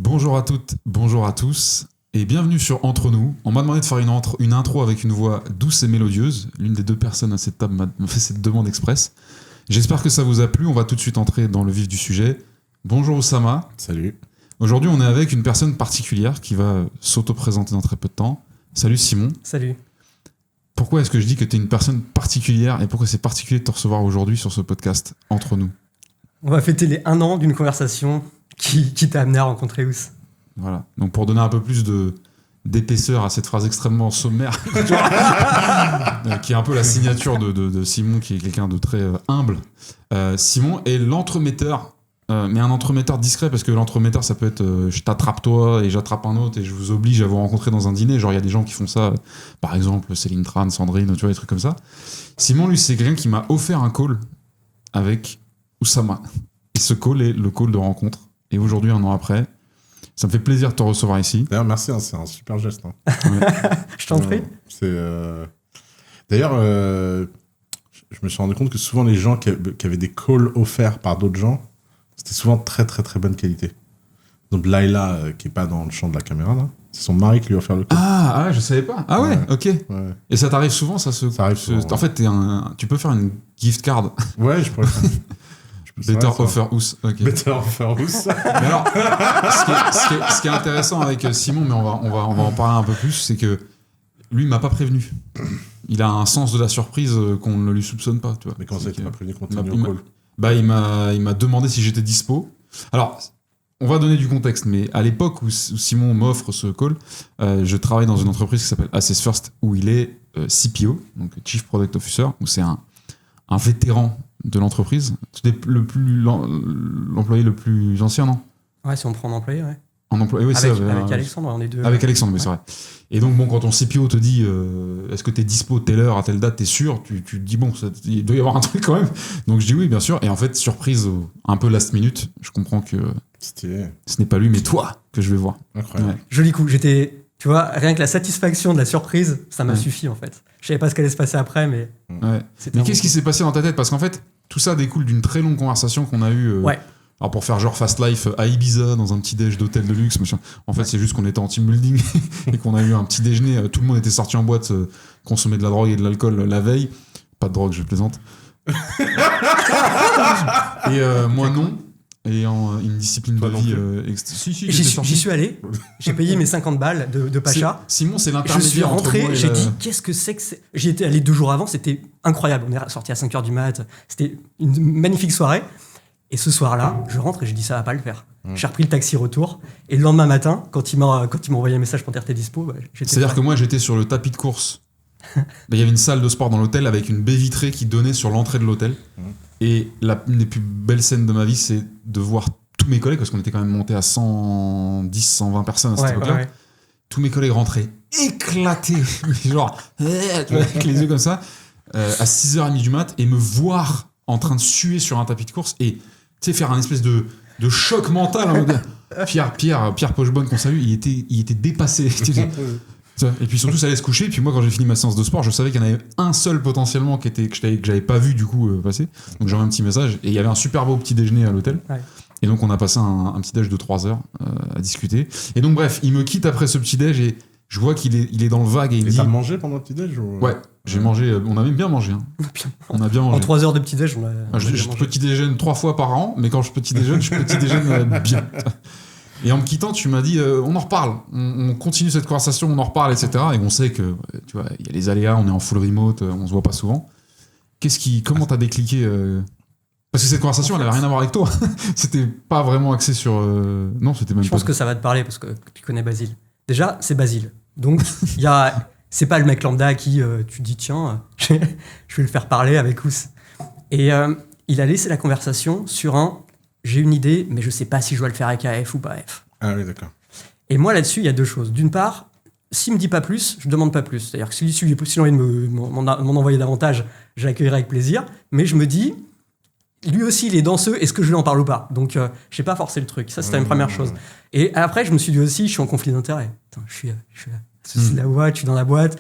Bonjour à toutes, bonjour à tous, et bienvenue sur Entre nous. On m'a demandé de faire une intro avec une voix douce et mélodieuse. L'une des deux personnes à cette table m'a fait cette demande express. J'espère que ça vous a plu. On va tout de suite entrer dans le vif du sujet. Bonjour Oussama. Salut. Aujourd'hui, on est avec une personne particulière qui va s'auto-présenter dans très peu de temps. Salut Simon. Salut. Pourquoi est-ce que je dis que tu es une personne particulière et pourquoi c'est particulier de te recevoir aujourd'hui sur ce podcast Entre nous? On va fêter les 1 an d'une conversation qui t'a amené à rencontrer Ous. Voilà. Donc pour donner un peu plus d'épaisseur à cette phrase extrêmement sommaire, qui est un peu la signature de Simon, qui est quelqu'un de très humble. Simon est l'entremetteur, mais un entremetteur discret, parce que l'entremetteur, ça peut être je t'attrape toi et j'attrape un autre et je vous oblige à vous rencontrer dans un dîner. Genre, il y a des gens qui font ça, par exemple Céline Tran, Sandrine, tu vois, des trucs comme ça. Simon, lui, c'est quelqu'un qui m'a offert un call avec Oussama. Et ce call est le call de rencontre. Et aujourd'hui, 1 an après, ça me fait plaisir de te recevoir ici. D'ailleurs, merci, c'est un super geste. Hein. Ouais. Je t'en prie. D'ailleurs, je me suis rendu compte que souvent les gens qui avaient des calls offerts par d'autres gens, c'était souvent très très très bonne qualité. Donc Laila, qui est pas dans le champ de la caméra, là, c'est son mari qui lui a offert le call. Ah, je savais pas. Ah ouais, ok. Ouais. Et ça t'arrive souvent, ça arrive souvent, En fait, tu peux faire une gift card. Ouais, je pourrais le faire. Better offer Ous. Okay. Better offer Ous. Mais alors, ce qui est intéressant avec Simon, mais on va en parler un peu plus, c'est que lui, il m'a pas prévenu. Il a un sens de la surprise qu'on ne lui soupçonne pas, tu vois. Mais comment ça, tu m'as prévenu qu'on il continue au call? Bah, il m'a demandé si j'étais dispo. Alors, on va donner du contexte, mais à l'époque où Simon m'offre ce call, je travaille dans une entreprise qui s'appelle Assess First, où il est CPO, donc Chief Product Officer, où c'est un vétéran de l'entreprise. C'était l'employé le plus ancien, non? Ouais, si on prend un employé, ouais. Un employé, oui, avec Alexandre, on est deux. Avec Alexandre, oui, c'est vrai. Et donc, bon, quand ton CPO te dit est-ce que t'es dispo telle heure, à telle date, t'es sûr, tu te dis bon, il doit y avoir un truc quand même. Donc je dis oui, bien sûr. Et en fait, surprise, un peu last minute, je comprends que ce n'est pas lui, mais toi que je vais voir. Incroyable. Ouais. Joli coup. Tu vois, rien que la satisfaction de la surprise, ça m'a suffi en fait. Je savais pas ce qu'allait se passer après, mais. Ouais. Mais qu'est-ce qui s'est passé dans ta tête? Parce qu'en fait, tout ça découle d'une très longue conversation qu'on a eue. Ouais. Alors pour faire genre Fast Life à Ibiza, dans un petit déj d'hôtel de luxe, machin. En fait, c'est juste qu'on était en team building et qu'on a eu un petit déjeuner. Tout le monde était sorti en boîte, consommer de la drogue et de l'alcool la veille. Pas de drogue, je plaisante. Et moi non. Et une discipline de vie. J'y suis allé. J'ai payé mes 50 balles de Pacha. Simon, c'est Je l'intermédiaire. suis rentré, entre moi et j'ai dit qu'est-ce que c'est que c'est. J'y étais allé 2 jours avant, c'était incroyable. On est sorti à 5h du mat. C'était une magnifique soirée. Et ce soir-là, je rentre et je dis ça va pas le faire. J'ai repris le taxi retour. Et le lendemain matin, quand il m'a envoyé un message pour dire t'es dispo, j'étais. C'est-à-dire que moi, j'étais sur le tapis de course. Il y avait une salle de sport dans l'hôtel avec une baie vitrée qui donnait sur l'entrée de l'hôtel. Et une des plus belles scènes de ma vie, c'est de voir tous mes collègues, parce qu'on était quand même monté à 110, 120 personnes à cette époque-là. Ouais. Tous mes collègues rentraient éclatés, genre, tu vois, avec les yeux comme ça, à 6h30 du mat, et me voir en train de suer sur un tapis de course et faire un espèce de choc mental. Pierre Pochebonne, qu'on salue, il était dépassé. Et puis surtout, ça allait se coucher. Et puis moi, quand j'ai fini ma séance de sport, je savais qu'il y en avait un seul potentiellement que j'avais pas vu du coup passer. Donc j'envoie un petit message. Et il y avait un super beau petit déjeuner à l'hôtel. Ouais. Et donc on a passé un petit déj de 3 heures à discuter. Et donc bref, il me quitte après ce petit déj et je vois qu'il est dans le vague. Et il me dit, t'as mangé pendant le petit déj ou... Ouais, j'ai mangé. On a même bien mangé. Hein. On a bien mangé. En 3 heures de petit déj, je petit déjeune 3 fois par an, mais quand je petit déjeune, je petit déjeune bien. Et en me quittant, tu m'as dit on en reparle, on continue cette conversation, on en reparle, etc. Et on sait que tu vois, il y a les aléas, on est en full remote, on se voit pas souvent. Comment t'as décliqué Parce que cette conversation, elle avait rien à voir avec toi. C'était pas vraiment axé sur. Non, c'était même. Je pense que ça va te parler parce que tu connais Basile. Déjà, c'est Basile. Donc c'est pas le mec lambda à qui tu dis tiens, je vais le faire parler avec Ous. Et il a laissé la conversation sur j'ai une idée, mais je sais pas si je dois le faire avec AF ou pas AF. Ah oui, d'accord. Et moi, là-dessus, il y a 2 choses. D'une part, s'il me dit pas plus, je demande pas plus. C'est-à-dire que s'il a envie de m'en envoyer davantage, j'accueillerai avec plaisir. Mais je me dis, lui aussi, il est danseux, est-ce que je lui en parle ou pas? Donc, je sais pas forcer le truc. Ça, c'était une première chose. Et après, je me suis dit aussi, je suis en conflit d'intérêts. Attends, je suis de la boîte, je suis dans la boîte.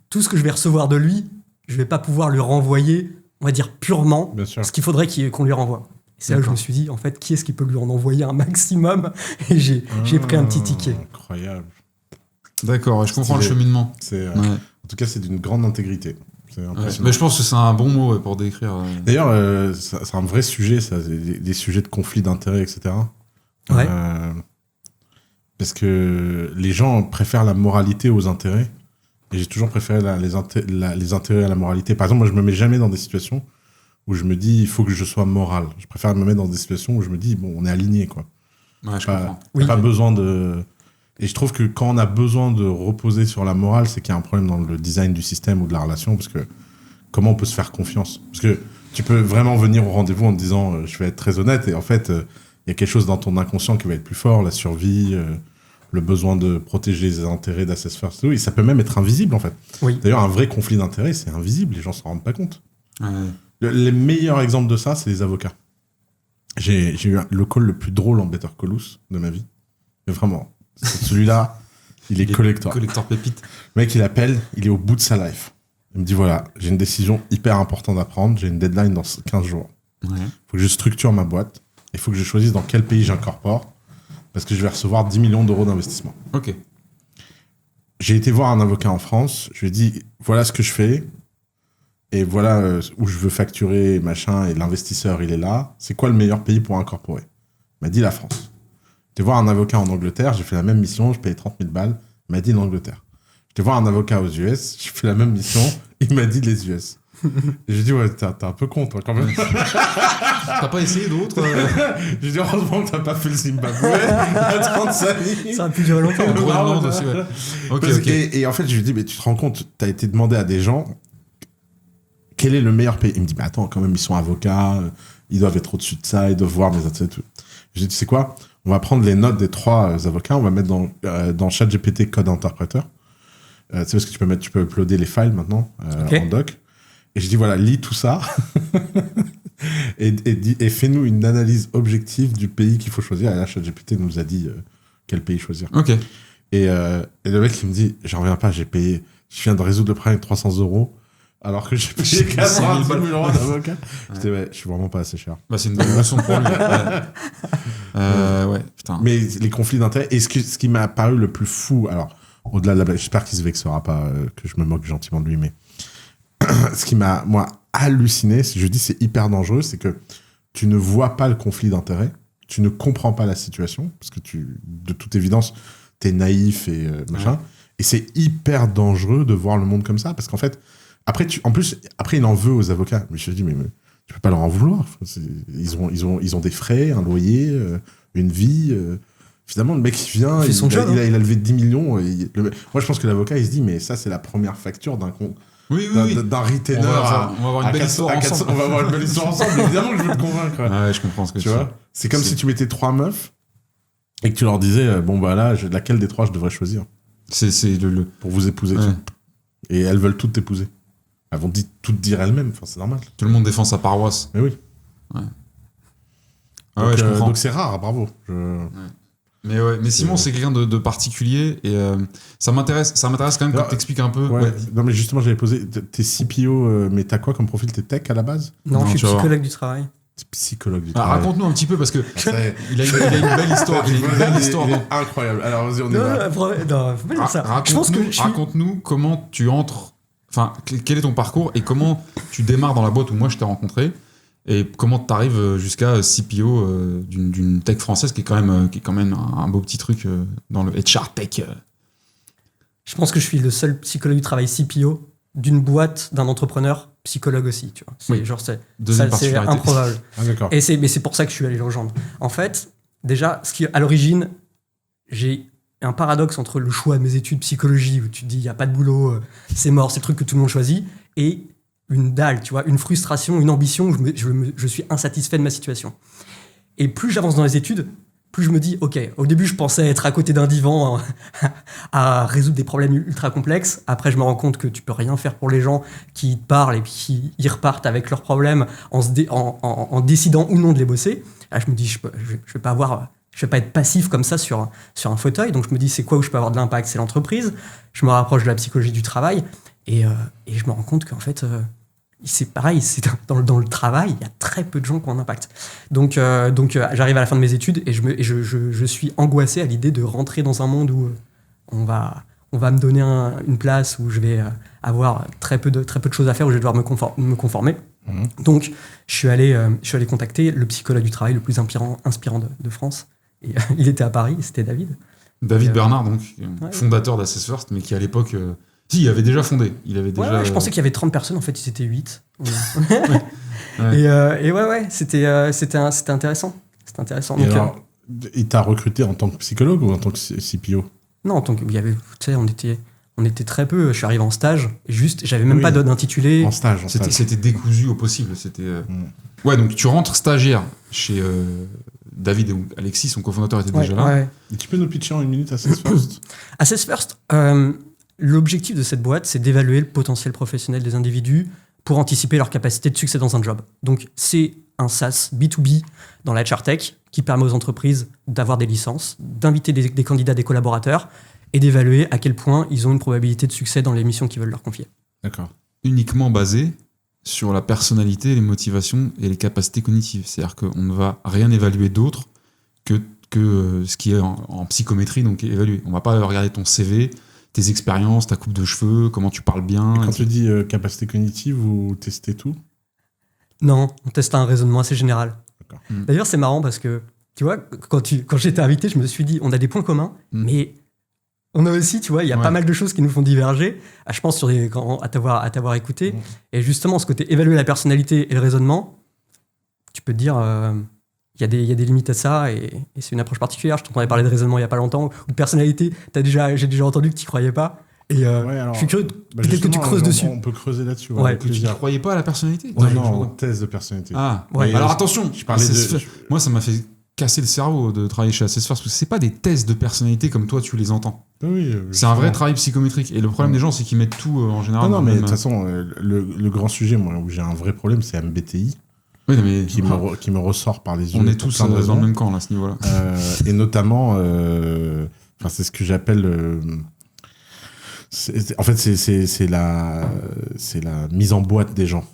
Tout ce que je vais recevoir de lui, je vais pas pouvoir lui renvoyer, on va dire purement, ce qu'il faudrait qu'on lui renvoie. Et c'est là où je D'accord. me suis dit, en fait, qui est-ce qui peut lui en envoyer un maximum? Et j'ai pris un petit ticket. Incroyable. D'accord, ouais, je comprends le Stylé. cheminement. C'est, Ouais. En tout cas, c'est d'une grande intégrité. C'est Ouais. impressionnant. Mais je pense que c'est un bon mot pour décrire. D'ailleurs, c'est un vrai sujet, ça, des sujets de conflit d'intérêts, etc. Ouais. Parce que les gens préfèrent la moralité aux intérêts. Et j'ai toujours préféré les intérêts à la moralité. Par exemple, moi, je me mets jamais dans des situations où je me dis, il faut que je sois moral. Je préfère me mettre dans des situations où je me dis, bon, on est aligné, quoi. Ouais, je Pas, comprends. Oui. pas besoin de... Et je trouve que quand on a besoin de reposer sur la morale, c'est qu'il y a un problème dans le design du système ou de la relation, parce que comment on peut se faire confiance? Parce que tu peux vraiment venir au rendez-vous en te disant, je vais être très honnête, et en fait, il y a quelque chose dans ton inconscient qui va être plus fort, la survie, le besoin de protéger les intérêts d'Assess First, et ça peut même être invisible, en fait. Oui. D'ailleurs, un vrai conflit d'intérêts, c'est invisible, les gens s'en rendent pas compte. Ouais. Les meilleurs exemples de ça, c'est les avocats. J'ai eu le call le plus drôle en Better Call Saul de ma vie. Mais vraiment, celui-là, il est collector. Collector pépite. Le mec, il appelle, il est au bout de sa life. Il me dit, voilà, j'ai une décision hyper importante à prendre, j'ai une deadline dans 15 jours. Ouais. Il faut que je structure ma boîte, il faut que je choisisse dans quel pays j'incorpore, parce que je vais recevoir 10 millions d'euros d'investissement. Ok. J'ai été voir un avocat en France, je lui ai dit, voilà ce que je fais, et voilà où je veux facturer, machin, et l'investisseur, il est là. C'est quoi le meilleur pays pour incorporer? Il m'a dit la France. J'étais voir un avocat en Angleterre, j'ai fait la même mission, je payais 30 000 balles, il m'a dit l'Angleterre. J'étais voir un avocat aux US, j'ai fait la même mission, il m'a dit les US. Et j'ai dit, ouais, t'es un peu con, toi, quand même. T'as pas essayé d'autres J'ai dit, heureusement que t'as pas fait le Zimbabwe à 35 000. Ça a pu durer longtemps. Le Groenland aussi, ouais. Ok, Parce- ok. Et en fait, je lui dis, mais tu te rends compte, t'as été demandé à des gens quel est le meilleur pays. Il me dit, mais attends, quand même, ils sont avocats, ils doivent être au-dessus de ça, ils doivent voir mes intérêts et tout. Je lui dis, tu sais quoi, on va prendre les notes des 3 avocats, on va mettre dans ChatGPT Code Interpreter. Tu sais, parce que tu peux uploader les files maintenant Ok. en doc. Et je dis, voilà, lis tout ça et fais-nous une analyse objective du pays qu'il faut choisir. Et là, ChatGPT nous a dit quel pays choisir. Ok. Et le mec, il me dit, j'en reviens pas, je viens de résoudre le problème avec 300 euros, alors que j'ai payé 90 000 euros d'avocat. J'étais, ouais, je suis vraiment pas assez cher. Bah, c'est une bonne leçon pour lui. Ouais, putain. Mais les conflits d'intérêts, et ce qui m'a paru le plus fou, alors, au-delà de la blague, j'espère qu'il se vexera pas, que je me moque gentiment de lui, mais ce qui m'a, moi, halluciné, je dis c'est hyper dangereux, c'est que tu ne vois pas le conflit d'intérêts, tu ne comprends pas la situation, parce que de toute évidence, t'es naïf et machin, Ouais. et c'est hyper dangereux de voir le monde comme ça, parce qu'en fait, après, il en veut aux avocats. Mais je te dis, mais tu peux pas leur en vouloir. Ils ont des frais, un loyer, une vie. Finalement, le mec, il vient, Il fait son job, il a levé 10 millions. Moi, je pense que l'avocat, il se dit, mais ça, c'est la première facture d'un Oui. d'un retainer. On va avoir une à belle 400, histoire à 400, ensemble. on va avoir une belle histoire ensemble. Évidemment que je veux te convaincre. Ouais, je comprends ce que Tu vois, c'est comme si tu mettais 3 meufs et que tu leur disais, bon, bah là, laquelle des 3 je devrais choisir C'est le. pour vous épouser. Ouais. Et elles veulent toutes t'épouser. Elles vont toutes dire elles-mêmes. Enfin, c'est normal. Tout le monde défend sa paroisse. Mais oui. Ah Donc, ouais, je comprends. donc c'est rare, bravo. Mais ouais, mais Simon, c'est quelqu'un de particulier et ça m'intéresse quand même Alors, que t'expliques un peu. Ouais. Ouais. Non, mais justement, j'avais posé. T'es CPO, mais t'as quoi comme profil? T'es tech à la base? Non, Non, je suis tu vas voir. psychologue du travail. T'es psychologue du Ah, travail. raconte-nous un petit peu parce que Ça y est. il a une belle histoire. Il a une belle histoire. Il est dans- incroyable. Alors, vas-y, on y Non, va. non, faut pas dire ça. Je pense que je suis... Raconte-nous comment tu entres. Enfin, quel est ton parcours et comment tu démarres dans la boîte où moi je t'ai rencontré et comment tu arrives jusqu'à CPO d'une tech française qui est quand même un beau petit truc dans le HR tech. Je pense que je suis le seul psychologue du travail CPO d'une boîte d'un entrepreneur psychologue aussi, tu vois. C'est Oui. genre c'est Deuxième ça, c'est particularité. improbable. Ah, d'accord. Mais c'est pour ça que je suis allé le rejoindre. En fait, déjà, à l'origine, j'ai un paradoxe entre le choix de mes études psychologie, où tu te dis, il n'y a pas de boulot, c'est mort, c'est le truc que tout le monde choisit, et une dalle, tu vois, une frustration, une ambition, où je suis insatisfait de ma situation. Et plus j'avance dans les études, plus je me dis, ok, au début, je pensais être à côté d'un divan à résoudre des problèmes ultra complexes. Après, je me rends compte que tu peux rien faire pour les gens qui te parlent et puis qui ils repartent avec leurs problèmes en décidant ou non de les bosser. Là, je me dis, je vais pas être passif comme ça sur un fauteuil. Donc, je me dis, c'est quoi où je peux avoir de l'impact? C'est l'entreprise. Je me rapproche de la psychologie du travail et je me rends compte qu'en fait, c'est pareil, dans le travail, il y a très peu de gens qui ont un impact. Donc j'arrive à la fin de mes études et je suis angoissé à l'idée de rentrer dans un monde où on va me donner une place où je vais avoir très peu de choses à faire, où je vais devoir me conformer. Donc, je suis allé contacter le psychologue du travail le plus inspirant de France. Et, il était à Paris, c'était David. David Bernard, donc, fondateur d'Assess First, mais qui à l'époque... il avait déjà fondé. Je pensais qu'il y avait 30 personnes, en fait, ils étaient 8. Et c'était intéressant. C'était intéressant. Et alors, il t'a recruté en tant que psychologue ou en tant que CPO? Non, en tant que... On était très peu. Je suis arrivé en stage. J'avais même pas d'intitulé. En stage. C'était décousu au possible. Ouais, donc tu rentres stagiaire chez David et Alexis, son cofondateur était déjà là. Ouais. Et tu peux nous pitcher en une minute Assess First? Assess First, l'objectif de cette boîte, c'est d'évaluer le potentiel professionnel des individus pour anticiper leur capacité de succès dans un job. Donc, c'est un SaaS B2B dans la HR Tech qui permet aux entreprises d'avoir des licences, d'inviter des candidats, des collaborateurs et d'évaluer à quel point ils ont une probabilité de succès dans les missions qu'ils veulent leur confier. D'accord. Uniquement basé sur la personnalité, les motivations et les capacités cognitives. C'est-à-dire qu'on ne va rien évaluer d'autre que ce qui est en psychométrie, donc évalué. On ne va pas regarder ton CV, tes expériences, ta coupe de cheveux, comment tu parles bien. Et quand tu dis capacité cognitive, vous testez tout? Non, on teste un raisonnement assez général. D'accord. D'ailleurs, c'est marrant parce que, tu vois, quand j'étais invité, je me suis dit, on a des points communs, mais on a aussi, tu vois, il y a pas mal de choses qui nous font diverger. Je pense à t'avoir écouté. Et justement, ce côté évaluer la personnalité et le raisonnement, tu peux te dire, il y a des limites à ça et c'est une approche particulière. Je t'entendais parler de raisonnement il y a pas longtemps, ou de personnalité, j'ai déjà entendu que tu n'y croyais pas. Et alors, je suis curieux, peut-être que tu creuses dessus. On peut creuser là-dessus. Ouais. Tu ne croyais pas à la personnalité? Non, thèse de personnalité. Ah, ouais. Alors attention, je parlais moi ça m'a fait casser le cerveau de travailler chez Assess First, parce que c'est pas des tests de personnalité comme toi tu les entends. Oui, c'est un vrai travail psychométrique. Et le problème des gens, c'est qu'ils mettent tout en général. Non, mais de toute façon, le grand sujet, moi, où j'ai un vrai problème, c'est MBTI. Oui, mais qui me ressort par les yeux. On est tous dans le même camp là, à ce niveau-là. Et notamment, c'est ce que j'appelle. En fait, c'est la mise en boîte des gens.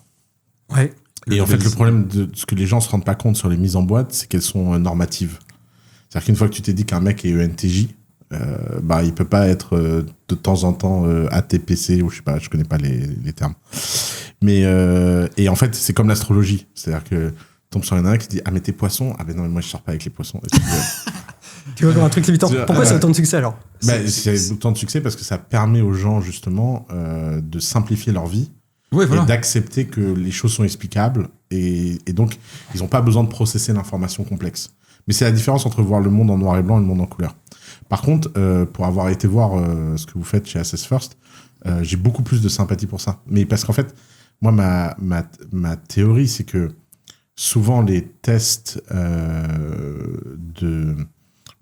Ouais. Et en fait, le problème de ce que les gens se rendent pas compte sur les mises en boîte, c'est qu'elles sont normatives. C'est-à-dire qu'une fois que tu t'es dit qu'un mec est ENTJ, il peut pas être de temps en temps ATPC, ou je sais pas, je connais pas les termes. Mais et en fait, c'est comme l'astrologie. C'est-à-dire que tu tombes sur un nana qui te dit, ah mais t'es poisson? Ah ben non, mais moi je sors pas avec les poissons. Tu vois, comme un truc limitant. Pourquoi c'est autant de succès alors? C'est autant de succès parce que ça permet aux gens justement de simplifier leur vie. Ouais, voilà. Et d'accepter que les choses sont explicables et donc ils n'ont pas besoin de processer l'information complexe. Mais c'est la différence entre voir le monde en noir et blanc et le monde en couleur. Par contre, pour avoir été voir ce que vous faites chez Assess First, j'ai beaucoup plus de sympathie pour ça. Mais parce qu'en fait, moi, ma théorie, c'est que souvent les tests de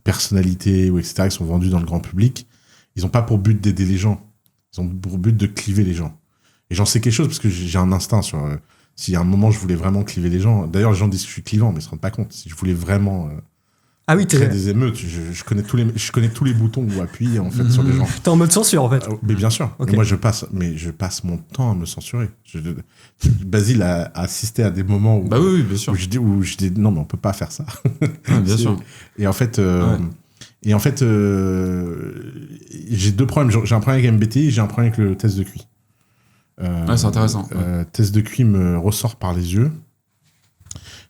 personnalité ou etc. qui sont vendus dans le grand public, ils n'ont pas pour but d'aider les gens. Ils ont pour but de cliver les gens. Et j'en sais quelque chose parce que j'ai un instinct sur... si à un moment je voulais vraiment cliver les gens... D'ailleurs, les gens disent que je suis clivant, mais ils se rendent pas compte. Si je voulais vraiment créer des émeutes, je connais tous les boutons ou appuyer en fait sur les gens. T'es en mode censure en fait. Mais bien sûr. Okay. Mais moi, je passe mon temps à me censurer. Basile a assisté à des moments où, oui, bien sûr. où je dis non, mais on peut pas faire ça. Bien sûr. Et en fait... j'ai deux problèmes. J'ai un problème avec MBTI et j'ai un problème avec le test de QI. C'est intéressant. Test de QI me ressort par les yeux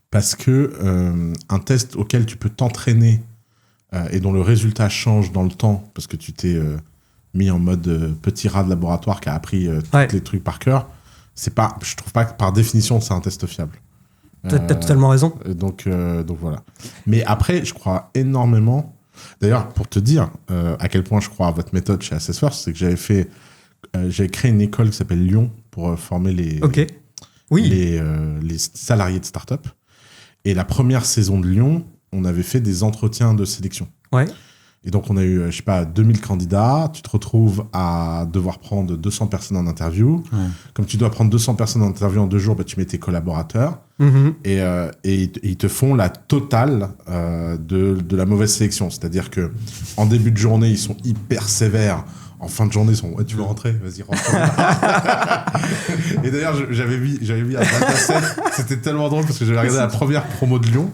parce que un test auquel tu peux t'entraîner et dont le résultat change dans le temps parce que tu t'es mis en mode petit rat de laboratoire qui a appris tous les trucs par cœur, je trouve pas que par définition c'est un test fiable. T'as totalement raison. Donc voilà. Mais après, je crois énormément. D'ailleurs, pour te dire à quel point je crois à votre méthode chez Assess First, c'est que j'avais créé une école qui s'appelle Lyon pour former les salariés de start-up. Et la première saison de Lyon, on avait fait des entretiens de sélection. Ouais. Et donc, on a eu, 2000 candidats. Tu te retrouves à devoir prendre 200 personnes en interview. Ouais. Comme tu dois prendre 200 personnes en interview en 2 jours, tu mets tes collaborateurs. Mm-hmm. Et ils te font la totale de la mauvaise sélection. C'est-à-dire que en début de journée, ils sont hyper sévères en fin de journée, ils sont ouais, tu veux rentrer, vas-y rentre. Et d'ailleurs, j'avais mis un dataset, c'était tellement drôle parce que j'avais regardé la première promo de Lyon.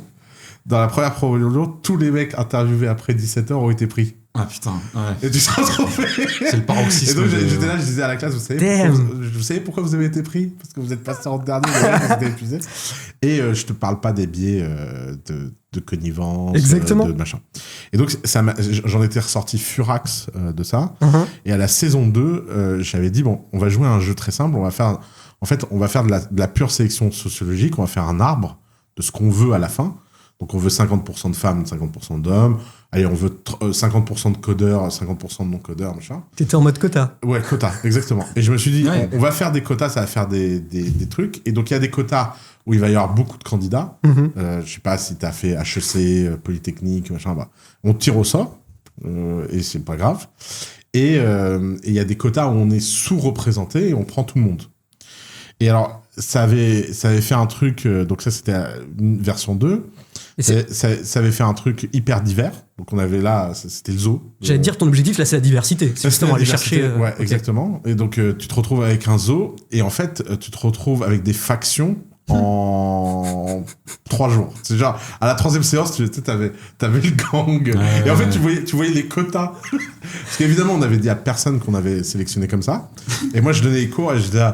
Dans la première promo de Lyon, tous les mecs interviewés après 17h ont été pris. Ah putain, ouais. Et tu te retrouves. C'est le paroxysme. Et donc j'étais là, je disais à la classe, vous savez pourquoi vous avez été pris? Parce que vous êtes passé en dernier, vous êtes épuisé. Et je te parle pas des biais de connivence, exactement. De machin. Et donc j'en étais ressorti furax de ça. Et à la saison 2, j'avais dit, bon, on va jouer à un jeu très simple, on va faire de la pure sélection sociologique, on va faire un arbre de ce qu'on veut à la fin. Donc on veut 50% de femmes, 50% d'hommes. Allez, on veut 50% de codeurs, 50% de non-codeurs, machin. T'étais en mode quota. Ouais, quota, exactement. Et je me suis dit, on va faire des quotas, ça va faire des trucs. Et donc il y a des quotas où il va y avoir beaucoup de candidats. Je sais pas si t'as fait HEC, Polytechnique, machin. Bah, on tire au sort, et c'est pas grave. Et il y a des quotas où on est sous-représenté et on prend tout le monde. Et alors, ça avait fait un truc, donc ça c'était une version 2. Ça avait fait un truc hyper divers. Donc on avait là, c'était le zoo. J'allais te dire, ton objectif là, c'est la diversité. C'est justement aller chercher. Ouais, exactement. Et donc tu te retrouves avec un zoo, et en fait, tu te retrouves avec des factions en 3 jours. C'est genre, à la 3e séance, tu sais, t'avais le gang. Et en fait, tu voyais les quotas. Parce qu'évidemment, on avait dit à personne qu'on avait sélectionné comme ça. Et moi, je donnais les cours et je disais,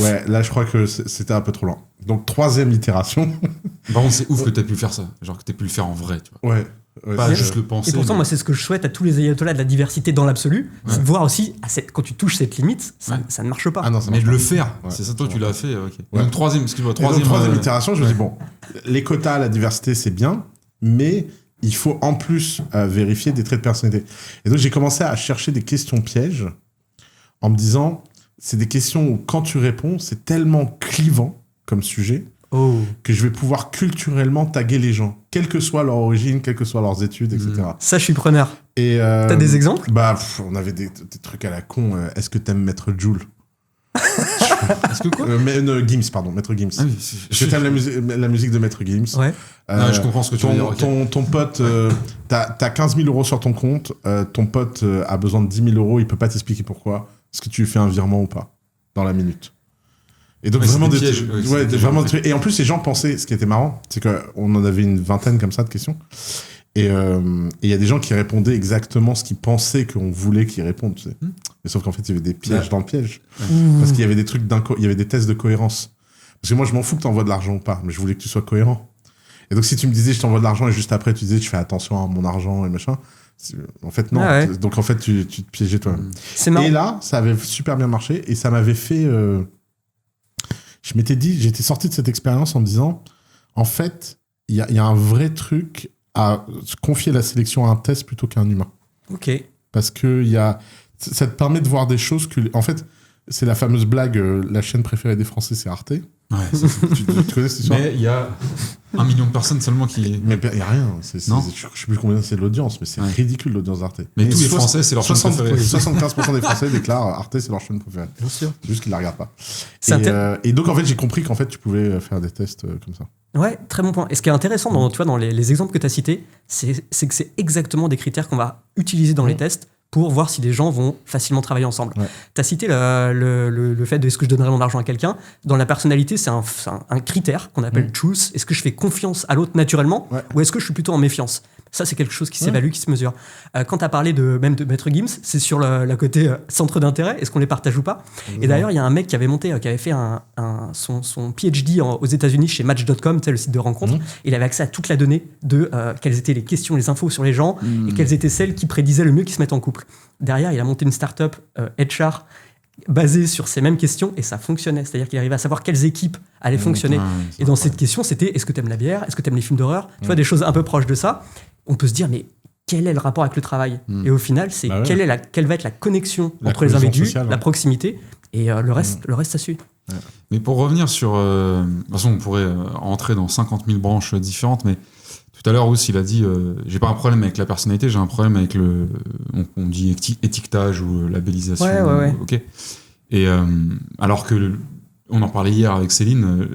ouais, là, je crois que c'était un peu trop lent. Donc, 3e itération. Par contre, c'est ouf que t'aies pu faire ça. Genre que t'aies pu le faire en vrai, tu vois. Ouais. Pas juste le penser. Et pourtant, moi, c'est ce que je souhaite à tous les ayatollahs de la diversité dans l'absolu. C'est de voir aussi, quand tu touches cette limite, ça ne marche pas. Ah non, ça mais marche de pas. le faire, Ouais, c'est ça, toi, tu l'as fait. Ok. Ouais. Donc, troisième itération, je me dis, bon, les quotas, la diversité, c'est bien, mais il faut en plus vérifier des traits de personnalité. Et donc, j'ai commencé à chercher des questions pièges en me disant, c'est des questions où, quand tu réponds, c'est tellement clivant comme sujet que je vais pouvoir culturellement taguer les gens, quelle que soit leur origine, quelles que soient leurs études, etc. Ça, je suis preneur. Et t'as des exemples? Bah, on avait des trucs à la con. Est-ce que t'aimes Maître Joule? Est-ce que quoi? Gims, pardon, Maître Gims. Ah oui, Est-ce que t'aimes la musique de Maître Gims? Ouais. Je comprends ce que tu veux dire. Okay. Ton pote, t'as 15 000 euros sur ton compte, ton pote a besoin de 10 000 euros, il peut pas t'expliquer pourquoi. Est-ce que tu lui fais un virement ou pas? Dans la minute. Et donc vraiment des pièges. Vraiment des trucs. Et en plus, les gens pensaient, ce qui était marrant, c'est qu'on en avait une vingtaine comme ça de questions. Et il y a des gens qui répondaient exactement ce qu'ils pensaient qu'on voulait qu'ils répondent, tu sais. Mais sauf qu'en fait, il y avait des pièges dans le piège. Parce qu'il y avait des trucs il y avait des tests de cohérence. Parce que moi, je m'en fous que t'envoies de l'argent ou pas, mais je voulais que tu sois cohérent. Et donc, si tu me disais, je t'envoie de l'argent, et juste après, tu disais, je fais attention à mon argent et machin. En fait, non. Donc, en fait, tu te piégeais toi-même. C'est marrant. Et là, ça avait super bien marché et ça m'avait fait... Je m'étais dit, j'étais sorti de cette expérience en me disant, en fait, il y a un vrai truc à confier la sélection à un test plutôt qu'à un humain. Ok. Parce que ça te permet de voir des choses que... En fait, c'est la fameuse blague, la chaîne préférée des Français, c'est Arte. Ouais, tu connais cette histoire? Mais il y a 1 million de personnes seulement qui... Mais il n'y a rien. Non. Je sais plus combien c'est l'audience, mais c'est ridicule l'audience d'Arte. Mais tous les Français, c'est leur chaîne préférée. 75% des Français déclarent Arte, c'est leur chaîne préférée. Bien sûr. C'est juste qu'ils la regardent pas. Et donc, en fait, j'ai compris qu'en fait, tu pouvais faire des tests comme ça. Ouais, très bon point. Et ce qui est intéressant dans les exemples que tu as cités, c'est que c'est exactement des critères qu'on va utiliser dans les tests pour voir si les gens vont facilement travailler ensemble. Ouais. Tu as cité le fait de est-ce que je donnerais mon argent à quelqu'un. Dans la personnalité, c'est un critère qu'on appelle truth. Est-ce que je fais confiance à l'autre naturellement ou est-ce que je suis plutôt en méfiance? Ça, c'est quelque chose qui s'évalue, qui se mesure. Quand tu as parlé même de Maître Gims, c'est sur le côté centre d'intérêt. Est-ce qu'on les partage ou pas? Et d'ailleurs, il y a un mec qui avait fait son PhD aux États-Unis chez Match.com, tu sais, le site de rencontre. Il avait accès à toute la donnée de quelles étaient les questions, les infos sur les gens et quelles étaient celles qui prédisaient le mieux qu'ils se mettent en couple. Derrière, il a monté une start-up HR basée sur ces mêmes questions et ça fonctionnait. C'est-à-dire qu'il arrivait à savoir quelles équipes allaient fonctionner. Et dans cette question, c'était est-ce que t'aimes la bière? Est-ce que t'aimes les films d'horreur? Tu vois, des choses un peu proches de ça. On peut se dire, mais quel est le rapport avec le travail? Et au final, c'est quelle va être la connexion entre les individus, sociale, la proximité, et le reste, ça suit. Ouais. Mais pour revenir sur... de toute façon, on pourrait entrer dans 50 000 branches différentes, mais tout à l'heure, Ous, il a dit j'ai pas un problème avec la personnalité, j'ai un problème avec on dit étiquetage ou labellisation. Ouais. Ok. Et alors que on en parlait hier avec Céline,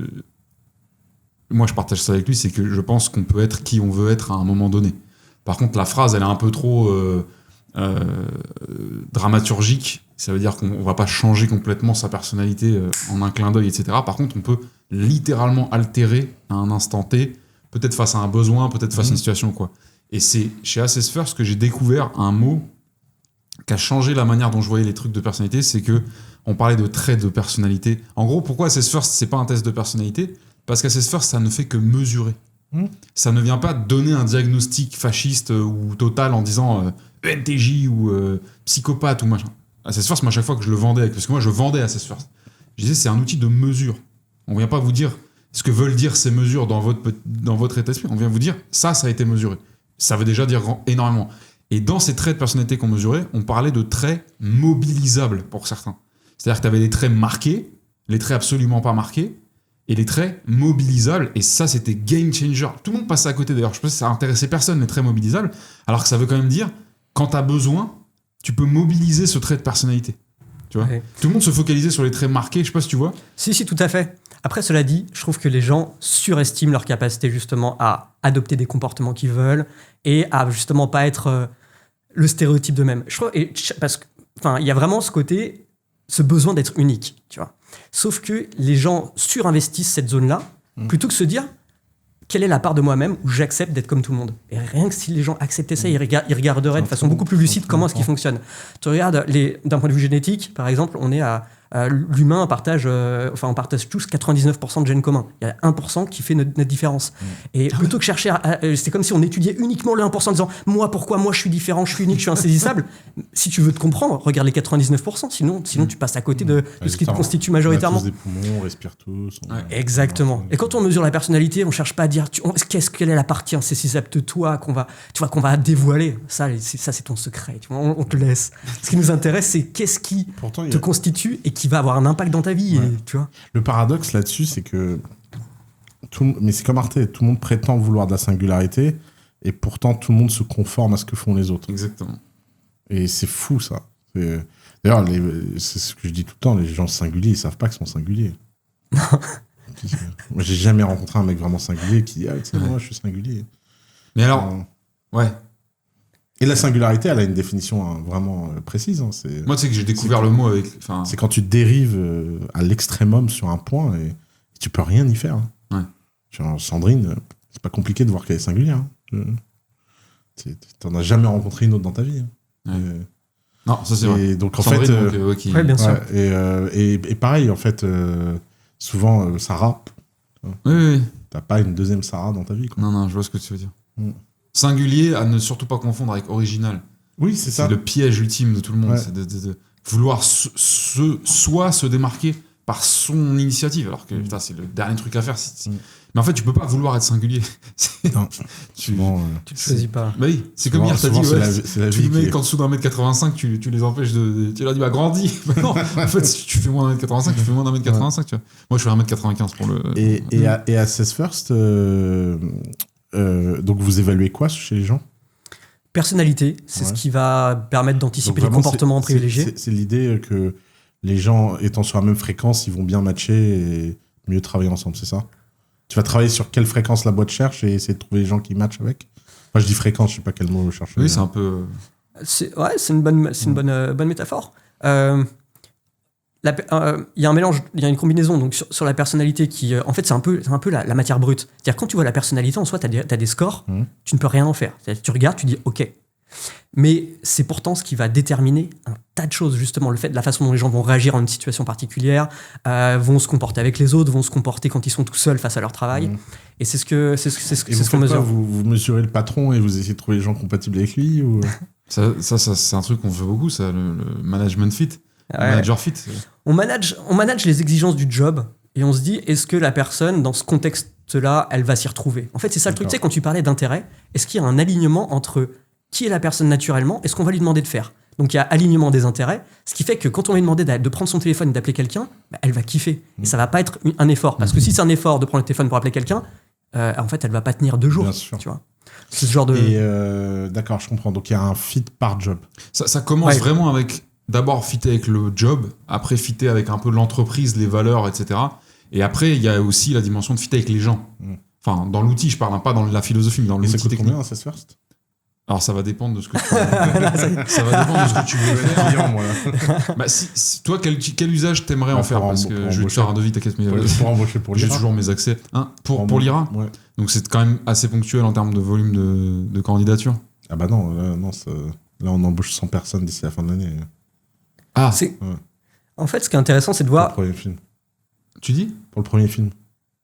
moi je partage ça avec lui, c'est que je pense qu'on peut être qui on veut être à un moment donné. Par contre, la phrase, elle est un peu trop dramaturgique. Ça veut dire qu'on va pas changer complètement sa personnalité en un clin d'œil, etc. Par contre, on peut littéralement altérer à un instant T, peut-être face à un besoin, peut-être face à une situation, quoi. Et c'est chez Assess First que j'ai découvert un mot qui a changé la manière dont je voyais les trucs de personnalité, c'est que on parlait de traits de personnalité. En gros, pourquoi Assess First, c'est pas un test de personnalité? Parce qu'Assess First, ça ne fait que mesurer. Ça ne vient pas donner un diagnostic fasciste ou total en disant ENTJ ou psychopathe ou machin. Assess First, moi, à chaque fois que je le vendais, parce que moi, je vendais Assess First, je disais, c'est un outil de mesure. On vient pas vous dire ce que veulent dire ces mesures dans votre état d'esprit. On vient vous dire, ça a été mesuré. Ça veut déjà dire énormément. Et dans ces traits de personnalité qu'on mesurait, on parlait de traits mobilisables pour certains. C'est-à-dire que tu avais des traits marqués, les traits absolument pas marqués, et les traits mobilisables. Et ça, c'était game changer. Tout le monde passait à côté d'ailleurs. Je pense que ça intéressait personne, les traits mobilisables. Alors que ça veut quand même dire, quand tu as besoin, tu peux mobiliser ce trait de personnalité. Tu vois ? Ouais. Tout le monde se focalisait sur les traits marqués. Je sais pas si tu vois. Si, tout à fait. Après, cela dit, je trouve que les gens surestiment leur capacité justement à adopter des comportements qu'ils veulent et à justement pas être le stéréotype d'eux-mêmes. Je trouve, parce que, enfin, il y a vraiment ce côté, ce besoin d'être unique, tu vois. Sauf que les gens surinvestissent cette zone-là plutôt que se dire quelle est la part de moi-même où j'accepte d'être comme tout le monde. Et rien que si les gens acceptaient ça, ils regarderaient de façon beaucoup plus lucide comment est-ce qu'il fonctionne. Tu regardes, d'un point de vue génétique, par exemple, on est l'humain on partage tous 99% de gènes communs. Il y a 1% qui fait notre différence. Et plutôt que chercher c'est comme si on étudiait uniquement le 1% en disant moi, pourquoi moi je suis différent, je suis unique, je suis insaisissable. Si tu veux te comprendre, regarde les 99%, sinon tu passes à côté de ce qui te constitue majoritairement. On a tous des poumons, on respire tous. Exactement. Et quand on mesure la personnalité, on cherche pas à dire quelle est la partie insaisissable de toi qu'on va dévoiler. Ça c'est ton secret. Tu vois, on te laisse. Ce qui nous intéresse, c'est qu'est-ce qui te constitue et qui va avoir un impact dans ta vie. Et, tu vois. Le paradoxe là-dessus, c'est que mais c'est comme Arte, tout le monde prétend vouloir de la singularité et pourtant tout le monde se conforme à ce que font les autres. Exactement. Et c'est fou ça. D'ailleurs, c'est ce que je dis tout le temps, les gens singuliers, ils savent pas qu'ils sont singuliers. Moi, j'ai jamais rencontré un mec vraiment singulier qui dit moi je suis singulier. Mais alors, ouais. Et la singularité, elle a une définition vraiment précise. Hein. Moi, tu sais que j'ai découvert le mot avec. C'est quand tu dérives à l'extrémum sur un point et tu peux rien y faire. Hein. Ouais. Genre, Sandrine, c'est pas compliqué de voir qu'elle est singulière. Hein. T'en as jamais rencontré une autre dans ta vie. Hein. Ouais. Non, ça c'est vrai. Et donc en Sandrine, fait, ouais, bien sûr. Et pareil, en fait, souvent Sarah. Oui. T'as pas une deuxième Sarah dans ta vie. Quoi. Non, je vois ce que tu veux dire. Singulier, à ne surtout pas confondre avec original. Oui, c'est ça. C'est le piège ultime de tout le monde. Ouais. C'est de vouloir soit se démarquer par son initiative, alors que putain, c'est le dernier truc à faire. Mais en fait, tu peux pas vouloir être singulier. Non. Tu le choisis pas. Bah oui, c'est comme hier, t'as dit, c'est la tous vie les mecs en dessous d'un mètre 85, tu les empêches de. Tu leur dis, bah grandis. Bah non, en fait, si tu fais moins d'un mètre 85, tu fais moins d'un mètre 85, tu vois. Moi, je fais 1m95 pour le. Et à Assess First, donc vous évaluez quoi chez les gens? Personnalité, c'est ce qui va permettre d'anticiper les vraiment, comportements privilégiés. C'est l'idée que les gens étant sur la même fréquence, ils vont bien matcher et mieux travailler ensemble, c'est ça? Tu vas travailler sur quelle fréquence la boîte cherche et essayer de trouver les gens qui matchent avec? Enfin, je dis fréquence, je sais pas quel mot je cherche. Oui, c'est un peu. C'est une bonne métaphore. Il y a un mélange, il y a une combinaison donc sur la personnalité qui, en fait, c'est un peu la matière brute. C'est-à-dire quand tu vois la personnalité en soi, t'as des scores, tu ne peux rien en faire. C'est-à-dire, tu regardes, tu dis OK. Mais c'est pourtant ce qui va déterminer un tas de choses, justement, le fait de la façon dont les gens vont réagir en une situation particulière, vont se comporter avec les autres, vont se comporter quand ils sont tout seuls face à leur travail. Et c'est ce qu'on mesure. Vous mesurez le patron et vous essayez de trouver les gens compatibles avec lui ou... Ça c'est un truc qu'on fait beaucoup, ça, le management fit. Manager fit. On manage les exigences du job et on se dit, est-ce que la personne, dans ce contexte-là, elle va s'y retrouver? En fait, c'est ça le truc. Tu sais, quand tu parlais d'intérêt, est-ce qu'il y a un alignement entre qui est la personne naturellement et ce qu'on va lui demander de faire? Donc, il y a alignement des intérêts, ce qui fait que quand on va lui demander de prendre son téléphone et d'appeler quelqu'un, elle va kiffer. Et ça va pas être un effort. Parce que si c'est un effort de prendre le téléphone pour appeler quelqu'un, en fait, elle va pas tenir 2 jours. Bien sûr. Tu vois. C'est ce genre de... Et d'accord, je comprends. Donc, il y a un fit par job. Ça commence vraiment avec... D'abord, fitter avec le job, après, fitter avec un peu l'entreprise, les valeurs, etc. Et après, il y a aussi la dimension de fitter avec les gens. Enfin, dans l'outil, je parle, pas dans la philosophie, mais dans Et l'outil ça coûte technique. combien, Assess First? Alors ça va dépendre de ce que tu veux. Ça va dépendre de ce que tu veux faire. Client, moi, là. Bah, toi, quel usage t'aimerais en faire? Parce que je vais te faire un devis, t'inquiète, mais Pour embaucher pour j'ai l'IRA. toujours mes accès. Hein, pour l'IRA. Ouais. Donc c'est quand même assez ponctuel en termes de volume de candidature. Ah bah non, là on embauche 100 personnes d'ici la fin de l'année. Ah, En fait, ce qui est intéressant, c'est de Pour le voir. premier film. tu dis? Pour le premier film.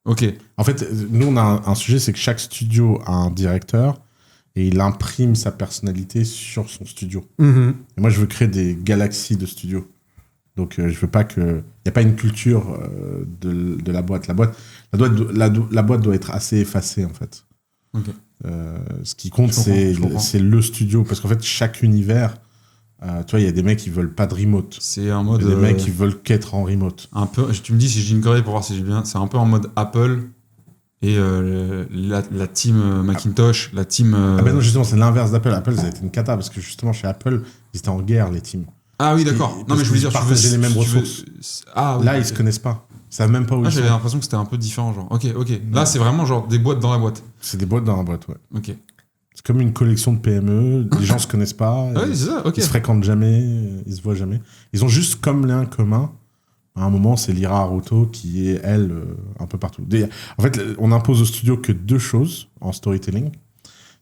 Ok. En fait, nous on a un sujet, c'est que chaque studio a un directeur et il imprime sa personnalité sur son studio. Mhm. Et moi je veux créer des galaxies de studios. Donc je veux pas que... Il n'y a pas une culture de la boîte. La boîte doit être assez effacée en fait. Ok. Ce qui compte, Je comprends. c'est le studio. Parce qu'en fait, chaque univers, tu vois, il y a des mecs qui veulent pas de remote. C'est un Il mode. y a des mecs qui veulent qu'être en remote. Un peu. Tu me dis si je dis une connerie pour voir si j'ai bien. C'est un peu en mode Apple et la team Macintosh, la team. Ah ben non, justement, c'est l'inverse d'Apple. Apple, ça a été une cata parce que justement, chez Apple, ils étaient en guerre, les teams. Ah oui, d'accord. Parce Non, mais je voulais qu'ils dire, partageaient les mêmes si tu veux- ressources. Ah oui. Là, ils se connaissent pas. Ils savent même pas où Ah, ils j'avais sont. l'impression que c'était un peu différent, genre. Ok. Là, c'est vraiment genre des boîtes dans la boîte. C'est des boîtes dans la boîte, ouais. Ok. C'est comme une collection de PME. Les gens se connaissent pas. Ah oui, c'est ça, ok. Ils se fréquentent jamais. Ils se voient jamais. Ils ont juste comme lien commun. À un moment, c'est Lyra Haruto qui est, elle, un peu partout. En fait, on impose au studio que 2 choses en storytelling.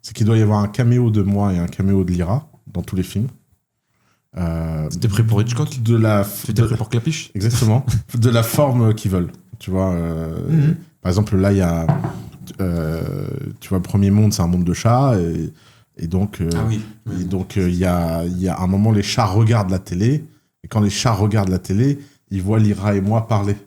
C'est qu'il doit y avoir un caméo de moi et un caméo de Lyra dans tous les films. T'es prêt pour Hitchcock? T'es prêt pour Clapiche? Exactement. De la forme qu'ils veulent. Tu vois, par exemple, là, il y a... tu vois, le premier monde, c'est un monde de chats. Et donc, Ah oui. et donc il y a un moment, les chats regardent la télé. Et quand les chats regardent la télé, ils voient Lyra et moi parler.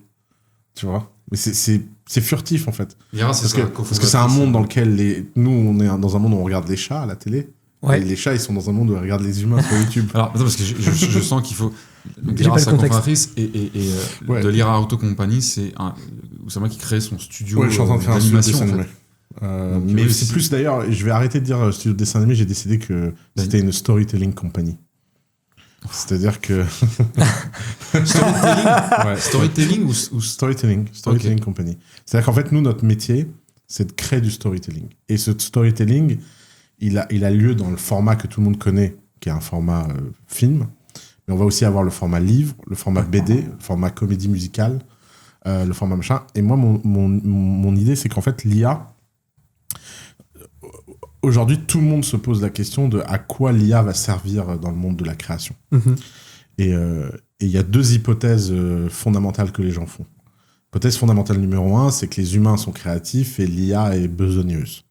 Tu vois? Mais c'est furtif, en fait. Lyra, c'est Parce que c'est un monde dans lequel nous, on est dans un monde où on regarde les chats à la télé. Ouais. Et les chats, ils sont dans un monde où ils regardent les humains sur YouTube. Alors, attends, parce que je sens qu'il faut. Donc, J'ai Lyra, pas sa le contexte. cofondatrice et Ouais. de Lyra Auto Company, c'est Oussama qui crée son studio Ouais, je suis en train de créer un studio de dessin d'animation. En animé. fait. Donc, Mais oui, c'est plus d'ailleurs, je vais arrêter de dire studio de dessin animé, j'ai décidé que c'était une storytelling company. C'est-à-dire que. Ouais, Storytelling ou storytelling company. C'est-à-dire qu'en fait, nous, notre métier, c'est de créer du storytelling. Et ce storytelling, il a lieu dans le format que tout le monde connaît, qui est un format film. Mais on va aussi avoir le format livre, le format BD, le format comédie musicale, le format machin. Et moi, mon idée, c'est qu'en fait, l'IA, aujourd'hui, tout le monde se pose la question de à quoi l'IA va servir dans le monde de la création. Mhm. Et il y a 2 hypothèses fondamentales que les gens font. Hypothèse fondamentale numéro 1, c'est que les humains sont créatifs et l'IA est besogneuse.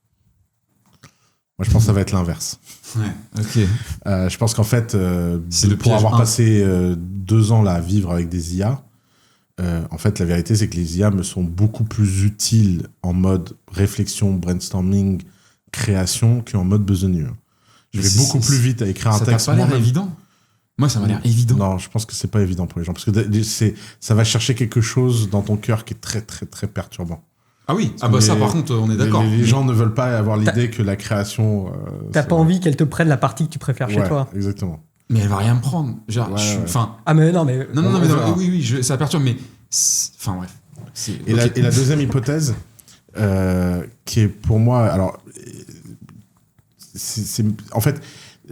Moi, je pense que ça va être l'inverse. Ouais, ok. Je pense qu'en fait, C'est le pour piège avoir 1. passé 2 ans là à vivre avec des IA, en fait, la vérité, c'est que les IA me sont beaucoup plus utiles en mode réflexion, brainstorming, création qu'en mode besogneux. Je Mais vais beaucoup plus vite à écrire un Ça t'a texte. pas l'air moi-même. évident? Moi, ça m'a l'air évident. Non, je pense que c'est pas évident pour les gens parce que ça va chercher quelque chose dans ton cœur qui est très très très perturbant. Ah oui, ah bah ça, par contre, on est d'accord. Les gens ne veulent pas avoir l'idée que la création. T'as c'est- pas envie qu'elle te prenne la partie que tu préfères chez Ouais, toi. exactement. Mais elle va rien me prendre. Genre, Ouais, ouais. enfin. Ah, mais non, mais. Non, On verra. oui, ça perturbe, mais. Enfin, bref. Et la deuxième hypothèse, qui est pour moi, alors, en fait,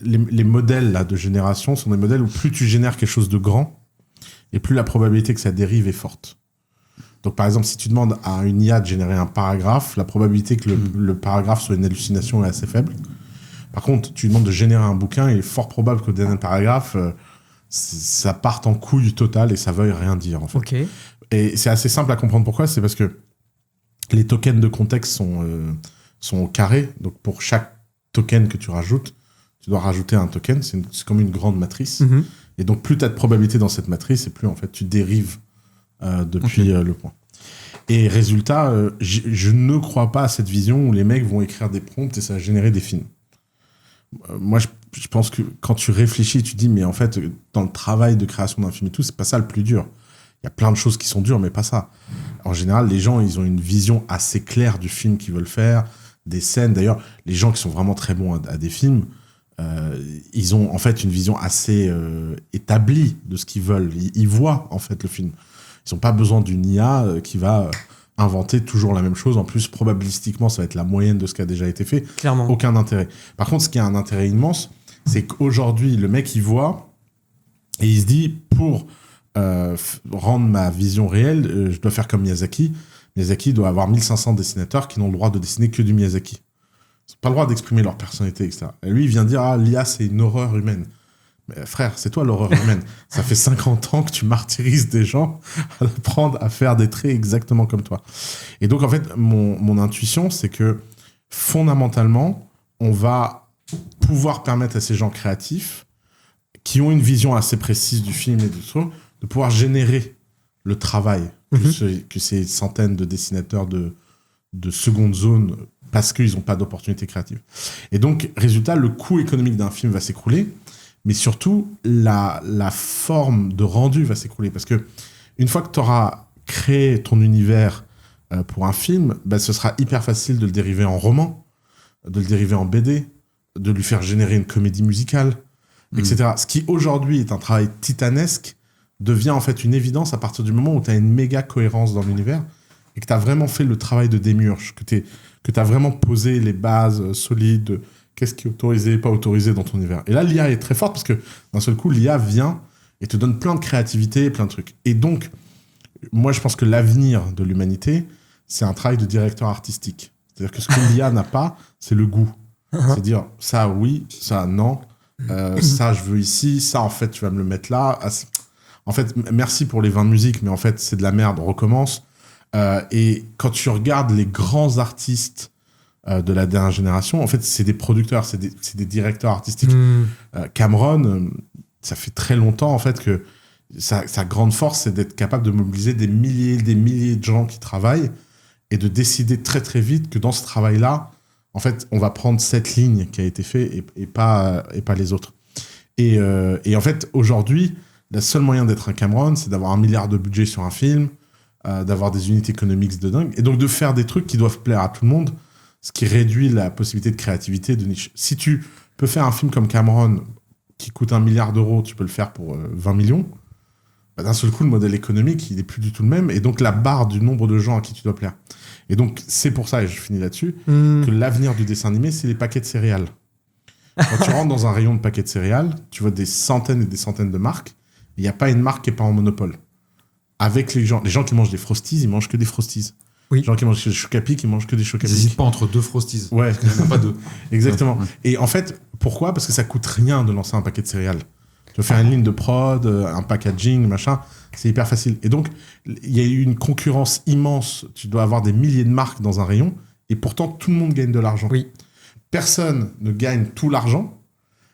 les modèles là, de génération sont des modèles où plus tu génères quelque chose de grand, et plus la probabilité que ça dérive est forte. Donc, par exemple, si tu demandes à une IA de générer un paragraphe, la probabilité que le paragraphe soit une hallucination est assez faible. Par contre, tu lui demandes de générer un bouquin, il est fort probable qu'au dernier paragraphe, ça parte en couille totale et ça veuille rien dire, en fait. Ok. Et c'est assez simple à comprendre pourquoi. C'est parce que les tokens de contexte sont au carré. Donc, pour chaque token que tu rajoutes, tu dois rajouter un token. C'est comme une grande matrice. Mhm. Et donc, plus tu as de probabilité dans cette matrice, et plus, en fait, tu dérives depuis le point. Et résultat, je ne crois pas à cette vision où les mecs vont écrire des prompts et ça va générer des films. Moi, je pense que quand tu réfléchis, tu te dis, mais en fait, dans le travail de création d'un film et tout, c'est pas ça le plus dur. Il y a plein de choses qui sont dures, mais pas ça. En général, les gens, ils ont une vision assez claire du film qu'ils veulent faire, des scènes. D'ailleurs, les gens qui sont vraiment très bons à des films, ils ont en fait une vision assez établie de ce qu'ils veulent. Ils voient en fait le film. Ils n'ont pas besoin d'une IA qui va inventer toujours la même chose. En plus, probabilistiquement, ça va être la moyenne de ce qui a déjà été fait. Clairement. Aucun intérêt. Par contre, ce qui a un intérêt immense, c'est qu'aujourd'hui, le mec, il voit et il se dit, pour rendre ma vision réelle, je dois faire comme Miyazaki. Miyazaki doit avoir 1500 dessinateurs qui n'ont le droit de dessiner que du Miyazaki. Ils n'ont pas le droit d'exprimer leur personnalité, etc. Et lui, il vient dire, l'IA, c'est une horreur humaine. Mais frère, c'est toi l'horreur humaine. Ça fait 50 ans que tu martyrises des gens à apprendre à faire des traits exactement comme toi. Et donc, en fait, mon intuition, c'est que fondamentalement, on va pouvoir permettre à ces gens créatifs qui ont une vision assez précise du film et du truc, de pouvoir générer le travail que ces centaines de dessinateurs de seconde zone, parce qu'ils n'ont pas d'opportunité créative. Et donc, résultat, le coût économique d'un film va s'écrouler, mais surtout, la forme de rendu va s'écrouler. Parce que une fois que tu auras créé ton univers pour un film, ce sera hyper facile de le dériver en roman, de le dériver en BD, de lui faire générer une comédie musicale, etc. Ce qui, aujourd'hui, est un travail titanesque, devient en fait une évidence à partir du moment où tu as une méga cohérence dans l'univers et que tu as vraiment fait le travail de démiurge, que tu as vraiment posé les bases solides de qu'est-ce qui est autorisé et pas autorisé dans ton univers. Et là, l'IA est très forte parce que d'un seul coup, l'IA vient et te donne plein de créativité, plein de trucs. Et donc, moi, je pense que l'avenir de l'humanité, c'est un travail de directeur artistique. C'est-à-dire que ce que l'IA n'a pas, c'est le goût. C'est-à-dire, ça, oui, ça, non. Ça, je veux ici. Ça, en fait, tu vas me le mettre là. En fait, merci pour les 20 musiques, mais en fait, c'est de la merde, on recommence. Et quand tu regardes les grands artistes de la dernière génération, en fait, c'est des producteurs, c'est des directeurs artistiques. Cameron, ça fait très longtemps, en fait, que sa grande force, c'est d'être capable de mobiliser des milliers de gens qui travaillent et de décider très, très vite que dans ce travail-là, en fait, on va prendre cette ligne qui a été faite et pas les autres. Et en fait, aujourd'hui, le seul moyen d'être un Cameron, c'est d'avoir 1 milliard de budget sur un film, d'avoir des unités économiques de dingue, et donc de faire des trucs qui doivent plaire à tout le monde, ce qui réduit la possibilité de créativité, de niche. Si tu peux faire un film comme Cameron qui coûte 1 milliard d'euros, tu peux le faire pour 20 millions, d'un seul coup, le modèle économique, il n'est plus du tout le même, et donc la barre du nombre de gens à qui tu dois plaire. Et donc, c'est pour ça, et je finis là-dessus, que l'avenir du dessin animé, c'est les paquets de céréales. Quand tu rentres dans un rayon de paquets de céréales, tu vois des centaines et des centaines de marques, il n'y a pas une marque qui n'est pas en monopole. Avec les gens qui mangent des Frosties, ils mangent que des Frosties. Oui. Les gens qui mangent des Chocapic, ils mangent que des Chocapic. Ils n'hésitent pas entre 2 Frosties. Ouais. Il n'y en a pas 2. Exactement. Ouais. Et en fait, pourquoi ? Parce que ça coûte rien de lancer un paquet de céréales. Tu veux faire une ligne de prod, un packaging, machin, c'est hyper facile. Et donc, il y a eu une concurrence immense. Tu dois avoir des milliers de marques dans un rayon, et pourtant, tout le monde gagne de l'argent. Oui. Personne ne gagne tout l'argent,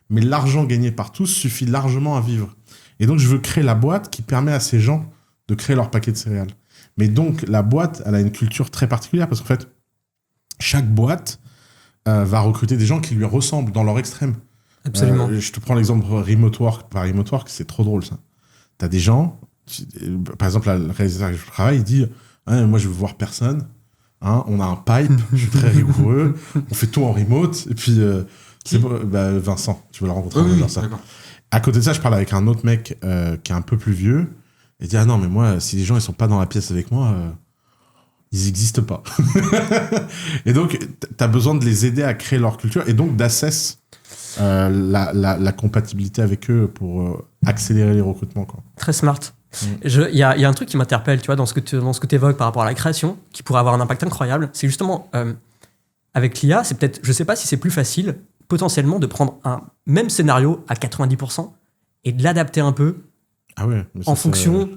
mais l'argent gagné par tous suffit largement à vivre. Et donc, je veux créer la boîte qui permet à ces gens de créer leur paquet de céréales. Mais donc, la boîte, elle a une culture très particulière, parce qu'en fait, chaque boîte va recruter des gens qui lui ressemblent dans leur extrême. Absolument. Je te prends l'exemple Remote Work. Par Remote Work, c'est trop drôle, ça. T'as des gens, par exemple, le réalisateur avec qui je travaille, il dit moi, je veux voir personne. On a un pipe, je suis très rigoureux, on fait tout en remote, et puis c'est Vincent, tu veux le rencontrer, Vincent. D'accord. À côté de ça, je parle avec un autre mec qui est un peu plus vieux, et il dit non, mais moi, si les gens ils sont pas dans la pièce avec moi, ils n'existent pas. Et donc, t'as besoin de les aider à créer leur culture, et donc d'assess la compatibilité avec eux pour accélérer les recrutements, quoi. Très smart. Il y a un truc qui m'interpelle, tu vois, dans ce que tu évoques par rapport à la création, qui pourrait avoir un impact incroyable. C'est justement, avec l'IA, c'est peut-être, je sais pas si c'est plus facile, potentiellement, de prendre un même scénario à 90% et de l'adapter un peu en fonction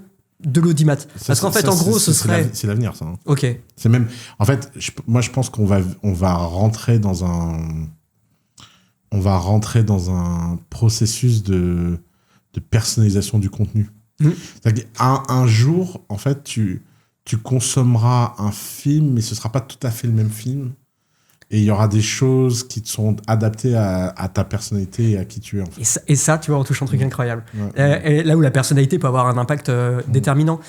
de l'audimat. Parce qu'en fait, en gros, ce serait... C'est l'avenir, ça. Ok. C'est même... En fait, moi, je pense qu'on va rentrer dans un... On va rentrer dans un processus de personnalisation du contenu. C'est-à-dire qu'un jour, en fait, tu consommeras un film, mais ce ne sera pas tout à fait le même film. Et il y aura des choses qui te sont adaptées à ta personnalité et à qui tu es. En fait. Et ça, tu vois, on touche un truc incroyable. Ouais. Et là où la personnalité peut avoir un impact déterminant.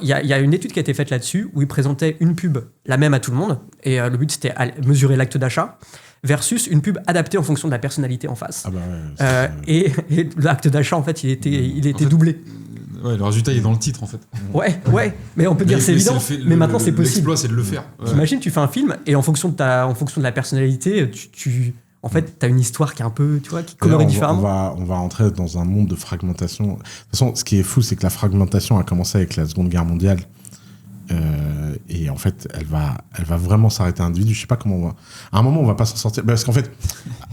Il y a une étude qui a été faite là-dessus, où ils présentaient une pub, la même à tout le monde, et le but, c'était mesurer l'acte d'achat, versus une pub adaptée en fonction de la personnalité en face. Ah bah ouais, et l'acte d'achat, en fait, il était doublé. le résultat il est dans le titre en fait. Ouais, mais on peut dire c'est évident, mais maintenant c'est possible. L'exploit c'est de le faire. Ouais. T'imagines, tu fais un film et en fonction de la personnalité, en fait, t'as une histoire qui est un peu, tu vois, qui colorie différemment. On va entrer dans un monde de fragmentation. De toute façon, ce qui est fou, c'est que la fragmentation a commencé avec la Seconde Guerre mondiale. Et en fait, elle va vraiment s'arrêter à l'individu. Je sais pas comment on va. À un moment, on va pas s'en sortir. Parce qu'en fait,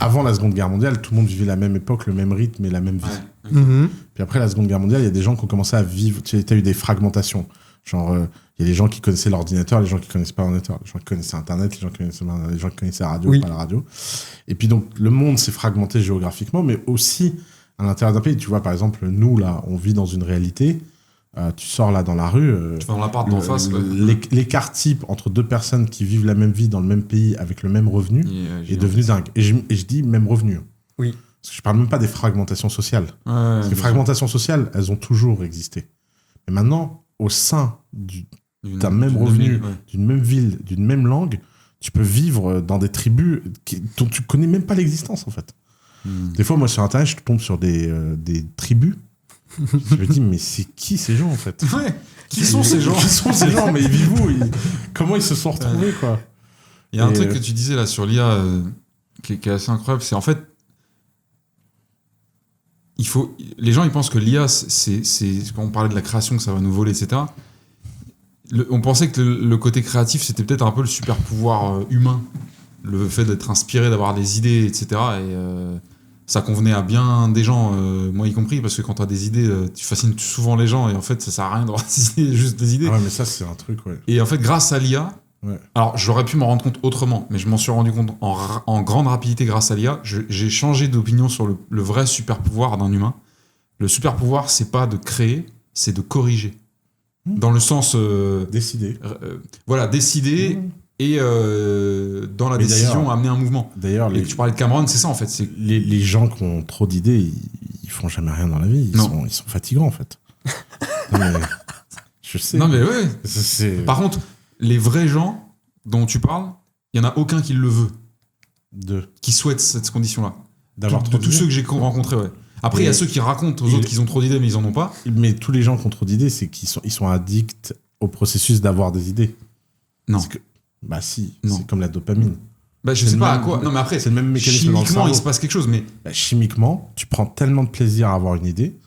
avant la Seconde Guerre mondiale, tout le monde vivait la même époque, le même rythme et la même vie. Ouais. Mhm. Puis après la Seconde Guerre mondiale, il y a des gens qui ont commencé à vivre. Tu sais, t'as eu des fragmentations. Genre, il y a des gens qui connaissaient l'ordinateur, les gens qui connaissaient pas l'ordinateur, les gens qui connaissaient Internet, les gens qui connaissaient la radio, pas la radio. Et puis donc, le monde s'est fragmenté géographiquement, mais aussi à l'intérieur d'un pays. Tu vois, par exemple, nous, là, on vit dans une réalité. Tu sors là dans la rue. Tu vas dans l'appart d'en face. L'écart type entre deux personnes qui vivent la même vie dans le même pays avec le même revenu est devenu dingue. Et je dis même revenu. Oui. Parce que je parle même pas des fragmentations sociales. Parce que les fragmentations sociales, elles ont toujours existé. Mais maintenant, au sein d'un même revenu, d'une même ville, d'une même langue, tu peux vivre dans des tribus dont tu connais même pas l'existence en fait. Des fois, moi sur Internet, je tombe sur des tribus. Je me dis, mais c'est qui ces gens en fait? Ouais. Qui sont ces gens? Qui sont ces gens? Mais ils vivent où? Comment ils se sont retrouvés quoi? Il y a un truc que tu disais là sur l'IA qui est assez incroyable, c'est en fait les gens ils pensent que l'IA c'est quand on parlait de la création que ça va nous voler etc. On pensait que le côté créatif c'était peut-être un peu le super pouvoir humain, le fait d'être inspiré, d'avoir des idées etc. Et ça convenait à bien des gens, moi y compris, parce que quand tu as des idées, tu fascines souvent les gens et en fait ça sert à rien d'avoir des idées, juste des idées. Ouais, mais ça c'est un truc, ouais. Et en fait, grâce à l'IA, alors j'aurais pu m'en rendre compte autrement, mais je m'en suis rendu compte en grande rapidité grâce à l'IA. J'ai changé d'opinion sur le vrai super pouvoir d'un humain. Le super pouvoir, c'est pas de créer, c'est de corriger. Dans le sens. Décider. Voilà, décider. Et dans la décision, amener un mouvement. D'ailleurs, tu parlais de Cameron, c'est ça en fait. Les gens qui ont trop d'idées, ils font jamais rien dans la vie. Ils sont fatigants en fait. Non, mais, je sais. Non mais ouais. Par contre, les vrais gens dont tu parles, il y en a aucun qui le veut. Qui souhaite cette condition-là. D'avoir trop tous ceux que j'ai rencontrés, ouais. Après, il y a ceux qui racontent aux autres qu'ils ont trop d'idées, mais ils en ont pas. Mais tous les gens qui ont trop d'idées, c'est qu'ils sont addicts au processus d'avoir des idées. Non. Bah si, c'est comme la dopamine. Bah je sais pas à quoi. Non mais après, c'est le même mécanisme chimiquement, dans le cerveau. il se passe quelque chose, mais chimiquement, tu prends tellement de plaisir à avoir une idée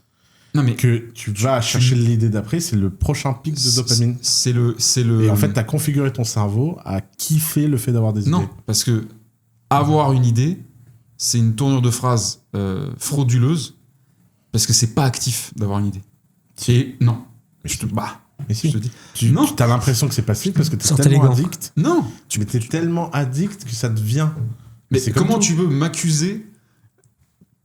que tu vas chercher l'idée d'après, c'est le prochain pic de dopamine. C'est le. Et en fait, t'as configuré ton cerveau à kiffer le fait d'avoir des idées. Non, parce que avoir une idée, c'est une tournure de phrase frauduleuse, parce que c'est pas actif d'avoir une idée. Et non. Mais si, je te dis. Tu as l'impression que c'est passif parce que tu es tellement addict. Non. Mais tu es tellement addict que ça devient. Mais comment tu veux m'accuser?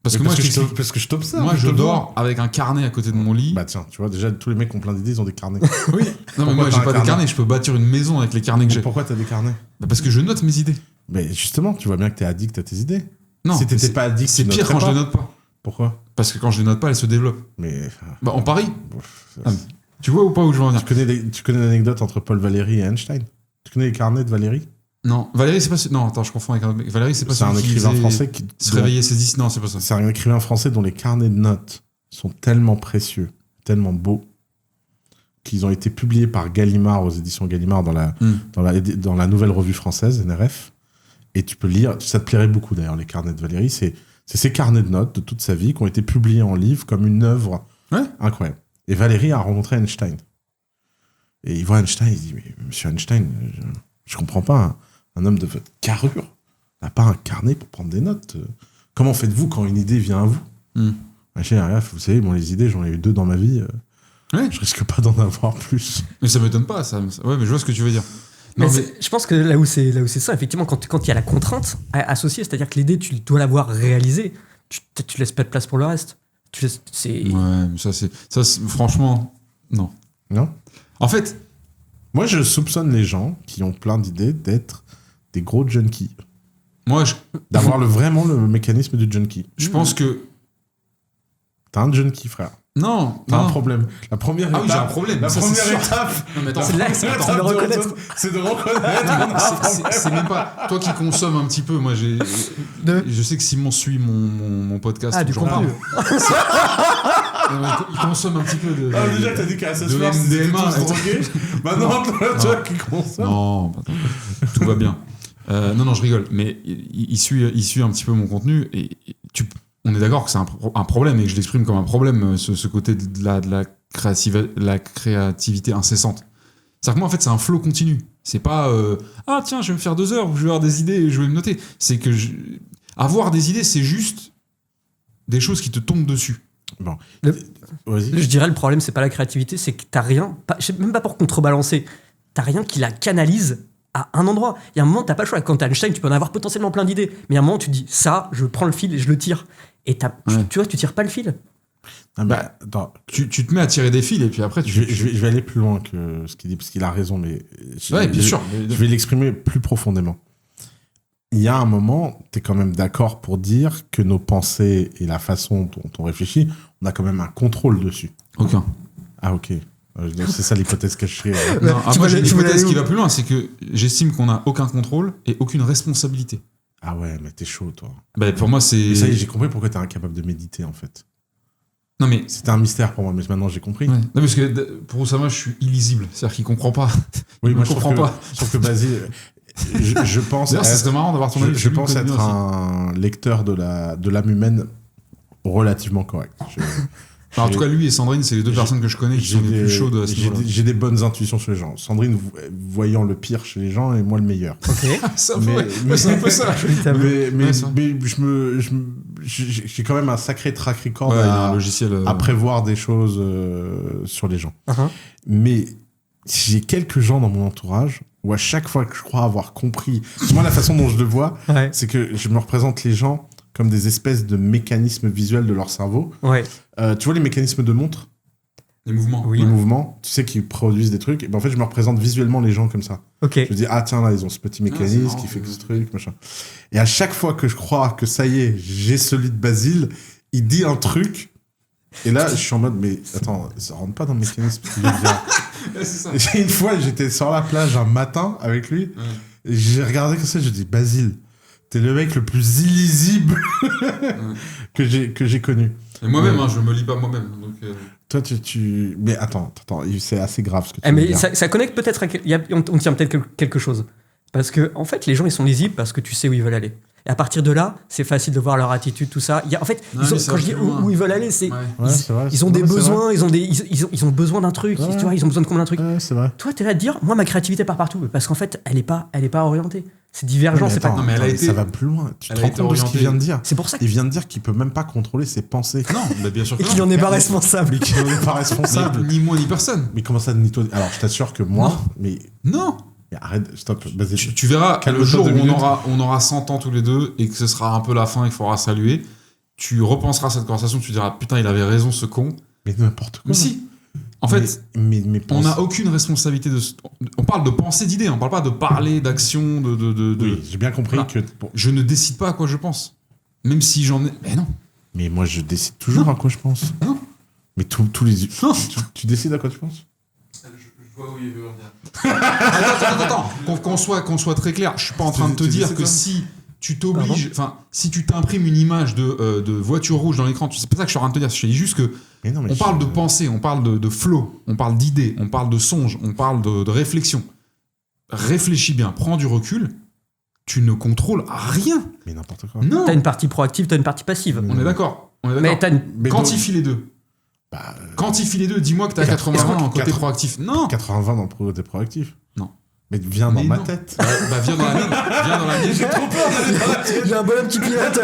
Parce que je t'observe. Moi, je dors avec un carnet à côté de mon lit. Bah tiens, tu vois, déjà, tous les mecs qui ont plein d'idées, ils ont des carnets. Oui. Non, mais moi, j'ai pas des carnets. Je peux bâtir une maison avec les carnets que j'ai. Pourquoi t'as des carnets? Parce que je note mes idées. Mais justement, tu vois bien que t'es addict à tes idées. Non. Si t'étais pas addict, c'est pire quand je les note pas. Pourquoi? Parce que quand je les note pas, elles se développent. Mais. Bah, on parie. Tu vois ou pas où je veux en venir? Tu connais l'anecdote entre Paul Valéry et Einstein? Tu connais les carnets de Valéry? Non, Valéry, c'est pas. Non, attends, je confonds avec un mec. Valéry, c'est pas un écrivain français qui se réveillait ses 10. Non, c'est pas ça. C'est un écrivain français dont les carnets de notes sont tellement précieux, tellement beaux, qu'ils ont été publiés par Gallimard aux éditions Gallimard dans la nouvelle revue française, NRF. Et tu peux lire, ça te plairait beaucoup d'ailleurs, les carnets de Valéry. C'est ces carnets de notes de toute sa vie qui ont été publiés en livre comme une œuvre incroyable. Et Valéry a rencontré Einstein. Et il voit Einstein, il dit, mais monsieur Einstein, je comprends pas, un homme de votre carrure n'a pas un carnet pour prendre des notes. Comment faites-vous quand une idée vient à vous? Vous savez, les idées, j'en ai eu 2 dans ma vie. Je risque pas d'en avoir plus. Mais ça m'étonne pas, ça. Ouais, mais je vois ce que tu veux dire. Non, mais je pense que là où c'est ça, effectivement, quand il y a la contrainte associée, c'est-à-dire que l'idée, tu dois l'avoir réalisée, tu laisses pas de place pour le reste. Ouais, mais ça, franchement, non. Non? En fait, moi, je soupçonne les gens qui ont plein d'idées d'être des gros junkies. D'avoir vraiment le mécanisme du junkie. Je pense que... T'as un junkie, frère. Non, t'as un problème. La première étape. Ah oui, j'ai un problème. La première étape. Non, mais attends, c'est de reconnaître. C'est de reconnaître. C'est même pas. Toi qui consommes un petit peu, moi je sais que Simon suit mon podcast. Ah, du contenu. Il consomme un petit peu de. Ah, déjà, t'as dit qu'à de SSFR, c'était MDMA, tous drogués. Maintenant, tu vois qui consomme. Non, tout va bien. Non, je rigole. Mais il suit un petit peu mon contenu et on est d'accord que c'est un problème et que je l'exprime comme un problème, ce côté de la créativité incessante. C'est-à-dire que moi, en fait, c'est un flow continu. C'est pas ah tiens, je vais me faire 2 heures où je vais avoir des idées et je vais me noter. C'est que avoir des idées, c'est juste des choses qui te tombent dessus. Bon. Je dirais le problème, c'est pas la créativité, c'est que t'as rien, même pas pour contrebalancer, t'as rien qui la canalise à un endroit. Il y a un moment, t'as pas le choix. Quand t'as Einstein, tu peux en avoir potentiellement plein d'idées. Mais il y a un moment, tu dis ça, je prends le fil et je le tire. Et tu vois, tu tires pas le fil. Ah bah, attends, tu te mets à tirer des fils et puis après, je vais aller plus loin que ce qu'il dit, parce qu'il a raison, mais ouais, bien sûr. Je vais l'exprimer plus profondément. Il y a un moment, tu es quand même d'accord pour dire que nos pensées et la façon dont on réfléchit, on a quand même un contrôle dessus. Aucun. Ah, ok. C'est ça l'hypothèse cachée. Non, moi j'ai une hypothèse qui va plus loin, c'est que j'estime qu'on n'a aucun contrôle et aucune responsabilité. Ah ouais, mais t'es chaud, toi. Bah, pour moi, c'est. Mais ça y est, j'ai compris pourquoi t'es incapable de méditer, en fait. Non, mais. C'était un mystère pour moi, mais maintenant j'ai compris. Ouais. Non, parce que pour Oussama, je suis illisible. C'est-à-dire qu'il comprend pas. Oui, il moi ne comprend pas. Je trouve que Basile. Je pense. D'ailleurs, c'est marrant d'avoir ton avis. Je pense être un lecteur de l'âme humaine relativement correct. En tout cas, lui et Sandrine, c'est les 2 personnes que je connais qui sont les plus chaudes à ce niveau-là. J'ai des bonnes intuitions sur les gens. Sandrine voyant le pire chez les gens et moi le meilleur. Ok. Mais c'est un peu ça. mais j'ai quand même un sacré track record un logiciel, à prévoir des choses sur les gens. Uh-huh. Mais j'ai quelques gens dans mon entourage où à chaque fois que je crois avoir compris, moi la façon dont je le vois, Ouais. c'est que je me représente les gens comme des espèces de mécanismes visuels de leur cerveau. Ouais. Tu vois les mécanismes de montre, Les mouvements. Oui. les mouvements, tu sais, qui produisent des trucs. Et ben en fait, je me représente visuellement les gens comme ça. Ok. Je me dis, ah tiens, là, ils ont ce petit mécanisme marrant, qui fait que ce truc, machin. Et à chaque fois que je crois que ça y est, j'ai celui de Basile, il dit un truc. Et là, je suis en mode, mais attends, ça rentre pas dans le mécanisme qu'il vient de dire. C'est ça. Et une fois, j'étais sur la plage un matin avec lui. Et j'ai regardé comme ça, je dis, Basile, t'es le mec le plus illisible que j'ai connu. Et moi-même, je me lis pas moi-même. Donc, Toi, tu... Mais attends, c'est assez grave ce que tu Mais veux dire. ça connecte peut-être à... On tient peut-être quelque chose. Parce que, en fait, les gens, ils sont lisibles parce que tu sais où ils veulent aller. Et à partir de là, c'est facile de voir leur attitude, tout ça. En fait, Non, quand je dis où ils veulent aller, c'est... Ouais. Ouais, c'est vrai, Ils ont des c'est besoins, ils ont besoin d'un truc, Ouais. tu vois, ils ont besoin de combien d'un truc. vrai. Ouais, c'est vrai. Toi, t'es là à te dire, moi, ma créativité part partout. Parce qu'en fait, elle est pas orientée. C'est divergent, c'est pas... Non, mais elle a été- ça va plus loin. Tu elle te a rends été compte de ce qu'il orientée. vient de dire. C'est pour ça Il vient de dire qu'il peut même pas contrôler ses pensées. Non, bah, bien sûr que et qu'il non. en est pas responsable. Mais qu'il n'en est pas responsable. Ni moi ni personne. Mais comment ça, ni toi? Alors, je t'assure que moi, Non. mais Non. arrête, stop, Basile. Tu verras, Calme-toi le jour 2 où minutes. on aura 100 ans tous les deux et que ce sera un peu la fin et qu'il faudra saluer, tu repenseras à cette conversation, tu diras putain, il avait raison ce con. Mais n'importe quoi. Mais si. En fait, mais on pense... n'a aucune responsabilité de. On parle de pensée, d'idées, on parle pas de parler, d'action, de. Oui, j'ai bien compris Voilà. que... bon, Je ne décide pas à quoi je pense. Même si j'en ai. Mais non. mais moi, je décide toujours à quoi je pense. Non. Mais tous les... Non. Tu décides à quoi tu penses? Je vois où il veut revenir. Attends. Qu'on soit très clair. Je suis pas en train de te Tu dire décides que ça si tu t'obliges. Enfin, si tu t'imprimes une image de voiture rouge dans l'écran, c'est pas ça que je suis en train de te dire. Je te dis juste que. Mais non, mais On parle de pensée, on parle de flow, on parle d'idées, on parle de songe, on parle de réflexion. Réfléchis bien, prends du recul, tu ne contrôles rien. Mais n'importe quoi. Non, T'as une partie proactive, t'as une partie passive. on est d'accord. Mais t'as une... Mais Quantifie les deux. Bah, Quantifie les deux, dis-moi que t'as 80 en côté 80. proactif. Non 80 dans le côté proactif. Non. Mais viens dans Mais ma non. tête. Bah viens dans la mienne, viens dans la mienne. J'ai un bonhomme qui pilote.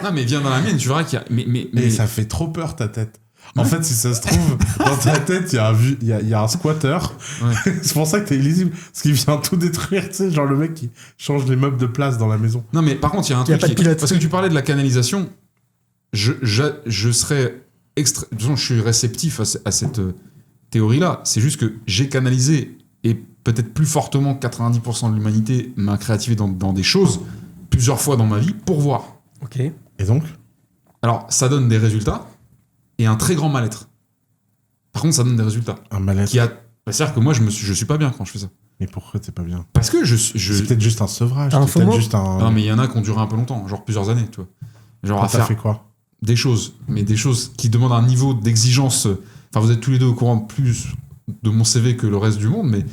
Non mais viens dans la mienne, tu verras qu'il y a... Mais ça fait trop peur ta tête. En fait, si ça se trouve, dans ta tête, il y a un squatter. Ouais. C'est pour ça que t'es illisible. Parce qu'il vient tout détruire, tu sais, genre le mec qui change les meubles de place dans la maison. Non mais par contre, il y a un Il y a truc pas de pilote. parce que tu parlais de la canalisation, je serais de toute façon, je suis réceptif à cette théorie-là. C'est juste que j'ai canalisé, et peut-être plus fortement que 90% de l'humanité, ma créativité dans des choses, plusieurs fois dans ma vie, pour voir. Ok. Et donc? Alors, ça donne des résultats, et un très grand mal-être. Par contre, ça donne des résultats. Un mal-être. C'est-à-dire que moi, je suis pas bien quand je fais ça. Mais pourquoi t'es pas bien? Parce que C'est peut-être juste un sevrage. T'as un C'est peut-être FOMO? juste un... Non, mais il y en a qui ont duré un peu longtemps, genre plusieurs années, tu vois. Genre Quand à t'as faire... fait quoi? des choses, mais des choses qui demandent un niveau d'exigence. Enfin, vous êtes tous les deux au courant plus de mon CV que le reste du monde, mais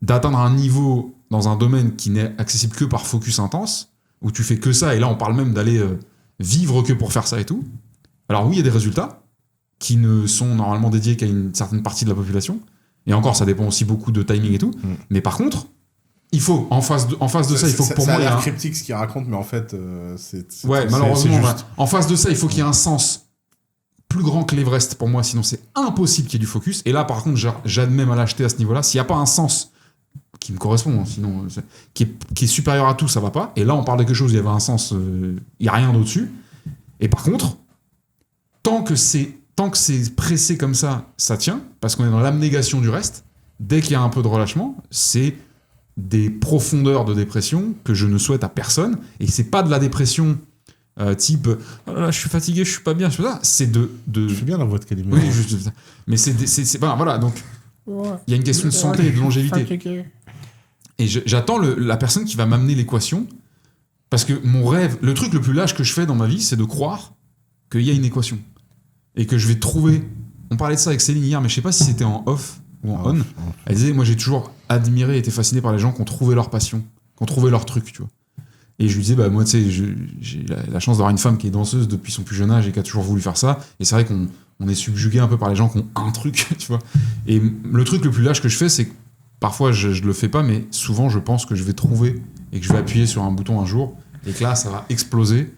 d'atteindre un niveau dans un domaine qui n'est accessible que par focus intense, où tu fais que ça, et là on parle même d'aller vivre que pour faire ça et tout. Alors oui, il y a des résultats qui ne sont normalement dédiés qu'à une certaine partie de la population, et encore, ça dépend aussi beaucoup de timing et tout, mais par contre, il faut, en face de ça, il faut que pour moi... Ça a il y a l'air un... cryptique ce qu'il raconte, mais en fait, Ouais, c'est malheureusement, juste. ouais. En face de ça, il faut qu'il y ait un sens plus grand que l'Everest pour moi, sinon c'est impossible qu'il y ait du focus. Et là, par contre, j'admets ma lâcheté à ce niveau-là. S'il n'y a pas un sens qui me correspond, hein, sinon, qui est supérieur à tout, ça va pas. Et là, on parle de quelque chose où il y avait un sens, il n'y a rien d'au-dessus. Et par contre, tant que c'est pressé comme ça, ça tient, parce qu'on est dans l'abnégation du reste. Dès qu'il y a un peu de relâchement, c'est des profondeurs de dépression que je ne souhaite à personne. Et c'est pas de la dépression type je suis fatigué, je suis pas bien, c'est de Je fais bien la voix de Calimero. oui, mais c'est voilà, donc il y a une question de santé et de longévité. Et j'attends la personne qui va m'amener l'équation, parce que mon rêve, le truc le plus lâche que je fais dans ma vie, c'est de croire qu'il y a une équation et que je vais trouver. On parlait de ça avec Céline hier, mais je sais pas si c'était en off ou en on. Elle disait, moi j'ai toujours admiré et été fasciné par les gens qui ont trouvé leur passion, qui ont trouvé leur truc, tu vois. Et je lui disais, bah moi, tu sais, j'ai la chance d'avoir une femme qui est danseuse depuis son plus jeune âge et qui a toujours voulu faire ça. Et c'est vrai qu'on est subjugué un peu par les gens qui ont un truc, tu vois. Et le truc le plus lâche que je fais, c'est que parfois je le fais pas, mais souvent je pense que je vais trouver et que je vais appuyer sur un bouton un jour et que là, ça va exploser.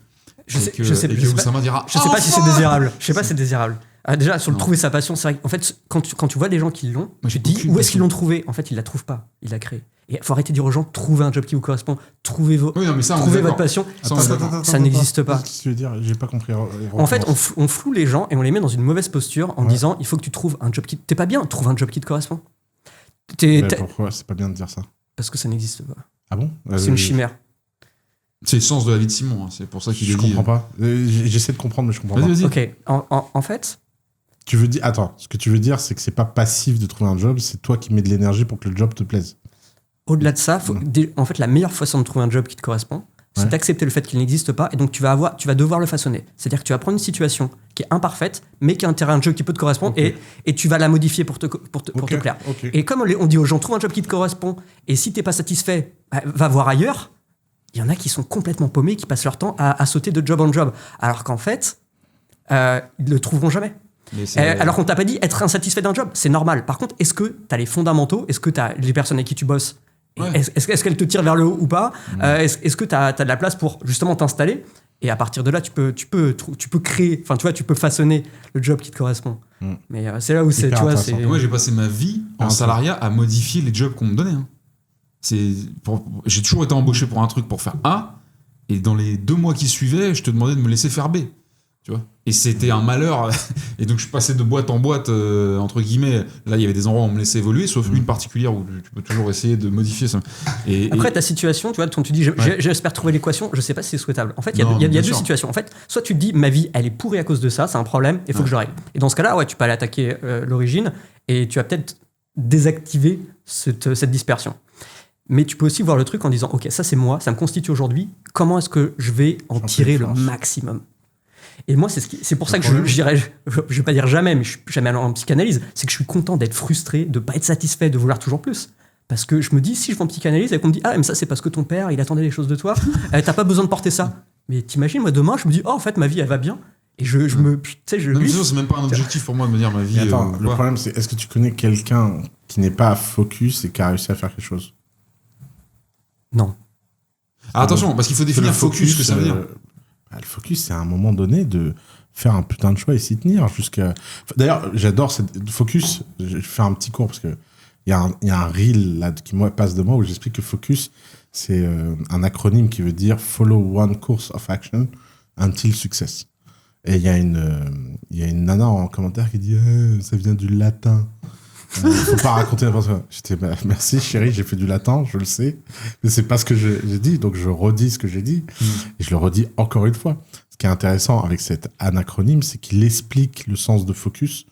Je sais pas si c'est désirable. Je sais pas si c'est désirable. Déjà, sur le trouver sa passion, c'est vrai qu'en fait, quand tu vois des gens qui l'ont, tu te dis où est-ce qu'ils l'ont trouvé. En fait, ils la trouvent pas. Ils la créent. Et il faut arrêter de dire aux gens, trouvez un job qui vous correspond, trouvez votre passion. Ça n'existe pas. Qu'est-ce que tu veux dire ? J'ai pas compris. En fait, on floue les gens et on les met dans une mauvaise posture en disant, il faut que tu trouves un job qui... T'es pas bien, trouve un job qui te correspond. Pourquoi c'est pas bien de dire ça ? Parce que ça n'existe pas. Ah bon ? C'est une chimère. C'est le sens de la vie de Simon, hein. C'est pour ça qu'il Je est dit. comprends pas. J'essaie de comprendre, mais je comprends pas. Vas-y. Ok, en fait... Tu veux dire, attends, ce que tu veux dire, c'est que c'est pas passif de trouver un job, c'est toi qui mets de l'énergie pour que le job te plaise. Au-delà de ça, en fait, la meilleure façon de trouver un job qui te correspond, c'est d'accepter le fait qu'il n'existe pas, et donc tu vas devoir le façonner. C'est-à-dire que tu vas prendre une situation qui est imparfaite, mais qui a un terrain de jeu qui peut te correspondre, et tu vas la modifier pour te plaire. Okay. Et comme on dit aux gens, trouve un job qui te correspond, et si t'es pas satisfait, va voir ailleurs. Il y en a qui sont complètement paumés, qui passent leur temps à sauter de job en job, alors qu'en fait, ils le trouveront jamais. Alors qu'on t'a pas dit être insatisfait d'un job, c'est normal. Par contre, est-ce que t'as les fondamentaux ? Est-ce que t'as les personnes avec qui tu bosses ? Est-ce qu'elles te tirent vers le haut ou pas ? Est-ce que t'as de la place pour justement t'installer ? Et à partir de là, tu peux créer, enfin tu vois, tu peux façonner le job qui te correspond. Mais c'est là où c'est, tu vois, c'est. Moi, j'ai passé ma vie en salariat à modifier les jobs qu'on me donnait. Hein. J'ai toujours été embauché pour un truc pour faire A, et dans les 2 mois qui suivaient, je te demandais de me laisser faire B. Tu vois, et c'était un malheur. Et donc je passais de boîte en boîte, entre guillemets. Là, il y avait des endroits où on me laissait évoluer, sauf une particulière où tu peux toujours essayer de modifier ça. Après, ta situation, tu vois, quand tu dis j'espère trouver l'équation, je sais pas si c'est souhaitable. En fait, il y a deux situations. En fait, soit tu te dis ma vie, elle est pourrie à cause de ça, c'est un problème, il faut que je le règle. Et dans ce cas-là, tu peux aller attaquer l'origine et tu vas peut-être désactiver cette dispersion. Mais tu peux aussi voir le truc en disant ok, ça c'est moi, ça me constitue aujourd'hui, comment est-ce que je vais en tirer le maximum ? Et moi, c'est pour ça que je vais pas dire jamais, mais je suis jamais allé en psychanalyse, c'est que je suis content d'être frustré, de pas être satisfait, de vouloir toujours plus. Parce que je me dis, si je vais en psychanalyse et qu'on me dit, ah, mais ça c'est parce que ton père, il attendait les choses de toi, t'as pas besoin de porter ça. Mais t'imagines, moi demain, je me dis, oh, en fait, ma vie, elle va bien. Et je me. Tu sais, je. Non, mais c'est même pas un objectif pour moi de me dire ma vie. Attends, le problème, c'est est-ce que tu connais quelqu'un qui n'est pas focus et qui a réussi à faire quelque chose ? Non. Attention, parce qu'il faut définir focus, ce que ça veut dire. Le focus, c'est à un moment donné de faire un putain de choix et s'y tenir jusqu'à. D'ailleurs, j'adore cette focus. Je vais faire un petit cours parce que il y a un reel là qui passe de moi où j'explique que focus, c'est un acronyme qui veut dire Follow one course of action until success. Et il y a une nana en commentaire qui dit ça vient du latin. Faut pas raconter n'importe quoi. J'étais merci chérie, j'ai fait du latin, je le sais, mais c'est pas ce que j'ai dit, donc je redis ce que j'ai dit et je le redis encore une fois. Ce qui est intéressant avec cet anacronyme, c'est qu'il explique le sens de focus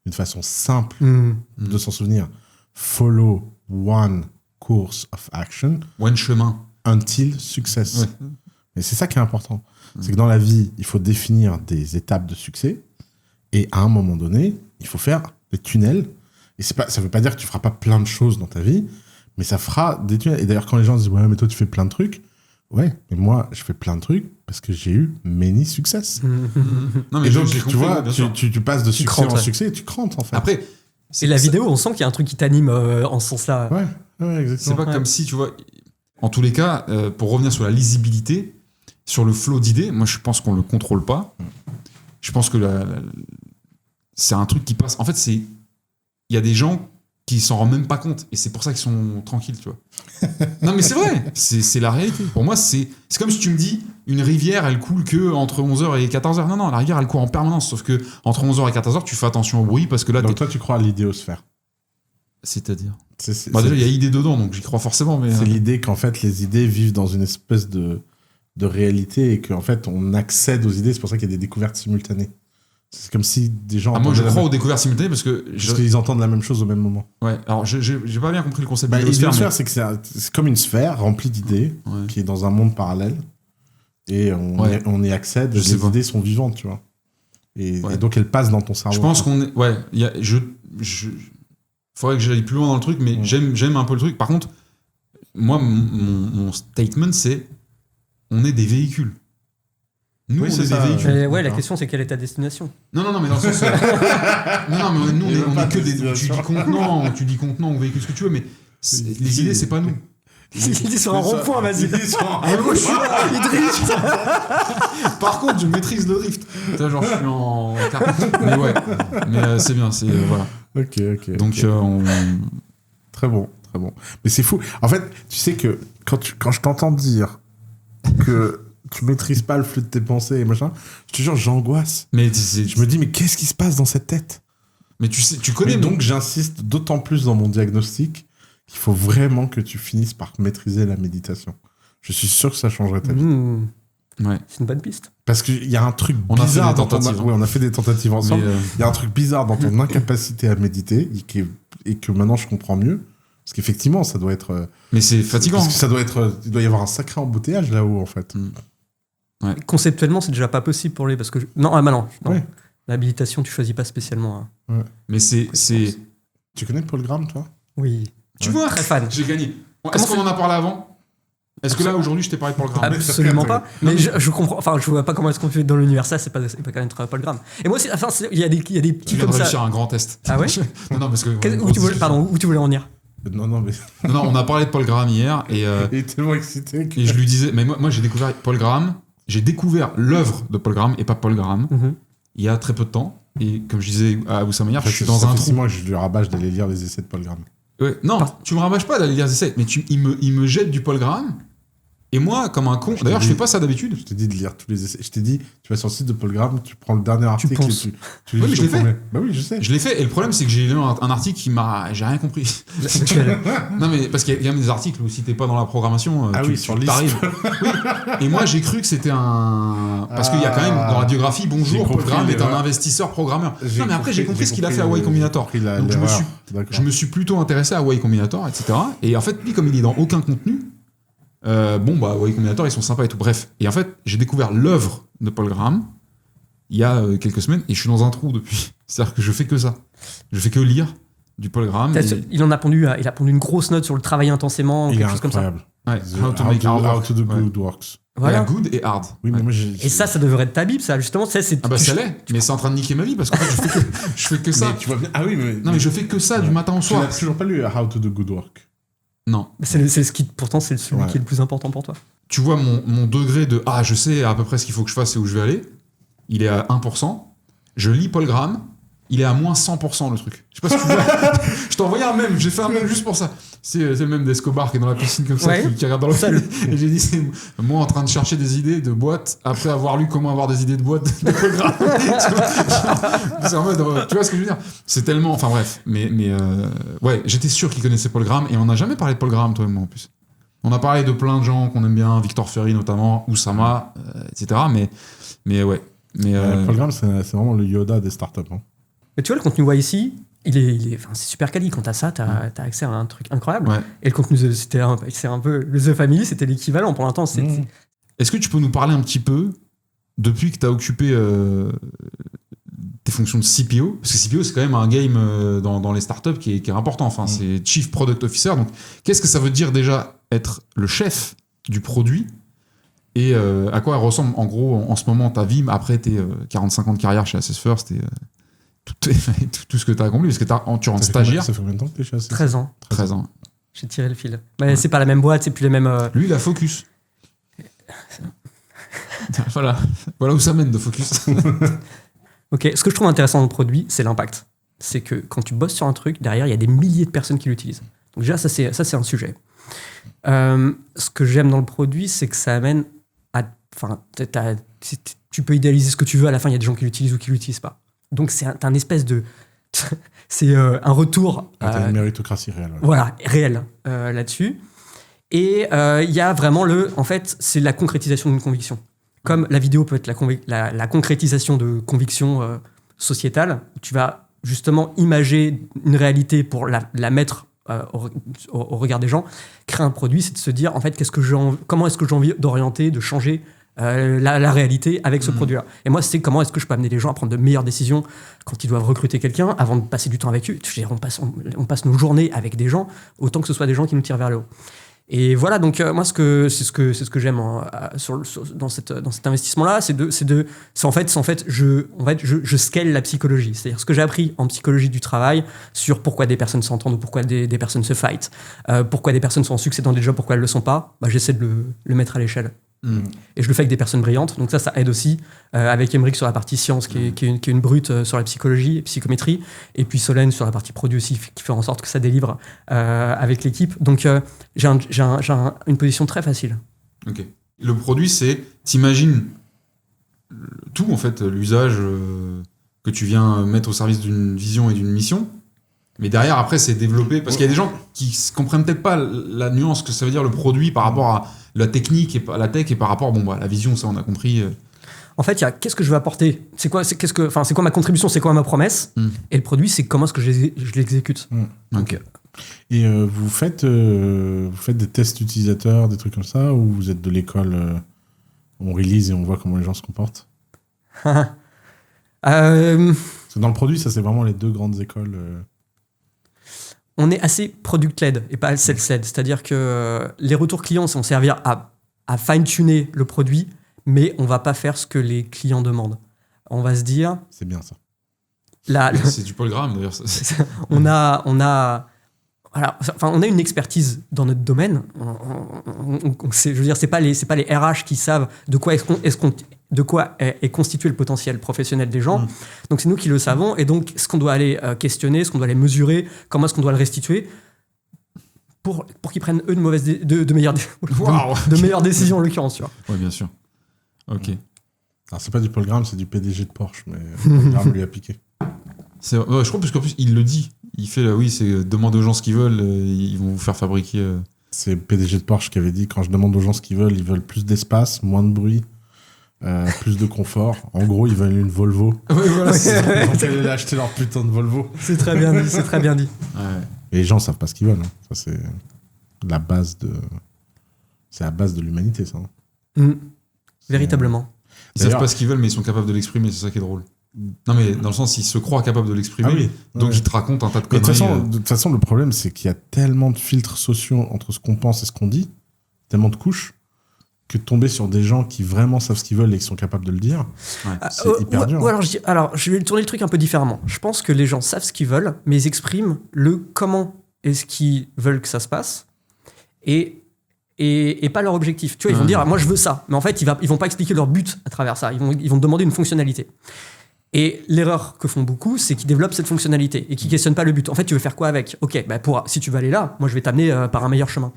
d'une façon simple de s'en souvenir. Follow one course of action. One chemin. Until success. Ouais. Mais c'est ça qui est important. C'est que dans la vie, il faut définir des étapes de succès. Et à un moment donné, il faut faire des tunnels. Et ça veut pas dire que tu feras pas plein de choses dans ta vie, mais ça fera des tunnels. Et d'ailleurs, quand les gens disent, ouais, mais toi, tu fais plein de trucs. Ouais, mais moi, je fais plein de trucs parce que j'ai eu many success. Non, Et donc, j'ai tu compris, vois, bien sûr. tu passes de succès crantes, en ouais. succès et tu crantes, en fait. Après, Et la vidéo, on sent qu'il y a un truc qui t'anime en ce sens-là. Ouais, c'est exactement. pas Ouais. comme si, tu vois, en tous les cas, pour revenir sur la lisibilité, sur le flow d'idées, moi je pense qu'on le contrôle pas. Je pense que c'est un truc qui passe. En fait, il y a des gens qui s'en rendent même pas compte et c'est pour ça qu'ils sont tranquilles, tu vois. Non, mais c'est vrai, c'est la réalité. Pour moi, c'est comme si tu me dis une rivière, elle coule que entre 11h et 14h. Non, la rivière, elle court en permanence, sauf que entre 11h et 14h, tu fais attention au bruit parce que là, Donc, toi, tu crois à l'idéosphère. c'est-à-dire. Bah, Déjà, il y a idée dedans, donc j'y crois forcément, mais. C'est l'idée qu'en fait, les idées vivent dans une espèce de réalité et qu'en fait, on accède aux idées. C'est pour ça qu'il y a des découvertes simultanées. C'est comme si des gens. Moi, je entendaient crois aux découvertes simultanées parce que. parce qu'ils entendent la même chose au même moment. Ouais, alors j'ai pas bien compris le concept Bah, de l'idéosphère, l'idéosphère, c'est que c'est comme une sphère remplie d'idées mais- ouais. qui est dans un monde parallèle et Ouais. on y accède. Je sais Les pas. idées sont vivantes, tu vois. Et Ouais. donc, elles passent dans ton cerveau. Je pense qu'on est. Ouais, faudrait que j'aille plus loin dans le truc, mais Ouais. j'aime un peu le truc. Par contre, moi, mon statement, c'est on est des véhicules. Nous, Oui, on c'est est ça. des véhicules. Ouais, la D'accord. question, c'est quelle est ta destination? Non, mais dans le sens. Non, mais nous, Il veut on pas est que de des. Tu destination. dis contenant, ou véhicule, ce que tu veux, mais les idées, c'est pas nous. Il dit sur un rond-point, vas-y. Il dit sur un Ah, moi, je suis là, il drift. Par contre, je maîtrise le drift. Tu vois, genre, je suis en. Mais ouais. Mais c'est bien, voilà. Ok. Donc, ok. Très bon. Mais c'est fou. En fait, tu sais que quand je t'entends dire que tu maîtrises pas le flux de tes pensées et machin, je te jure, j'angoisse. Mais Je me dis, mais qu'est-ce qui se passe dans cette tête? Mais tu sais, tu connais. Mais donc, j'insiste d'autant plus dans mon diagnostic qu'il faut vraiment que tu finisses par maîtriser la méditation. Je suis sûr que ça changerait ta vie. Ouais. C'est une bonne piste. Parce qu'il y a un truc On a fait bizarre des dans ton... tentatives, hein. Oui, on a fait des tentatives ensemble. Mais, Il y a un truc bizarre dans ton incapacité à méditer et que maintenant je comprends mieux. Parce qu'effectivement, ça doit être... mais c'est fatigant. Parce que ça doit être... Il doit y avoir un sacré embouteillage là-haut, en fait. Conceptuellement, c'est déjà pas possible pour lui parce que non. Ouais. L'habilitation, tu choisis pas spécialement. Hein. Mais c'est. Tu connais Paul Graham, toi? Oui. Tu vois, Très fan. j'ai gagné. Est-ce qu'on en a parlé avant? Est-ce que là, aujourd'hui, je t'ai parlé de Paul Graham? Absolument pas. Mais je comprends. Enfin, je vois pas comment est-ce qu'on fait dans l'univers ça. C'est pas quand même Paul Graham. Et moi aussi. Enfin, il y a des Tu petits viens de comme ça. réussir un grand test. Ah ouais. Non, parce que. Où tu voulais en venir? Non, mais... Non, on a parlé de Paul Graham hier et Il est tellement excité que... je lui disais. Mais moi, j'ai découvert Paul Graham. J'ai découvert l'œuvre de Paul Graham et pas Paul Graham il y a très peu de temps. Et comme je disais à Oussama hier, je suis dans un trou. Moi, je lui rabâche d'aller lire les essais de Paul Graham. Ouais, non, tu me rabâches pas d'aller lire des essais, mais il me jette du Paul Graham. Et moi, comme un con, d'ailleurs, je fais pas ça d'habitude. Je t'ai dit de lire tous les essais. Je t'ai dit, tu vas sur le site de Paul Graham, tu prends le dernier article penses. et tu lis Oui, mais je l'ai jusqu'au fait. premier. Bah oui, je sais. Je l'ai fait, et le problème, c'est que j'ai lu un article qui m'a. J'ai rien compris. Non, mais parce qu'il y a même des articles où si t'es pas dans la programmation, Ah oui, sur Lisp. t'arrives. Oui. Et moi, j'ai cru que c'était un. Parce qu'il y a quand même dans la biographie, J'ai bonjour, Paul compris Graham est un l'erreur. investisseur programmeur. Non, mais après, j'ai compris ce qu'il a fait à Y Combinator. Donc, je me suis plutôt intéressé à Y Combinator, etc. Et en fait, lui, comme il est dans aucun contenu, Y Combinator, ils sont sympas et tout. Bref. Et en fait, j'ai découvert l'œuvre de Paul Graham il y a quelques semaines et je suis dans un trou depuis. C'est-à-dire que je fais que ça. Je fais que lire du Paul Graham. Il a pondu une grosse note sur le travail intensément ou Il est quelque chose comme ça. incroyable. Ouais, How to do good works. Voilà. Good et hard. Oui, mais Ouais. moi, Et ça devrait être ta Bible, ça, justement. Ça, c'est. Ah bah ça l'est, mais c'est en train de niquer ma vie parce qu'en fait je fais que ça. Mais tu vois bien. Ah oui, mais. Non mais je fais que ça du matin au Tu soir. n'as toujours pas lu How to do good work. Non. C'est ce qui, pourtant, c'est celui Ouais. qui est le plus important pour toi. Tu vois mon degré de je sais à peu près ce qu'il faut que je fasse et où je vais aller. Il est à 1%. Je lis Paul Graham. Il est à moins 100% le truc. Je sais pas si tu vois. Je t'ai envoyé un mème. J'ai fait un mème juste pour ça. C'est le mème d'Escobar qui est dans la piscine comme ça, Ouais. qui regarde dans le Ça, le- Et j'ai dit, c'est moi en train de chercher des idées de boîtes après avoir lu comment avoir des idées de boîtes de Paul Graham. C'est en mode, tu vois ce que je veux dire? C'est tellement. Enfin bref. Mais ouais, j'étais sûr qu'il connaissait Paul Graham et on n'a jamais parlé de Paul Graham, toi et moi en plus. On a parlé de plein de gens qu'on aime bien, Victor Ferry notamment, Oussama, etc. Mais ouais. Mais Paul Graham, c'est vraiment le Yoda des startups. Hein. Mais tu vois, le contenu YC, enfin, c'est super quali. Quand t'as ça, t'as accès à un truc incroyable. Ouais. Et le contenu, c'est un peu. Le The Family, c'était l'équivalent. Pour l'instant, Est-ce que tu peux nous parler un petit peu depuis que tu as occupé tes fonctions de CPO, parce que CPO c'est quand même un game dans les startups qui est important, enfin c'est Chief Product Officer, donc qu'est-ce que ça veut dire déjà être le chef du produit et à quoi ressemble en gros en ce moment ta vie après tes 45 ans de carrière chez Assess First et tout ce que tu as accompli, parce que tu rentres stagiaire. Ça fait combien de temps que tu es chez Assess? 13 ans. 13 ans. J'ai tiré le fil. Mais c'est pas la même boîte, c'est plus les mêmes... Lui, il a Focus. Voilà où ça mène de Focus. Ok, ce que je trouve intéressant dans le produit, c'est l'impact. C'est que quand tu bosses sur un truc, derrière, il y a des milliers de personnes qui l'utilisent. Donc déjà, ça c'est un sujet. Ce que j'aime dans le produit, c'est que ça amène à... Enfin, tu peux idéaliser ce que tu veux, à la fin, il y a des gens qui l'utilisent ou qui l'utilisent pas. Donc c'est un espèce de... c'est un retour... T'as une méritocratie réelle. Ouais. Voilà, réel là-dessus. Et il y a vraiment en fait, c'est la concrétisation d'une conviction. Comme la vidéo peut être la concrétisation de convictions sociétales, tu vas justement imager une réalité pour la mettre au regard des gens. Créer un produit, c'est de se dire, en fait, comment est-ce que j'ai envie d'orienter, de changer la réalité avec ce produit-là. Et moi, c'est comment est-ce que je peux amener les gens à prendre de meilleures décisions quand ils doivent recruter quelqu'un, avant de passer du temps avec eux. Je veux dire, on passe nos journées avec des gens, autant que ce soit des gens qui nous tirent vers le haut. Et voilà, donc moi, c'est ce que j'aime dans cet investissement-là, en fait, je scale la psychologie. C'est-à-dire ce que j'ai appris en psychologie du travail sur pourquoi des personnes s'entendent ou pourquoi des personnes se fight, pourquoi des personnes sont en succès dans des jobs, pourquoi elles le sont pas. J'essaie de le mettre à l'échelle. Et je le fais avec des personnes brillantes, donc ça aide aussi, avec Émeric sur la partie science qui est une brute sur la psychologie et psychométrie, et puis Solène sur la partie produit aussi, qui fait en sorte que ça délivre avec l'équipe. Donc j'ai une position très facile. Ok. Le produit, c'est, t'imagines tout en fait, l'usage que tu viens mettre au service d'une vision et d'une mission, mais derrière après c'est développé, parce qu'il y a des gens qui comprennent peut-être pas la nuance que ça veut dire le produit par rapport à la technique et la tech, et par rapport à la vision, ça on a compris. En fait, il y a qu'est-ce que je veux apporter, c'est quoi ma contribution, c'est quoi ma promesse, et le produit, c'est comment est-ce que je l'exécute. Ok. Et vous faites des tests utilisateurs, des trucs comme ça, ou vous êtes de l'école, on release et on voit comment les gens se comportent? Parce que dans le produit, ça c'est vraiment les deux grandes écoles. On est assez product-led et pas self-led. C'est-à-dire que les retours clients vont servir à fine-tuner le produit, mais on va pas faire ce que les clients demandent. On va se dire... C'est bien ça. C'est du Paul-Graham d'ailleurs. On a une expertise dans notre domaine. Je veux dire, c'est pas les RH qui savent de quoi est constitué le potentiel professionnel des gens. Donc c'est nous qui le savons, et donc ce qu'on doit aller questionner, ce qu'on doit aller mesurer, comment est-ce qu'on doit le restituer pour qu'ils prennent eux de meilleures décisions en l'occurrence. Oui, bien sûr. Ok. Alors c'est pas du Paul Graham, c'est du PDG de Porsche, mais Paul Graham lui a piqué. Je crois parce qu'en plus il le dit. Il fait c'est demander aux gens ce qu'ils veulent, ils vont vous faire fabriquer. C'est le PDG de Porsche qui avait dit, quand je demande aux gens ce qu'ils veulent, ils veulent plus d'espace, moins de bruit, plus de confort. En gros, ils veulent une Volvo. Oui, voilà. Donc allez acheter leur putain de Volvo. C'est très bien dit. Ouais. Et les gens savent pas ce qu'ils veulent. Hein. Ça c'est la base de l'humanité, ça. Véritablement. Ils savent pas ce qu'ils veulent, mais ils sont capables de l'exprimer, c'est ça qui est drôle. Non, mais dans le sens, ils se croient capables de l'exprimer, donc ils te racontent un tas de conneries. De toute façon, le problème, c'est qu'il y a tellement de filtres sociaux entre ce qu'on pense et ce qu'on dit, tellement de couches, que de tomber sur des gens qui vraiment savent ce qu'ils veulent et qui sont capables de le dire, c'est hyper dur. Alors, je vais tourner le truc un peu différemment. Je pense que les gens savent ce qu'ils veulent, mais ils expriment le comment est-ce qu'ils veulent que ça se passe, et pas leur objectif. Tu vois, ils vont dire, moi je veux ça, mais en fait, ils vont pas expliquer leur but à travers ça. Ils vont demander une fonctionnalité. Et l'erreur que font beaucoup, c'est qu'ils développent cette fonctionnalité et qu'ils questionnent pas le but. En fait, tu veux faire quoi avec ? Ok, si tu veux aller là, moi je vais t'amener par un meilleur chemin.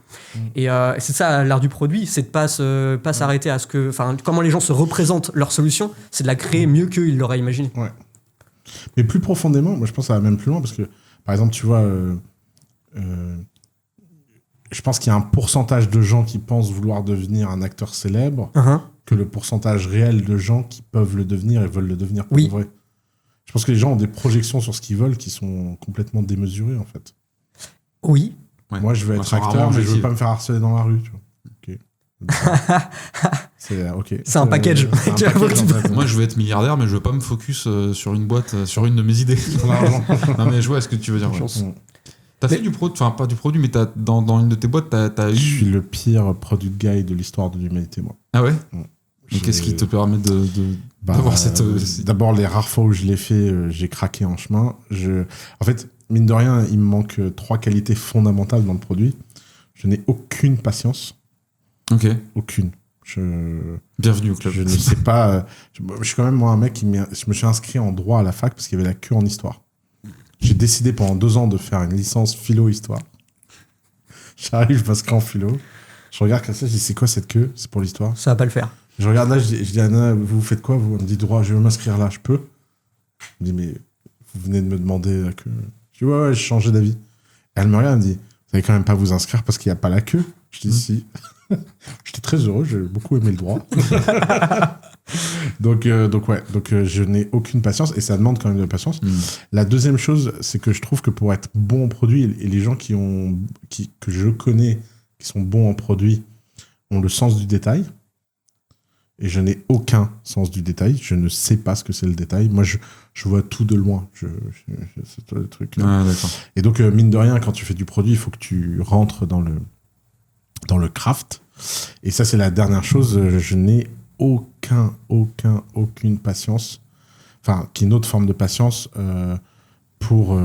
Et c'est ça l'art du produit, c'est de pas s'arrêter à comment les gens se représentent leur solution, c'est de la créer mieux qu'ils l'auraient imaginé. Ouais. Mais plus profondément, moi je pense que ça va même plus loin, parce que par exemple, tu vois, je pense qu'il y a un pourcentage de gens qui pensent vouloir devenir un acteur célèbre, que le pourcentage réel de gens qui peuvent le devenir et veulent le devenir pour vrai. Je pense que les gens ont des projections sur ce qu'ils veulent qui sont complètement démesurées, en fait. Oui. Ouais. Moi, je veux être acteur, mais je veux pas me faire harceler dans la rue. Tu vois. Okay. C'est ok. C'est un package. C'est un Tu vois, package, faut en que fait. Moi, je veux être milliardaire, mais je veux pas me focus sur une boîte, sur une de mes idées. Non, mais je vois ce que tu veux dire. Ouais. Chance. T'as fait du produit, enfin pas du produit, mais dans une de tes boîtes, t'as Je suis eu. le pire product guy de l'histoire de l'humanité, moi. Ah ouais. Mm. Et qu'est-ce qui te permet Bah, d'avoir cette. D'abord, les rares fois où je l'ai fait, j'ai craqué en chemin. En fait, mine de rien, il me manque 3 qualités fondamentales dans le produit. Je n'ai aucune patience. Ok. Aucune. Bienvenue au club. Je ne sais pas. Je suis quand même, moi, un mec je me suis inscrit en droit à la fac parce qu'il y avait la queue en histoire. J'ai décidé pendant 2 ans de faire une licence philo-histoire. J'arrive, je m'inscris en philo. Je regarde comme ça, je dis c'est quoi cette queue? C'est pour l'histoire. Ça va pas le faire. Je regarde là, je dis à Anna, vous faites quoi vous? Elle me dit droit, je vais m'inscrire là, je peux? Je me dis mais vous venez de me demander la queue. Je dis ouais, j'ai changé d'avis. Elle me regarde, elle me dit vous allez quand même pas vous inscrire parce qu'il n'y a pas la queue? Je dis si. J'étais très heureux, j'ai beaucoup aimé le droit. donc je n'ai aucune patience et ça demande quand même de la patience. La deuxième chose, c'est que je trouve que pour être bon en produit, et les gens que je connais qui sont bons en produit ont le sens du détail. Et je n'ai aucun sens du détail. Je ne sais pas ce que c'est le détail. Moi, je vois tout de loin. C'est toi le truc. Ah, d'accord. Et donc, mine de rien, quand tu fais du produit, il faut que tu rentres dans le craft. Et ça, c'est la dernière chose. Je n'ai aucune patience, enfin, qui est une autre forme de patience pour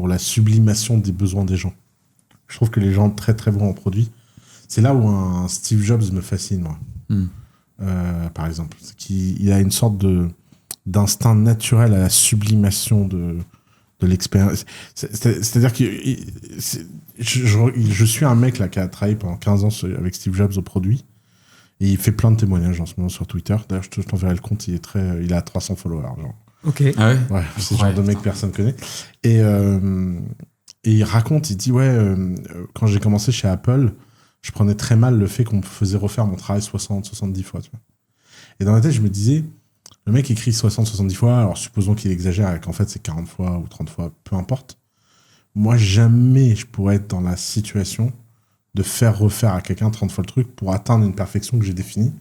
la sublimation des besoins des gens. Je trouve que les gens très très bons en produit, c'est là où un Steve Jobs me fascine, moi. Par exemple. Il a une sorte d'instinct naturel à la sublimation de l'expérience. C'est-à-dire que je suis un mec là, qui a travaillé pendant 15 ans avec Steve Jobs au produit. Et il fait plein de témoignages en ce moment sur Twitter. D'ailleurs, je t'enverrai le compte, il a 300 followers. Genre. Ok. Ah ouais. Ouais, c'est le genre de mec que personne connaît. Et il raconte, il dit quand j'ai commencé chez Apple, je prenais très mal le fait qu'on me faisait refaire mon travail 60-70 fois. Tu vois. Et dans ma tête, je me disais, le mec écrit 60-70 fois, alors supposons qu'il exagère et qu'en fait c'est 40 fois ou 30 fois, peu importe. Moi, jamais je pourrais être dans la situation de faire refaire à quelqu'un 30 fois le truc pour atteindre une perfection que j'ai définie.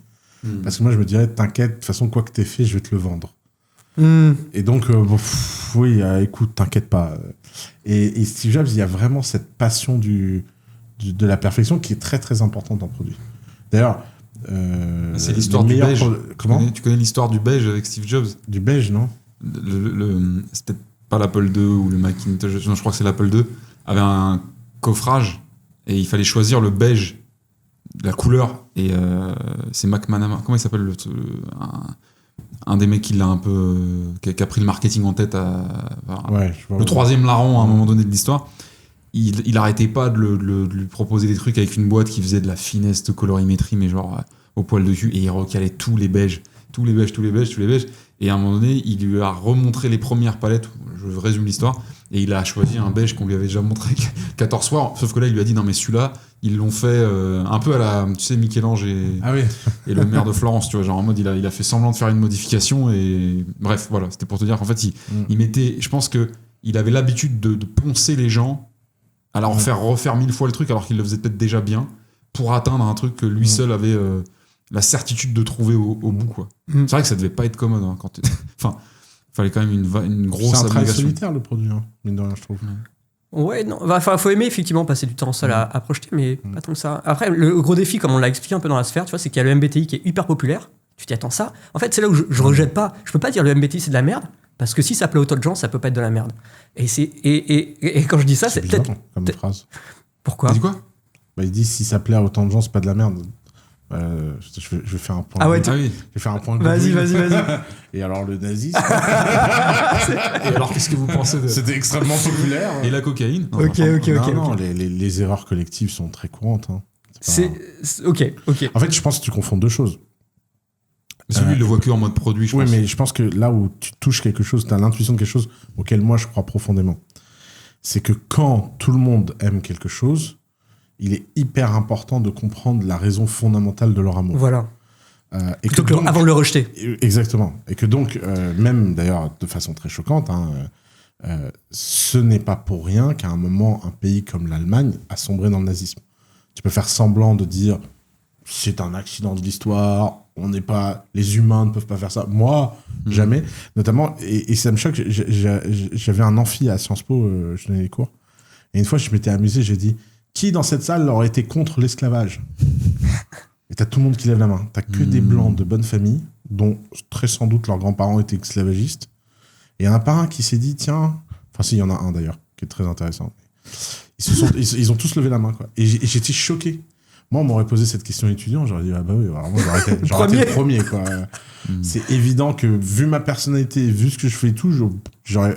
Parce que moi, je me dirais, t'inquiète, de toute façon, quoi que t'aies fait, je vais te le vendre. Et donc, oui, écoute, t'inquiète pas. Et Steve Jobs, il y a vraiment cette passion de la perfection qui est très, très importante en produit. D'ailleurs, c'est l'histoire du beige. Comment Tu connais l'histoire du beige avec Steve Jobs? Du beige, non? C'est peut-être pas l'Apple II ou le Macintosh, non, je crois que c'est l'Apple II, avait un coffrage et il fallait choisir le beige, la couleur. Et c'est McManama, comment il s'appelle un des mecs qui l'a un peu qui a pris le marketing en tête le troisième larron à un moment donné de l'histoire. Il arrêtait pas de lui proposer des trucs avec une boîte qui faisait de la finesse de colorimétrie, mais genre au poil de cul, et il recalait tous les beiges. Et à un moment donné, il lui a remontré les premières palettes, je résume l'histoire, et il a choisi un beige qu'on lui avait déjà montré 14 fois, sauf que là, il lui a dit non, mais celui-là, ils l'ont fait un peu à la, tu sais, Michel-Ange et le maire de Florence, tu vois, genre en mode, il a fait semblant de faire une modification, et bref, voilà, c'était pour te dire qu'en fait, il mettait, je pense qu'il avait l'habitude de poncer les gens à leur faire refaire 1000 fois le truc alors qu'il le faisait peut-être déjà bien pour atteindre un truc que lui seul avait la certitude de trouver au bout, quoi. C'est vrai que ça devait pas être commode quand enfin, fallait quand même une grosse c'est un travail abnégation. solitaire le produit, hein, mine de rien, je trouve. Ouais, non. Enfin, faut aimer effectivement passer du temps seul à projeter, mais pas tant que ça. Après, le gros défi, comme on l'a expliqué un peu dans la sphère, tu vois, c'est qu'il y a le MBTI qui est hyper populaire. Tu t'y attends ça. En fait, c'est là où je rejette pas. Je peux pas dire le MBTI c'est de la merde, parce que si ça plaît autant de gens, ça peut pas être de la merde. Et quand je dis ça, c'est bizarre, peut-être. comme phrase. Pourquoi? T'as dit quoi? Bah, il dit si ça plaît à autant de gens, c'est pas de la merde. Je vais faire un point. Ah ouais, Ah oui. Je vais faire un point. Vas-y. Et alors le nazisme, Et alors qu'est-ce que vous pensez de c'était extrêmement populaire. et la cocaïne? Non, Ok. Non, les erreurs collectives sont très courantes. Hein. C'est ok. En fait, je pense que tu confonds deux choses. Mais celui, il le voit que en mode produit, je Oui, pense. mais je pense que là où tu touches quelque chose, tu as l'intuition de quelque chose auquel moi je crois profondément. C'est que quand tout le monde aime quelque chose, il est hyper important de comprendre la raison fondamentale de leur amour. Voilà. Et Plutôt que que donc, avant de le rejeter. Exactement. Et que donc, même d'ailleurs de façon très choquante, ce n'est pas pour rien qu'à un moment, un pays comme l'Allemagne a sombré dans le nazisme. Tu peux faire semblant de dire c'est un accident de l'histoire, les humains ne peuvent pas faire ça. Moi, jamais. Notamment, et ça me choque, j'avais un amphi à Sciences Po, je donnais des cours, et une fois, je m'étais amusé, j'ai dit, qui dans cette salle aurait été contre l'esclavage? Et t'as tout le monde qui lève la main. T'as que des blancs de bonne famille, dont très sans doute leurs grands-parents étaient esclavagistes. Et il y en a pas un qui s'est dit, tiens... Enfin, si, il y en a un d'ailleurs, qui est très intéressant. Ils ont tous levé la main, quoi. Et j'étais choqué. Moi, on m'aurait posé cette question étudiant, j'aurais dit, ah bah oui, alors moi, j'aurais été le premier, quoi. C'est évident que, vu ma personnalité, vu ce que je fais et tout,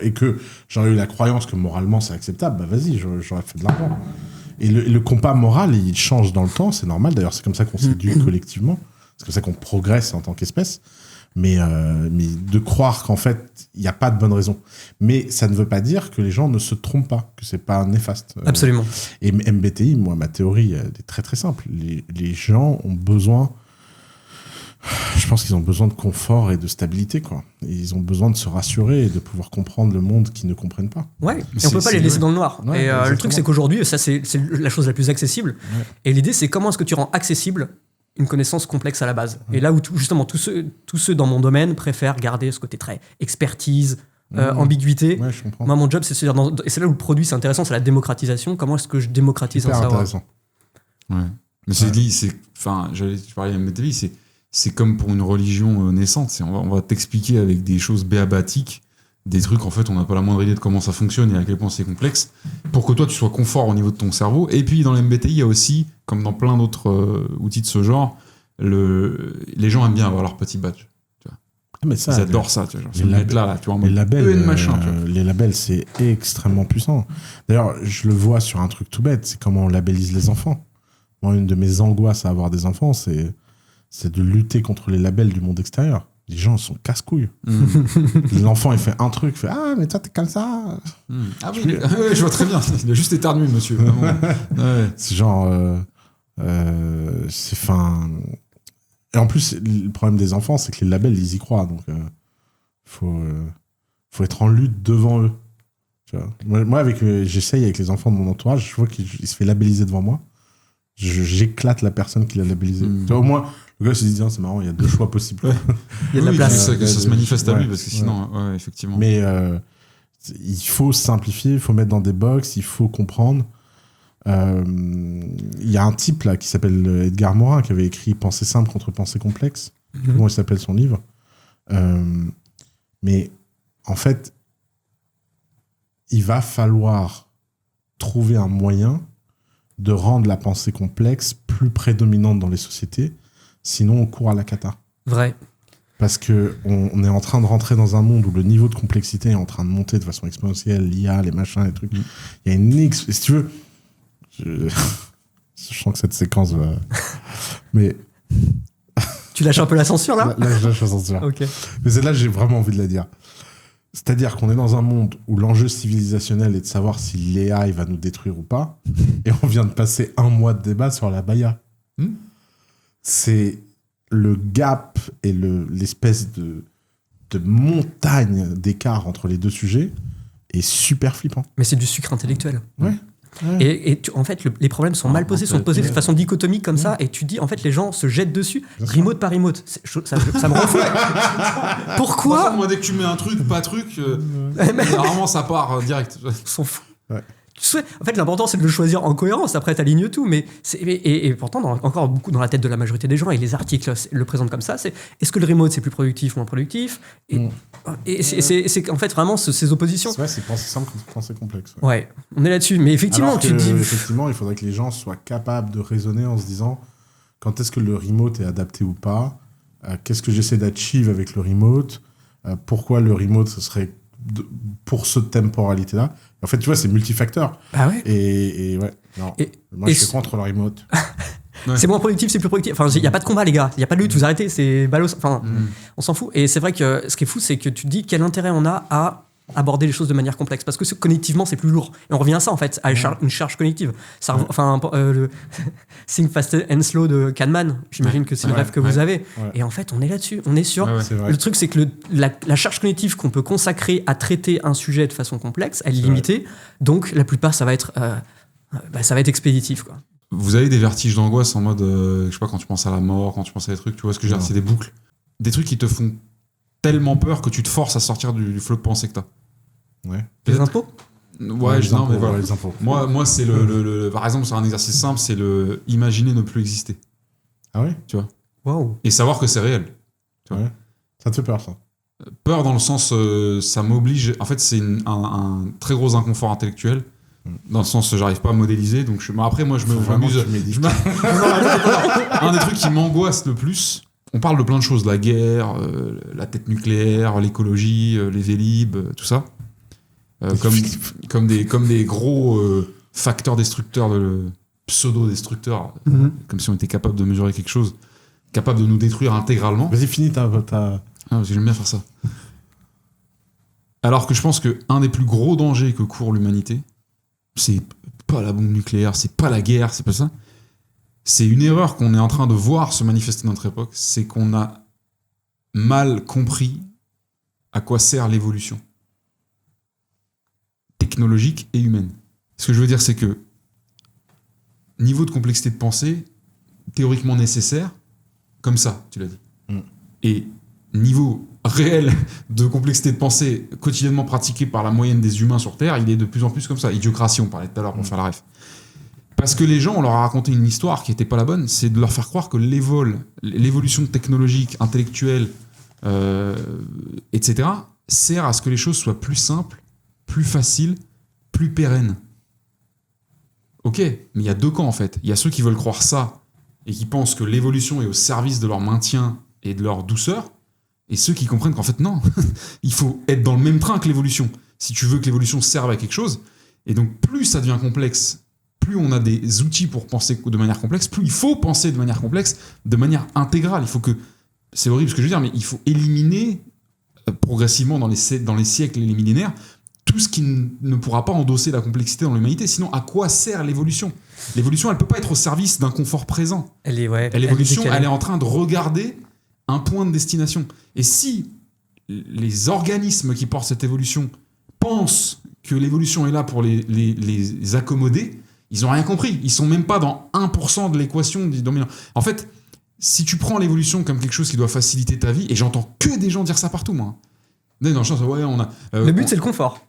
et que j'aurais eu la croyance que moralement c'est acceptable, bah vas-y, j'aurais fait de l'argent. Et le compas moral, il change dans le temps, c'est normal. D'ailleurs, c'est comme ça qu'on s'éduque collectivement. C'est comme ça qu'on progresse en tant qu'espèce. Mais de croire qu'en fait, il n'y a pas de bonne raison. Mais ça ne veut pas dire que les gens ne se trompent pas, que c'est pas néfaste. Absolument. Et MBTI, moi, ma théorie, elle est très très simple. Les gens ont besoin... Je pense qu'ils ont besoin de confort et de stabilité, quoi. Et ils ont besoin de se rassurer et de pouvoir comprendre le monde qu'ils ne comprennent pas. Ouais, et on peut pas les laisser dans le noir. Ouais, et le truc, c'est qu'aujourd'hui, ça, c'est la chose la plus accessible. Ouais. Et l'idée, c'est comment est-ce que tu rends accessible une connaissance complexe à la base. Ouais. Et là où, justement, tous ceux dans mon domaine préfèrent garder ce côté très expertise, ambiguïté. Ouais, je comprends. Moi, mon job, c'est et c'est là où le produit, c'est intéressant, c'est la démocratisation. Comment est-ce que je démocratise un savoir? Intéressant. Ouais. Mais tu parlais de MBTI, c'est comme pour une religion naissante. On va t'expliquer avec des choses béabatiques, des trucs, en fait, on n'a pas la moindre idée de comment ça fonctionne et à quel point c'est complexe, pour que toi, tu sois confort au niveau de ton cerveau. Et puis, dans l'MBTI, il y a aussi, comme dans plein d'autres outils de ce genre, les gens aiment bien avoir leur petit badge. Tu vois. Mais ça, ils adorent ça. Tu vois, genre, tu vois, les labels, machin, les labels, c'est extrêmement puissant. D'ailleurs, je le vois sur un truc tout bête, c'est comment on labellise les enfants. Moi, une de mes angoisses à avoir des enfants, c'est de lutter contre les labels du monde extérieur. Les gens sont casse-couilles. L'enfant, il fait un truc, il fait « Ah, mais toi, t'es comme ça !» Ah oui, je vois très bien. Il a juste éternué, monsieur. Ouais. C'est genre... c'est fin... Et en plus, le problème des enfants, c'est que les labels, ils y croient. Donc, faut être en lutte devant eux. Tu vois. Moi, j'essaye avec les enfants de mon entourage, je vois qu'il se fait labelliser devant moi. J'éclate la personne qui l'a labellisé. Tu vois, au moins, le gars se dit, c'est marrant, il y a deux choix possibles. Il y a de la place. Que ça se manifeste à lui, parce que sinon, ouais, effectivement. Mais il faut simplifier, il faut mettre dans des box, il faut comprendre. Il y a un type là qui s'appelle Edgar Morin qui avait écrit Pensée simple contre pensée complexe. Comment il s'appelle son livre. Mais en fait, il va falloir trouver un moyen de rendre la pensée complexe plus prédominante dans les sociétés, sinon on court à la cata. Vrai. Parce qu'on est en train de rentrer dans un monde où le niveau de complexité est en train de monter de façon exponentielle, l'IA, les machins, les trucs. Il y a une si tu veux, je sens que cette séquence va... Mais... Tu lâches un peu la censure, là? Là, je lâche la censure. Ok. Mais celle-là, j'ai vraiment envie de la dire. C'est-à-dire qu'on est dans un monde où l'enjeu civilisationnel est de savoir si l'AI va nous détruire ou pas. Et on vient de passer 1 mois de débat sur la baya. C'est le gap et l'espèce de montagne d'écart entre les deux sujets est super flippant. Mais c'est du sucre intellectuel. Ouais. Et en fait, les problèmes sont mal posés, sont posés de façon dichotomique comme ça, et tu dis, en fait, les gens se jettent dessus, remote par remote. Ça me rend fou. Pourquoi moi, dès que tu mets un truc, pas truc, normalement, ça part direct. Ils s'en foutent. Ouais. En fait, l'important, c'est de le choisir en cohérence. Après, t'alignes tout. Et pourtant, encore beaucoup dans la tête de la majorité des gens, et les articles le présentent comme ça, c'est est-ce que le remote, c'est plus productif ou moins productif? Et c'est en fait vraiment ces oppositions. C'est vrai, c'est pensée simple contre pensée complexe. Ouais, on est là-dessus. Mais effectivement, alors que, effectivement, il faudrait que les gens soient capables de raisonner en se disant quand est-ce que le remote est adapté ou pas, qu'est-ce que j'essaie d'achieve avec le remote, pourquoi le remote, ce serait pour cette temporalité-là. En fait, tu vois, c'est multifacteur. Ah ouais. Et ouais, non. Moi, je suis contre le remote. Ouais. C'est moins productif, c'est plus productif. Enfin, il n'y a pas de combat, les gars. Il n'y a pas de lutte, vous arrêtez, c'est balos. Enfin, on s'en fout. Et c'est vrai que ce qui est fou, c'est que tu te dis quel intérêt on a à aborder les choses de manière complexe. Parce que connectivement, c'est plus lourd. Et on revient à ça, en fait, à une charge cognitive. Ça, enfin, le Think Fast and Slow de Kahneman, j'imagine que c'est le rêve que vous avez. Ouais. Et en fait, on est là-dessus. On est sur... Le truc, c'est que la charge cognitive qu'on peut consacrer à traiter un sujet de façon complexe, elle est limitée. Donc, la plupart, ça va être expéditif, quoi. vous avez des vertiges d'angoisse en mode, je sais pas, quand tu penses à la mort, quand tu penses à des trucs, tu vois ce que je veux dire, c'est des boucles. Des trucs qui te font tellement peur que tu te forces à sortir du flot de pensée que t'as. Ouais. Les impôts? Ouais, les non, impôts, mais voilà. les impôts. Moi c'est par exemple, c'est un exercice simple, c'est le imaginer ne plus exister. Ah ouais? Waouh. Et savoir que c'est réel. Ouais. Ça te fait peur, ça? Peur dans le sens, ça m'oblige. En fait, c'est un très gros inconfort intellectuel. Dans le sens, j'arrive pas à modéliser. Donc, après, moi, je m'amuse. Un des trucs qui m'angoisse le plus, on parle de plein de choses, la guerre, la tête nucléaire, l'écologie, les Vélib, tout ça. Comme des gros facteurs destructeurs, pseudo-destructeurs, comme si on était capable de mesurer quelque chose, capable de nous détruire intégralement. Vas-y, finis ta... Ah, parce que j'aime bien faire ça. Alors que je pense qu'un des plus gros dangers que court l'humanité, c'est pas la bombe nucléaire, c'est pas la guerre, c'est pas ça. C'est une erreur qu'on est en train de voir se manifester dans notre époque, c'est qu'on a mal compris à quoi sert l'évolution technologique et humaine. Ce que je veux dire, c'est que niveau de complexité de pensée, théoriquement nécessaire, comme ça, tu l'as dit. Et niveau réel de complexité de pensée quotidiennement pratiqué par la moyenne des humains sur Terre, il est de plus en plus comme ça. Idiocratie, on parlait tout à l'heure pour faire la ref. Parce que les gens, on leur a raconté une histoire qui n'était pas la bonne, c'est de leur faire croire que l'évolution technologique, intellectuelle, etc., sert à ce que les choses soient plus simples, plus faciles, plus pérennes. Ok, mais il y a deux camps en fait. Il y a ceux qui veulent croire ça et qui pensent que l'évolution est au service de leur maintien et de leur douceur, et ceux qui comprennent qu'en fait non, il faut être dans le même train que l'évolution si tu veux que l'évolution serve à quelque chose. Et donc plus ça devient complexe, plus on a des outils pour penser de manière complexe, plus il faut penser de manière complexe, de manière intégrale. Il faut que, c'est horrible ce que je veux dire, mais il faut éliminer progressivement dans les siècles et les millénaires tout ce qui ne pourra pas endosser la complexité dans l'humanité. Sinon, à quoi sert l'évolution? L'évolution, elle peut pas être au service d'un confort présent. L'évolution, elle est en train de regarder un point de destination. Et si les organismes qui portent cette évolution pensent que l'évolution est là pour les accommoder, ils n'ont rien compris. Ils sont même pas dans 1% de l'équation dominante. En fait, si tu prends l'évolution comme quelque chose qui doit faciliter ta vie, et j'entends que des gens dire ça partout, moi. Non, je pense, ouais, on a... le but, c'est le confort.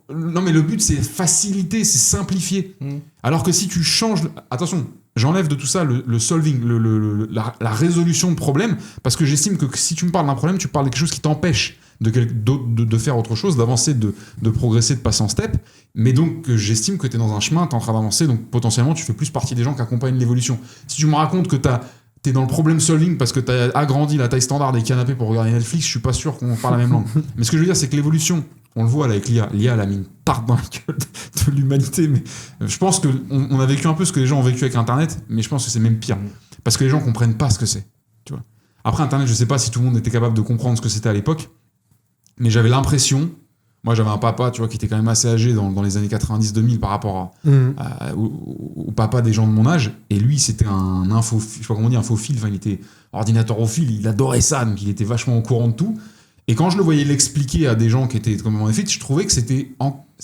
Non, mais le but, c'est faciliter, c'est simplifier. Alors que si tu changes... Attention, j'enlève de tout ça le solving, la résolution de problème, parce que j'estime que si tu me parles d'un problème, tu parles de quelque chose qui t'empêche de faire autre chose, d'avancer, de progresser, de passer en step. Mais donc, j'estime que tu es dans un chemin, tu es en train d'avancer, donc potentiellement, tu fais plus partie des gens qui accompagnent l'évolution. Si tu me racontes que t'es dans le problem solving parce que t'as agrandi la taille standard des canapés pour regarder Netflix, je suis pas sûr qu'on parle la même langue. Mais ce que je veux dire, c'est que l'évolution, on le voit là avec l'IA. L'IA, elle a mis une tarte dans la gueule de l'humanité. Mais je pense qu'on a vécu un peu ce que les gens ont vécu avec Internet, mais je pense que c'est même pire. Parce que les gens comprennent pas ce que c'est. Tu vois. Après, Internet, je sais pas si tout le monde était capable de comprendre ce que c'était à l'époque, mais j'avais l'impression... Moi, j'avais un papa, tu vois, qui était quand même assez âgé dans les années 90-2000 par rapport au papa des gens de mon âge. Et lui, c'était un infophile, je sais pas comment on dit, infophile. Enfin, il était ordinateurophile, il adorait ça, donc il était vachement au courant de tout. Et quand je le voyais l'expliquer à des gens qui étaient comme en effet, je trouvais que c'était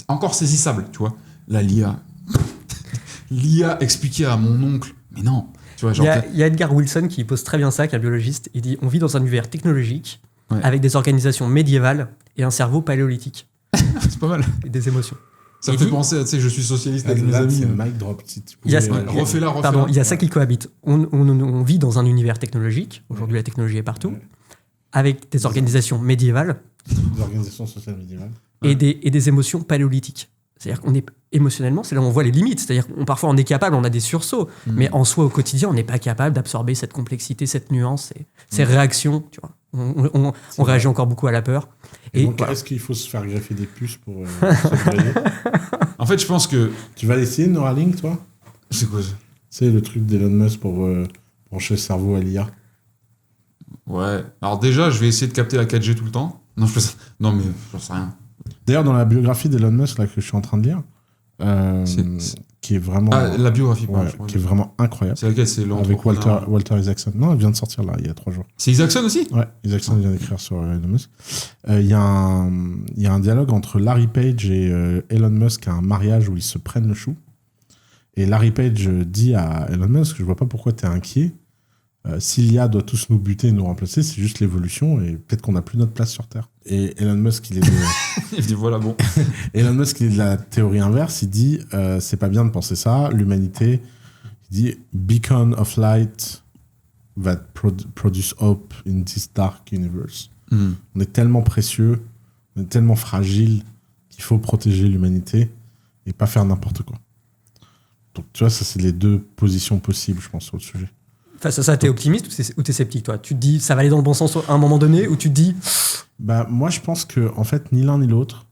encore saisissable, tu vois. Là, l'IA expliquait à mon oncle, mais non. Tu vois, genre, il y a Edgar Wilson qui pose très bien ça, qui est un biologiste. Il dit, on vit dans un univers technologique avec des organisations médiévales et un cerveau paléolithique. C'est pas mal. Et des émotions. Ça me fait penser à, tu sais, je suis socialiste avec mes amis. C'est mic drop. Si tu il y a ça qui cohabite. On vit dans un univers technologique. Aujourd'hui, la technologie est partout. Avec des organisations médiévales. Des organisations sociales médiévales. Et des émotions paléolithiques. C'est-à-dire qu'on est émotionnellement, c'est là où on voit les limites. C'est-à-dire qu'on parfois on est capable, on a des sursauts, mais en soi au quotidien, on n'est pas capable d'absorber cette complexité, cette nuance, ces réactions. Tu vois, on réagit encore beaucoup à la peur. Et donc, est-ce qu'il faut se faire greffer des puces pour se noyer? En fait, je pense que tu vas l'essayer, Neuralink, toi? C'est quoi ça? C'est le truc d'Elon Musk pour brancher le cerveau à l'IA. Ouais. Alors déjà, je vais essayer de capter la 4G tout le temps. Non, mais j'en sais rien. D'ailleurs, dans la biographie d'Elon Musk là, que je suis en train de lire, qui est vraiment... Ah, la biographie, qui est vraiment incroyable. C'est laquelle? C'est avec Walter Isaacson. Non, elle vient de sortir là, il y a 3 jours. C'est Isaacson aussi? Ouais, Isaacson vient d'écrire sur Elon Musk. Il y a un dialogue entre Larry Page et Elon Musk à un mariage où ils se prennent le chou. Et Larry Page dit à Elon Musk, je vois pas pourquoi t'es inquiet. Si l'IA doit tous nous buter et nous remplacer, c'est juste l'évolution et peut-être qu'on n'a plus notre place sur Terre. Et Elon Musk, il est Il dit voilà, bon. Elon Musk, il est de la théorie inverse. Il dit c'est pas bien de penser ça. L'humanité, il dit beacon of light that produce hope in this dark universe. On est tellement précieux, on est tellement fragile qu'il faut protéger l'humanité et pas faire n'importe quoi. Donc tu vois, ça c'est les deux positions possibles, je pense, sur le sujet. Face à ça, t'es optimiste ou t'es sceptique, toi? Tu te dis ça va aller dans le bon sens à un moment donné, ou tu te dis... Bah, moi, je pense que en fait, ni l'un ni l'autre.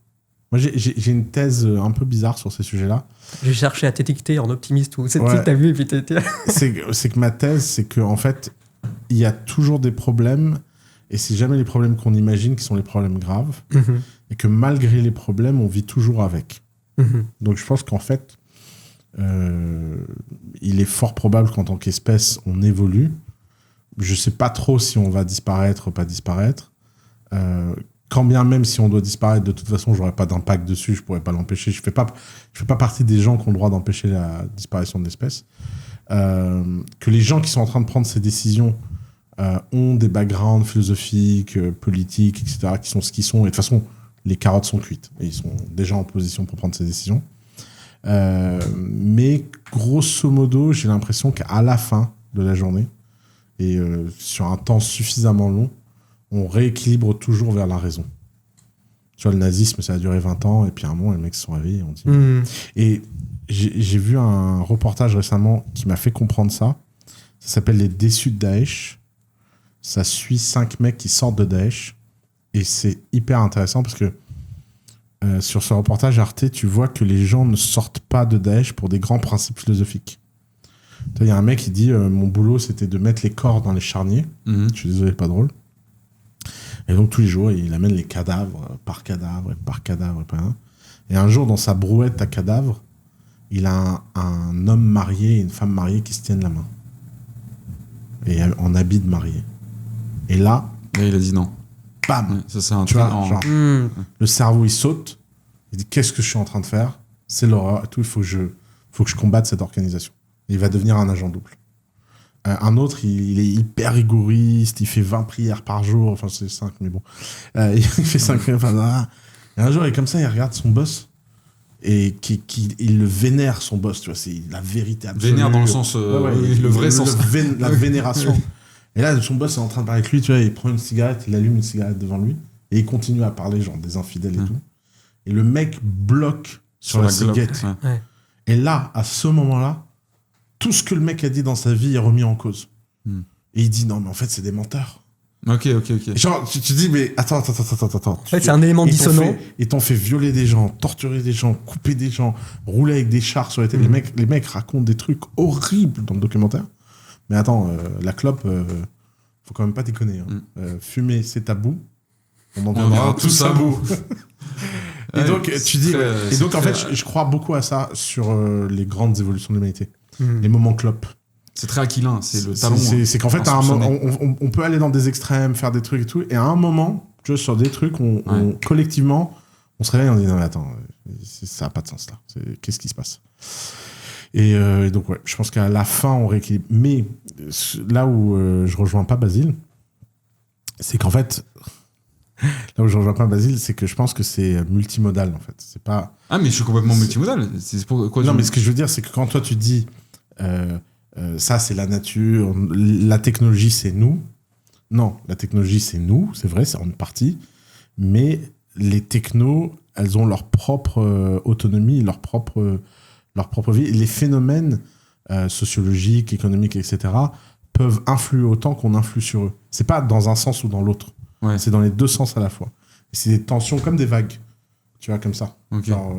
Moi, j'ai une thèse un peu bizarre sur ces sujets-là. J'ai cherché à t'étiqueter en optimiste ou c'est Ouais. que t'as vu et puis t'es... C'est que ma thèse, c'est que en fait, il y a toujours des problèmes et c'est jamais les problèmes qu'on imagine qui sont les problèmes graves et que malgré les problèmes, on vit toujours avec. Donc, je pense qu'en fait, il est fort probable qu'en tant qu'espèce, on évolue. Je sais pas trop si on va disparaître ou pas disparaître. Quand bien même si on doit disparaître, de toute façon, j'aurais pas d'impact dessus, je pourrais pas l'empêcher. Je fais pas partie des gens qui ont le droit d'empêcher la disparition de l'espèce. Que les gens qui sont en train de prendre ces décisions ont des backgrounds philosophiques, politiques, etc., qui sont ce qu'ils sont. Et de toute façon, les carottes sont cuites. Et ils sont déjà en position pour prendre ces décisions. Mais grosso modo, j'ai l'impression qu'à la fin de la journée, et sur un temps suffisamment long, on rééquilibre toujours vers la raison. Tu vois, le nazisme, ça a duré 20 ans, et puis à un moment, les mecs se sont réveillés. On dit... Et j'ai vu un reportage récemment qui m'a fait comprendre ça. Ça s'appelle Les Déçus de Daesh. Ça suit 5 mecs qui sortent de Daesh. Et c'est hyper intéressant parce que sur ce reportage Arte, tu vois que les gens ne sortent pas de Daesh pour des grands principes philosophiques. Il y a un mec qui dit mon boulot, c'était de mettre les corps dans les charniers. Je suis désolé, pas drôle. Et donc, tous les jours, il amène les cadavres par cadavre, par cadavre. Et un jour, dans sa brouette à cadavres, il a un homme marié et une femme mariée qui se tiennent la main. Et en habit de marié. Et là, il a dit non. Bam, Ouais, ça, c'est un tu truc vois, en... genre, le cerveau, il saute. Il dit, qu'est-ce que je suis en train de faire? C'est l'horreur et tout. Il faut que je combatte cette organisation. Et il va devenir un agent double. Un autre, il est hyper rigoriste. Il fait 20 prières par jour. Enfin, c'est 5, mais bon. Il fait 5 prières. Et un jour, il est comme ça, il regarde son boss. Et il le vénère, son boss. Tu vois, c'est la vérité absolue. Vénère dans le sens... le vrai sens. La vénération. Et là, son boss est en train de parler avec lui, tu vois, il prend une cigarette, il allume une cigarette devant lui, et il continue à parler, genre, des infidèles et tout. Et le mec bloque sur la cigarette. Ouais. Et là, à ce moment-là, tout ce que le mec a dit dans sa vie est remis en cause. Et il dit, non, mais en fait, c'est des menteurs. Ok. Et genre, tu te dis, mais attends. En fait, c'est un élément dissonant. Ils t'ont fait violer des gens, torturer des gens, couper des gens, rouler avec des chars sur les têtes. Les mecs racontent des trucs horribles dans le documentaire. Mais attends, la clope, faut quand même pas déconner. Fumer, c'est tabou. On en deviendra tous à bout. Et donc, tu dis. Et donc, en fait, je crois beaucoup à ça sur les grandes évolutions de l'humanité. Les moments clope. C'est très aquilin, c'est le talon. C'est qu'en fait, à un moment, on peut aller dans des extrêmes, faire des trucs et tout. Et à un moment, tu vois, sur des trucs, collectivement, on se réveille et on dit non, mais attends, ça n'a pas de sens là. Qu'est-ce qui se passe? Et donc, ouais, je pense qu'à la fin, on rééquilibre. Mais là où je rejoins pas Basile, c'est qu'en fait, c'est que je pense que c'est multimodal, en fait. C'est pas... Ah, mais je suis complètement multimodal. C'est pourquoi non, mais ce que je veux dire, c'est que quand toi, tu dis ça, c'est la nature, la technologie, c'est nous. Non, la technologie, c'est nous, c'est vrai, c'est en partie. Mais les technos, elles ont leur propre autonomie, leur propre vie. Et les phénomènes sociologiques, économiques, etc., peuvent influer autant qu'on influe sur eux. C'est pas dans un sens ou dans l'autre. Ouais. C'est dans les deux sens à la fois. Et c'est des tensions comme des vagues. Tu vois, comme ça. Okay. Genre,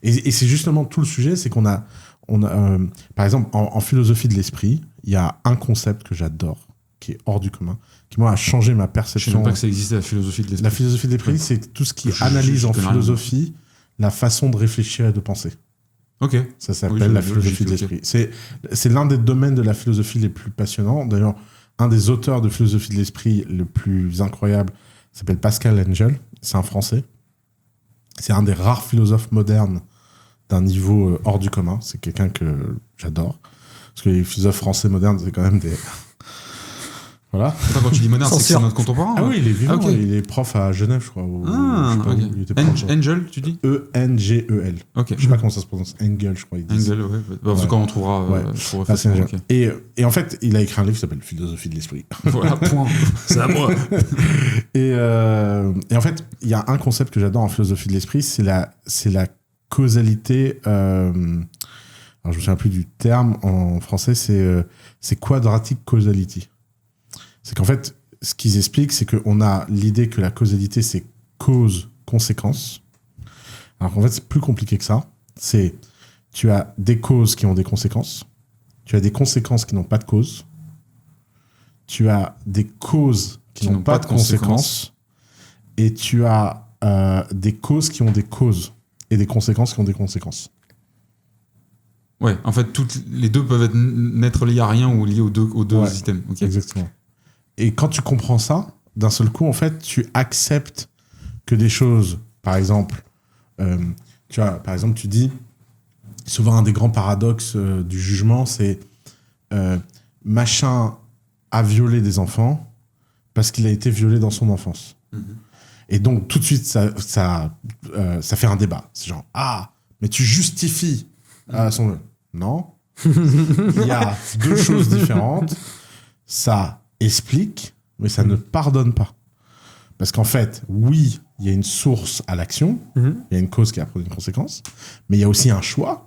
et c'est justement tout le sujet, c'est qu'on a par exemple, en philosophie de l'esprit, il y a un concept que j'adore, qui est hors du commun, qui, moi, a changé ma perception. Je ne sais pas que ça existait, la philosophie de l'esprit. La philosophie de l'esprit, c'est tout ce qui analyse en philosophie la façon de réfléchir et de penser. Ok. Ça s'appelle la philosophie de l'esprit. C'est l'un des domaines de la philosophie les plus passionnants. D'ailleurs, un des auteurs de philosophie de l'esprit le plus incroyable s'appelle Pascal Engel. C'est un Français. C'est un des rares philosophes modernes d'un niveau hors du commun. C'est quelqu'un que j'adore. Parce que les philosophes français modernes, c'est quand même des... Voilà. Attends, quand tu dis moderne, c'est que c'est notre contemporain? Ah oui, il est vivant. Ah, ok. Il est prof à Genève, je crois. Ah, je sais pas ok. où il était prof. Angel, tu dis? E-N-G-E-L. Ok. Je sais pas comment ça se prononce. Engel, je crois. Ils disent. Engel, ouais. Parce que quand on trouvera. Ouais. trouvera Ah, c'est facilement, Engel. ok. Et en fait, il a écrit un livre qui s'appelle Philosophie de l'esprit. Voilà, point. C'est à moi. Et en fait, il y a un concept que j'adore en philosophie de l'esprit, c'est la causalité. Alors, je me souviens plus du terme en français, c'est quadratic causality. C'est qu'en fait, ce qu'ils expliquent, c'est qu'on a l'idée que la causalité, c'est cause-conséquence. Alors qu'en fait, c'est plus compliqué que ça. Tu as des causes qui ont des conséquences. Tu as des conséquences qui n'ont pas de cause. Tu as des causes qui n'ont pas de conséquences. Et tu as des causes qui ont des causes. Et des conséquences qui ont des conséquences. Ouais, en fait, les deux peuvent n'être liés à rien ou liés aux deux Ouais, items. Ok. Exactement. Et quand tu comprends ça, d'un seul coup, en fait, tu acceptes que des choses, par exemple, tu dis, souvent un des grands paradoxes du jugement, c'est machin a violé des enfants parce qu'il a été violé dans son enfance. Mm-hmm. Et donc, tout de suite, ça fait un débat. C'est genre, mais tu justifies son... Non. Il y a deux choses différentes. Ça explique, mais ça ne pardonne pas. Parce qu'en fait, oui, il y a une source à l'action, il y a une cause qui a produit une conséquence, mais il y a aussi un choix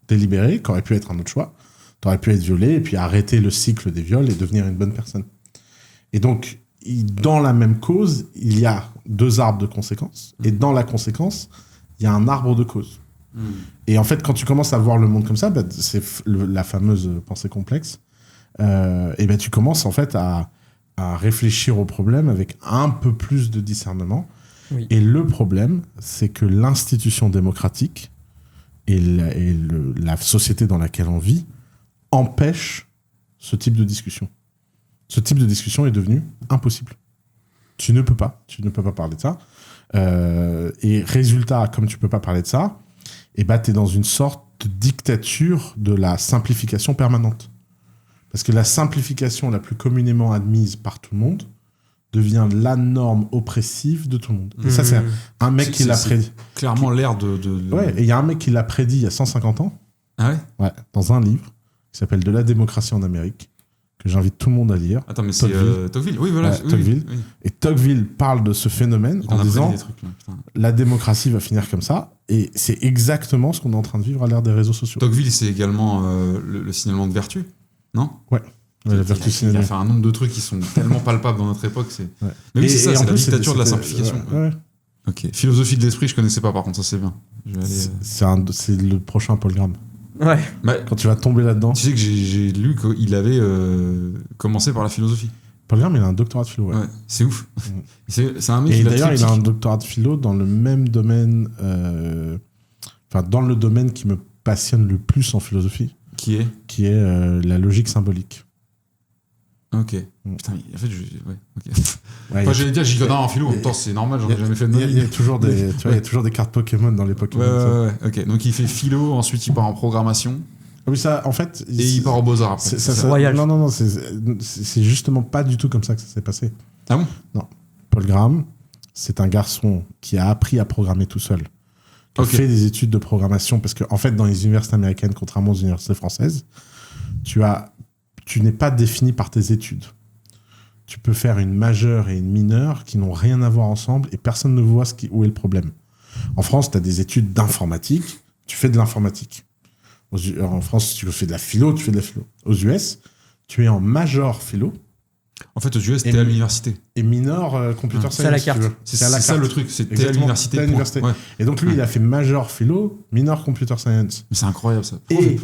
délibéré, qui aurait pu être un autre choix. Tu aurais pu être violé et puis arrêter le cycle des viols et devenir une bonne personne. Et donc, dans la même cause, il y a deux arbres de conséquences, et dans la conséquence, il y a un arbre de cause. Et en fait, quand tu commences à voir le monde comme ça, c'est la fameuse pensée complexe, et tu commences en fait à réfléchir au problème avec un peu plus de discernement. Oui. Et le problème, c'est que l'institution démocratique et la société dans laquelle on vit empêche ce type de discussion. Ce type de discussion est devenu impossible. Tu ne peux pas parler de ça. Et résultat, comme tu peux pas parler de ça, t'es dans une sorte de dictature de la simplification permanente. Parce que la simplification la plus communément admise par tout le monde devient la norme oppressive de tout le monde. Et ça, c'est un mec qui l'a prédit. Clairement l'air de... Ouais, et il y a un mec qui l'a prédit il y a 150 ans. Ah ouais? Ouais, dans un livre qui s'appelle « De la démocratie en Amérique », que j'invite tout le monde à lire. Attends, mais c'est Tocqueville. Oui, voilà. Ouais, Tocqueville. Oui. Et Tocqueville parle de ce phénomène en disant « La démocratie va finir comme ça ». Et c'est exactement ce qu'on est en train de vivre à l'ère des réseaux sociaux. Tocqueville, c'est également le signalement de vertu, non? Ouais. La vertu il a fait un nombre de trucs qui sont tellement palpables dans notre époque. Ouais. Mais oui, c'est ça, c'est la dictature de la simplification. Ouais. Ok. Philosophie de l'esprit, je connaissais pas, par contre, ça c'est bien. C'est le prochain Paul Graham. Ouais. Quand tu vas tomber là-dedans. Tu sais que j'ai lu qu'il avait commencé par la philosophie. Paul Graham, il a un doctorat de philo. Ouais, c'est ouf. C'est un mec qui d'ailleurs, il a un doctorat de philo dans le même domaine. Dans le domaine qui me passionne le plus en philosophie. Qui est la logique symbolique. Ok. Putain, en fait, j'allais dire, j'y connais en philo, en même temps, c'est normal, j'en ai jamais fait de Il y a toujours des cartes Pokémon dans les Pokémon. Ouais, ok. Donc il fait philo, ensuite il part en programmation. Oui, ça, en fait. Et il part au Beaux-Arts après. Non, c'est justement pas du tout comme ça que ça s'est passé. Ah bon? Non. Paul Graham, c'est un garçon qui a appris à programmer tout seul. Qui a fait des études de programmation, parce qu'en fait, dans les universités américaines, contrairement aux universités françaises, tu n'es pas défini par tes études. Tu peux faire une majeure et une mineure qui n'ont rien à voir ensemble et personne ne voit où est le problème. En France, tu as des études d'informatique, tu fais de l'informatique. En France, tu fais de la philo, tu fais de la philo. Aux US, tu es en major philo. En fait, aux US, t'es à l'université. Et minor computer science. C'est à la carte. C'est ça le truc, c'est t'es à l'université. Ouais. Et donc lui, il a fait major philo, minor computer science. Mais c'est incroyable ça. Et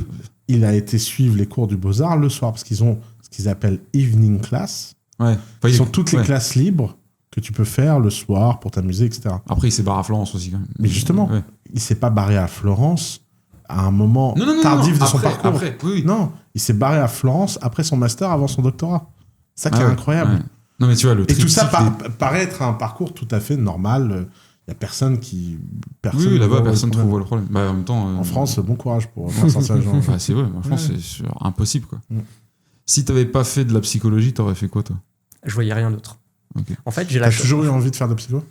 il a été suivre les cours du Beaux-Arts le soir, parce qu'ils ont ce qu'ils appellent evening class. Ouais. Ils sont toutes les classes libres que tu peux faire le soir pour t'amuser, etc. Après, il s'est barré à Florence aussi quand même. Mais justement, il s'est pas barré à Florence à un moment tardif de son parcours. Non, il s'est barré à Florence après son master, avant son doctorat. Ça qui est incroyable. Ouais. Non, mais tu vois, et tout ça paraît être un parcours tout à fait normal. Il y a personne qui. Oui, là-bas, ne voit personne le ne problème. trouve le problème. Bah, en même temps. En France, bon courage pour faire sortir les gens. Bah, c'est vrai, franchement, Ouais. c'est impossible, quoi. Mm. Si t'avais pas fait de la psychologie, t'aurais fait quoi, toi? Je voyais rien d'autre. Ok. En fait, j'ai T'as toujours eu envie de faire de la psycho?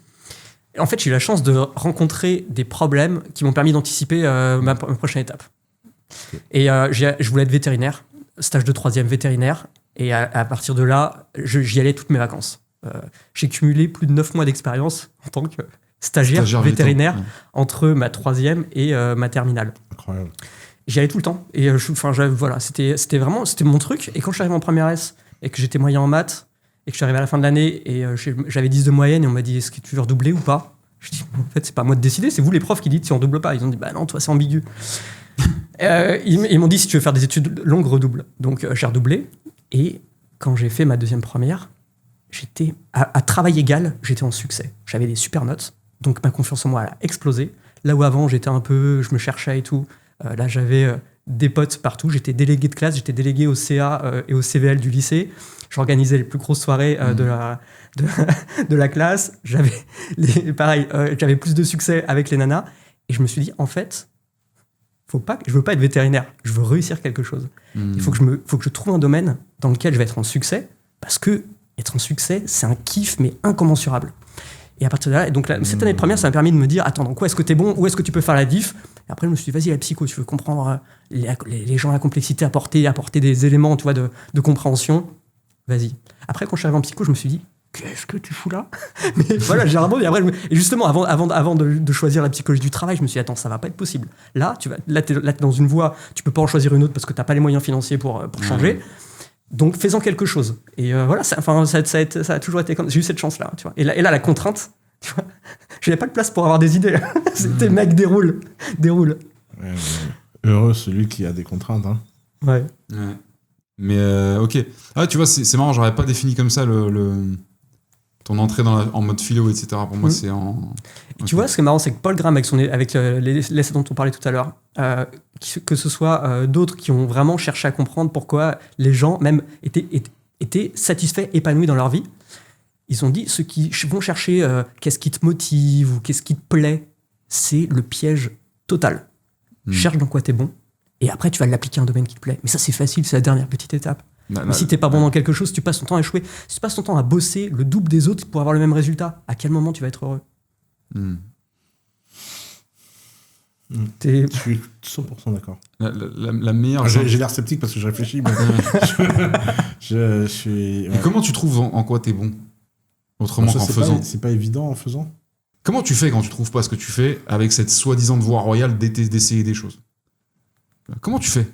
eu la chance de rencontrer des problèmes qui m'ont permis d'anticiper ma prochaine étape. Ok. Et je voulais être vétérinaire, stage de 3e vétérinaire. Et à partir de là, j'y allais toutes mes vacances. J'ai cumulé plus de 9 mois d'expérience en tant que stagiaire vétérinaire ouais. entre ma 3e et ma terminale. Incroyable. J'y allais tout le temps. Et voilà, c'était mon truc. Et quand je suis arrivé en première S et que j'étais moyen en maths et que je suis arrivé à la fin de l'année et j'avais 10 de moyenne et on m'a dit est-ce que tu veux redoubler ou pas? Je dis en fait, c'est pas à moi de décider, c'est vous les profs qui dites si on redouble pas. Ils ont dit bah non, toi c'est ambigu. Ils m'ont dit si tu veux faire des études longues, redouble. Donc j'ai redoublé. Et quand j'ai fait ma 2e première, j'étais à travail égal, j'étais en succès. J'avais des super notes. Donc ma confiance en moi elle a explosé. Là où avant j'étais un peu, je me cherchais et tout. Là, j'avais des potes partout. J'étais délégué de classe, j'étais délégué au CA et au CVL du lycée. J'organisais les plus grosses soirées de la classe. J'avais plus de succès avec les nanas. Et je me suis dit, en fait, je veux pas être vétérinaire. Je veux réussir quelque chose. Il faut que je trouve un domaine dans lequel je vais être en succès. Parce que être en succès, c'est un kiff, mais incommensurable. Et à partir de là, donc cette année de première, ça m'a permis de me dire, attends, dans quoi est-ce que t'es bon? Où est-ce que tu peux faire la diff? Et après, je me suis dit, vas-y, la psycho, tu veux comprendre les gens, la complexité, apporter des éléments, tu vois, de compréhension. Vas-y. Après, quand je suis arrivé en psycho, je me suis dit, qu'est-ce que tu fous là? Mais voilà, j'ai vraiment. Et justement, avant de choisir la psychologie du travail, je me suis dit, attends, ça va pas être possible. Là, t'es dans une voie, tu peux pas en choisir une autre parce que t'as pas les moyens financiers pour changer. Donc, fais-en quelque chose. Et voilà, ça a toujours été comme. J'ai eu cette chance-là, tu vois. Et là, la contrainte, tu vois, j'avais pas de place pour avoir des idées. C'était mec, déroule. Ouais. Heureux celui qui a des contraintes. Hein. Ouais. Mais ok. Ah, tu vois, c'est marrant, j'aurais pas défini comme ça ton entrée en mode philo, etc. Pour moi, c'est en. Et tu vois, ce qui est marrant, c'est que Paul Graham, avec les essais dont on parlait tout à l'heure, que ce soit d'autres qui ont vraiment cherché à comprendre pourquoi les gens même étaient satisfaits, épanouis dans leur vie, ils ont dit, ceux qui vont chercher qu'est-ce qui te motive ou qu'est-ce qui te plaît, c'est le piège total. Cherche dans quoi t'es bon, et après tu vas l'appliquer à un domaine qui te plaît. Mais ça, c'est facile, c'est la dernière petite étape. Mais si t'es pas bon dans quelque chose, tu passes ton temps à échouer. Si tu passes ton temps à bosser le double des autres pour avoir le même résultat, à quel moment tu vas être heureux? Je suis 100% d'accord. La meilleure. J'ai l'air sceptique parce que je réfléchis, mais je suis. Ouais. Et comment tu trouves en quoi t'es bon? Autrement qu'en faisant. C'est pas évident en faisant. Comment tu fais quand tu trouves pas ce que tu fais avec cette soi-disant voie royale d'essayer des choses? Comment tu fais?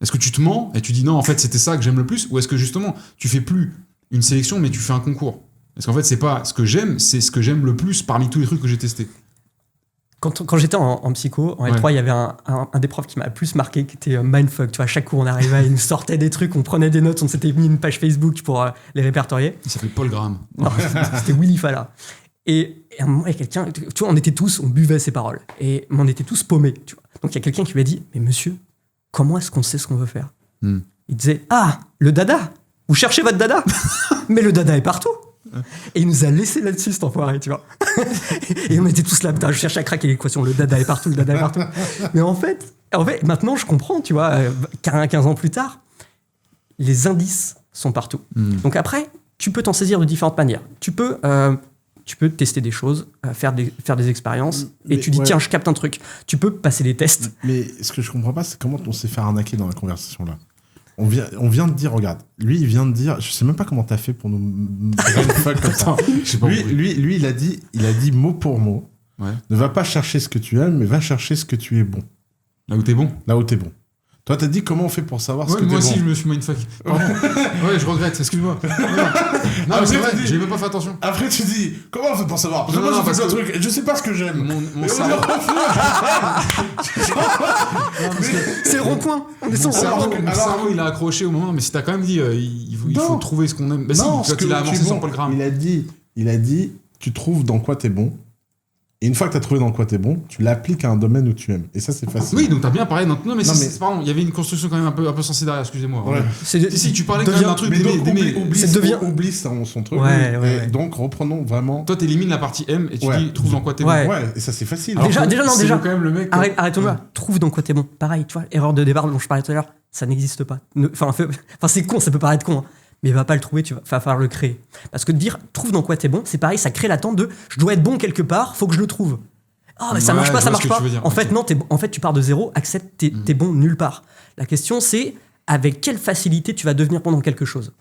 Est-ce que tu te mens et tu dis non, en fait, c'était ça que j'aime le plus? Ou est-ce que justement, tu fais plus une sélection, mais tu fais un concours? Parce qu'en fait, c'est pas ce que j'aime, c'est ce que j'aime le plus parmi tous les trucs que j'ai testés. Quand j'étais en psycho, en L3, il y avait un des profs qui m'a le plus marqué, qui était mindfuck. Tu vois, à chaque cours, on arrivait, il nous sortait des trucs, on prenait des notes, on s'était mis une page Facebook pour les répertorier. Il s'appelait Paul Graham. Non, c'était Willy Falla. Et à un moment, il y a quelqu'un, tu vois, on buvait ses paroles. Et on était tous paumés, tu vois. Donc il y a quelqu'un qui lui a dit, mais monsieur, comment est-ce qu'on sait ce qu'on veut faire? Il disait, ah, le dada, vous cherchez votre dada? Mais le dada est partout. Et il nous a laissé là-dessus, cet enfoiré, tu vois. Et on était tous là, putain, je cherchais à craquer l'équation, le dada est partout, le dada est partout. Mais en fait, maintenant je comprends, tu vois, 15 ans plus tard, les indices sont partout. Donc après, tu peux t'en saisir de différentes manières. Tu peux tester des choses, faire des expériences, et tu dis, tiens, je capte un truc. Tu peux passer des tests. Mais ce que je comprends pas, c'est comment on s'est fait arnaquer dans la conversation là. On vient de dire, regarde, lui il vient de dire, je sais même pas comment t'as fait pour nous fuck comme ça. Lui il a dit mot pour mot, ne va pas chercher ce que tu aimes, mais va chercher ce que tu es bon. Là où t'es bon. Toi, t'as dit comment on fait pour savoir ce que t'es bon. Moi aussi, je me suis mindfuck. Pardon. Ouais, je regrette, excuse-moi. Non, mais c'est vrai, j'ai même pas fait attention. Après, tu dis, comment on fait pour savoir? Parce que moi, j'ai fait un truc, je sais pas ce que j'aime. Mon cerveau. C'est le rond-point. Mon cerveau, il a accroché au moment, mais si t'as quand même dit, il faut trouver ce qu'on aime. Bah si, quand il a avancé sur Paul Graham. Il a dit, tu trouves dans quoi t'es bon, Et une fois que tu as trouvé dans quoi tu es bon, tu l'appliques à un domaine où tu aimes. Et ça, c'est facile. Oui, donc t'as bien parlé. Non, mais, Non, pardon, il y avait une construction quand même un peu sensée derrière, excusez-moi. Ouais. Si, tu parlais quand même d'un truc Mais donc, d'aimer. oublie son truc. Ouais. Donc, reprenons vraiment. Toi, t'élimines la partie M et tu dis trouve dans quoi t'es bon. Ouais. Et ça, c'est facile. Déjà, c'est quand même le mec. Arrêtons là. Trouve dans quoi t'es bon. Pareil, tu vois, erreur de départ dont je parlais tout à l'heure, ça n'existe pas. Enfin, c'est con, ça peut paraître con, hein. Mais va pas le trouver, va falloir le créer. Parce que de dire trouve dans quoi t'es bon, c'est pareil, ça crée l'attente de je dois être bon quelque part, faut que je le trouve. Ah, mais ça marche pas, ça marche pas. En fait, non, en fait, tu pars de zéro, accepte, t'es bon nulle part. La question, c'est avec quelle facilité tu vas devenir bon dans quelque chose.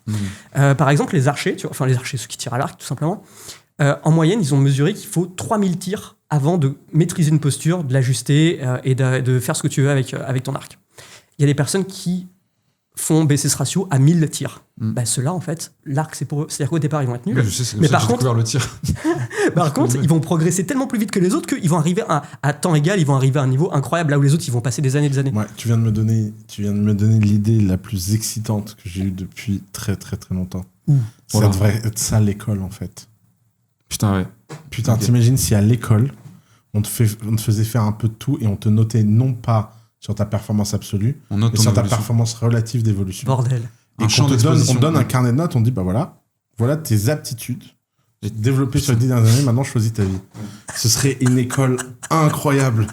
Par exemple, les archers, les archers, ceux qui tirent à l'arc, tout simplement, en moyenne, ils ont mesuré qu'il faut 3000 tirs avant de maîtriser une posture, de l'ajuster et de faire ce que tu veux avec ton arc. Il y a des personnes qui font baisser ce ratio à 1000 tirs. Ceux-là, en fait, l'arc, c'est pour eux. C'est-à-dire qu'au départ, ils vont être nuls. Je sais, c'est comme ça que j'ai découvert le tir. Par contre, ils vont progresser tellement plus vite que les autres qu'ils vont arriver à temps égal, ils vont arriver à un niveau incroyable, là où les autres, ils vont passer des années. Ouais, tu viens de me donner l'idée la plus excitante que j'ai eue depuis très, très, très longtemps. Ça devrait être ça, l'école, en fait. Putain, ouais. Putain, t'imagines si à l'école, on te faisait faire un peu de tout et on te notait non pas sur ta performance absolue, mais sur ta performance relative d'évolution. Bordel. Et on te donne un carnet de notes, on dit, bah voilà tes aptitudes développées sur les 10 dernières années, maintenant choisis ta vie. Ce serait une école incroyable.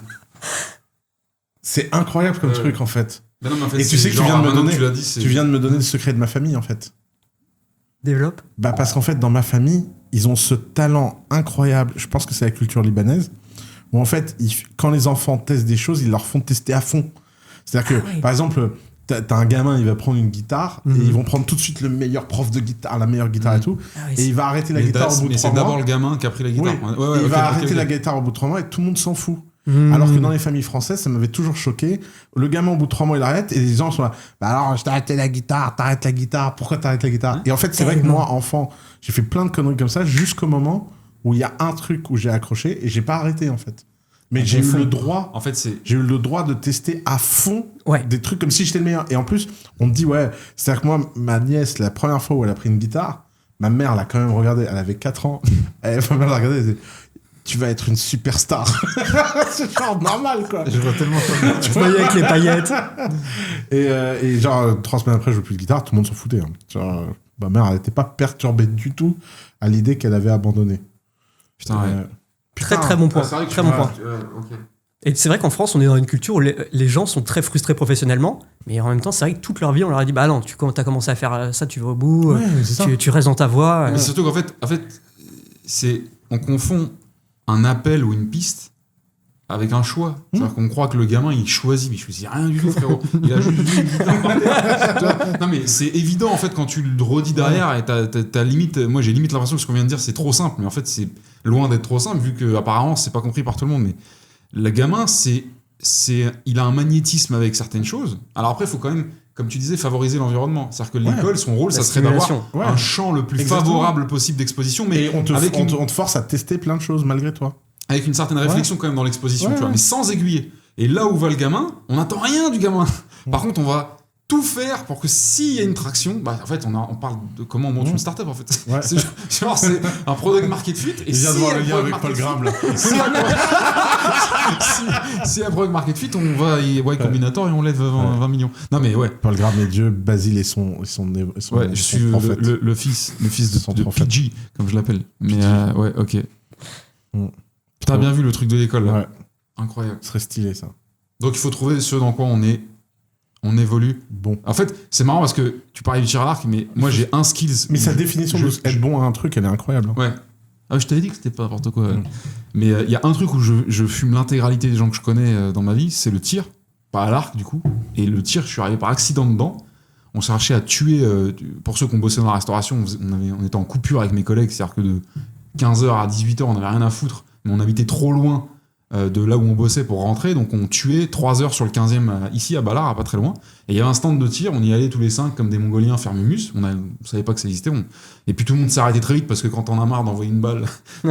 C'est incroyable comme truc, en fait. Non, mais en fait, et tu sais que tu viens de me donner le secret de ma famille, en fait. Développe. Bah parce qu'en fait, dans ma famille, ils ont ce talent incroyable, je pense que c'est la culture libanaise, où en fait, quand les enfants testent des choses, ils leur font tester à fond. C'est-à-dire que, par exemple, t'as un gamin, il va prendre une guitare, et ils vont prendre tout de suite le meilleur prof de guitare, la meilleure guitare et tout, et il va arrêter la guitare au bout de 3 mois. Mais c'est d'abord le gamin qui a pris la guitare. Oui. Il va arrêter la guitare au bout de 3 mois, et tout le monde s'en fout. Alors que dans les familles françaises, ça m'avait toujours choqué. Le gamin, au bout de 3 mois, il arrête, et les gens sont là, bah alors, je t'ai arrêté la guitare, t'arrêtes la guitare, pourquoi t'arrêtes la guitare? Et en fait, c'est vrai que moi, enfant, j'ai fait plein de conneries comme ça, jusqu'au moment où il y a un truc où j'ai accroché, et j'ai pas arrêté, en fait. Mais j'ai eu le droit. En fait, j'ai eu le droit de tester à fond des trucs comme si j'étais le meilleur. Et en plus, on me dit, c'est-à-dire que moi, ma nièce, la première fois où elle a pris une guitare, ma mère l'a quand même regardée. Elle avait 4 ans. Ma mère l'a regardée, elle disait, tu vas être une superstar. C'est genre normal, quoi. Je vois tellement ça. Tu voyais avec les paillettes. Et genre, 3 semaines après, je joue plus de guitare, tout le monde s'en foutait. Hein. Genre, ma mère, elle n'était pas perturbée du tout à l'idée qu'elle avait abandonné. Putain, ouais. Très bon point. Très bon point. Et c'est vrai qu'en France, on est dans une culture où les gens sont très frustrés professionnellement, mais en même temps, c'est vrai que toute leur vie, on leur a dit, bah non, t'as commencé à faire ça, tu vas au bout, tu restes dans ta voie. Mais surtout qu'en fait, on confond un appel ou une piste avec un choix. C'est-à-dire qu'on croit que le gamin, il choisit, mais il choisit rien du tout, frérot. Il a juste vu une guitare par terre. Non, mais c'est évident, en fait, quand tu le redis derrière, et t'as limite, moi j'ai limite l'impression que ce qu'on vient de dire, c'est trop simple, mais en fait, c'est loin d'être trop simple, vu que apparemment c'est pas compris par tout le monde. Mais le gamin, il a un magnétisme avec certaines choses. Alors après, il faut quand même, comme tu disais, favoriser l'environnement. C'est-à-dire que l'école, son rôle, ça serait d'avoir un champ le plus favorable possible d'exposition, mais on te force à tester plein de choses malgré toi. Avec une certaine réflexion quand même dans l'exposition, tu vois, mais sans aiguiller. Et là où va le gamin, on n'attend rien du gamin. Par contre, on va tout faire pour que s'il y a une traction, en fait, on parle de comment on monte une startup, en fait. Ouais. C'est un product market fit. Et il vient de voir le lien avec Paul Graham, là. Si un product market fit, on va Y Combinator et on lève 20 millions. Non, mais ouais. Paul Graham est Dieu, Basile et son ouais, je suis le fils de PG, comme je l'appelle. Mais ouais, ok. T'as bien vu le truc de l'école, là. Ouais. Incroyable. Ce serait stylé, ça. Donc, il faut trouver ce dans quoi on évolue. Bon. En fait, c'est marrant parce que tu parlais du tir à l'arc, mais moi, j'ai un skills. Mais sa définition d'être bon à un truc, elle est incroyable. Ouais. Ah, je t'avais dit que c'était pas n'importe quoi. Mais il y a un truc où je fume l'intégralité des gens que je connais dans ma vie, c'est le tir. Pas à l'arc, du coup. Et le tir, je suis arrivé par accident dedans. On cherchait à tuer... pour ceux qui ont bossé dans la restauration, on était en coupure avec mes collègues. C'est-à-dire que de 15h à 18h, on n'avait rien à foutre. Mais on habitait trop loin de là où on bossait pour rentrer, donc on tuait 3 heures sur le 15e ici à Ballard, à pas très loin, et il y avait un stand de tir, on y allait tous les 5 comme des Mongoliens faire mumus, on savait pas que ça existait, et puis tout le monde s'est arrêté très vite parce que quand t'en as marre d'envoyer une balle, tu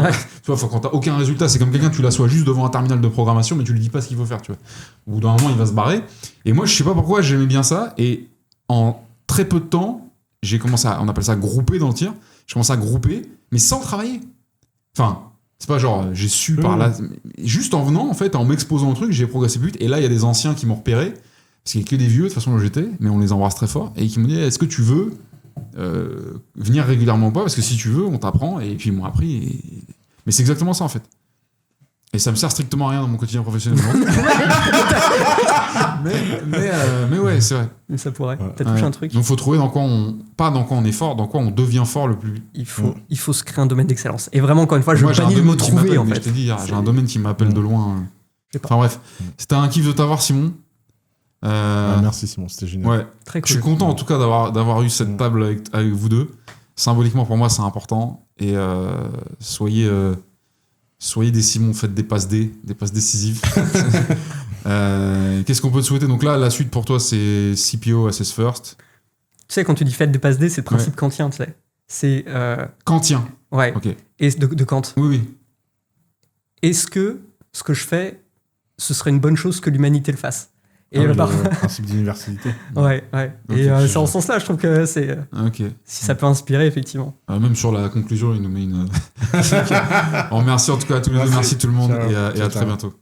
vois, quand t'as aucun résultat, c'est comme quelqu'un, tu l'assois juste devant un terminal de programmation, mais tu lui dis pas ce qu'il faut faire, tu vois. Au bout d'un moment, il va se barrer, et moi je sais pas pourquoi j'aimais bien ça, et en très peu de temps, j'ai commencé à, on appelle ça grouper dans le tir, je commençais à grouper, mais sans travailler. Enfin, C'est pas genre, j'ai su par là. Juste en venant, en fait, en m'exposant au truc, j'ai progressé plus vite. Et là, il y a des anciens qui m'ont repéré, parce qu'il y a que des vieux, de toute façon, où j'étais, mais on les embrasse très fort, et qui m'ont dit, est-ce que tu veux venir régulièrement ou pas? Parce que si tu veux, on t'apprend. Et puis ils m'ont appris. Mais c'est exactement ça, en fait. Et ça me sert strictement à rien dans mon quotidien professionnel. mais ouais, c'est vrai. Mais ça pourrait. T'as touché un truc. Donc faut trouver dans quoi pas dans quoi on est fort, dans quoi on devient fort le plus vite. Il faut se créer un domaine d'excellence. Et vraiment, encore une fois, je bannis le mot trouver, en fait. Je t'ai dit, j'ai un domaine qui m'appelle de loin. Enfin bref, c'était un kiff de t'avoir, Simon. Merci Simon, c'était génial. Ouais. Très cool. Je suis content en tout cas d'avoir eu cette table avec vous deux. Symboliquement pour moi c'est important. Et soyez des Simon, faites des passes décisives. Qu'est-ce qu'on peut te souhaiter? Donc là, la suite pour toi, c'est CPO, Assess First. Tu sais, quand tu dis faites des passes D, c'est le principe kantien, tu sais. C'est... Kantien. Ouais. Ok. Et de Kant. Oui. Est-ce que ce que je fais, ce serait une bonne chose que l'humanité le fasse? Et Le principe d'universalité. Ouais. Ok, Et c'est en ce sens-là, je trouve que c'est... Ok. Si ça peut inspirer, effectivement. Même sur la conclusion, il nous met une... On remercie en tout cas à tous les deux. Merci tout le monde. Ciao. Et à très bientôt.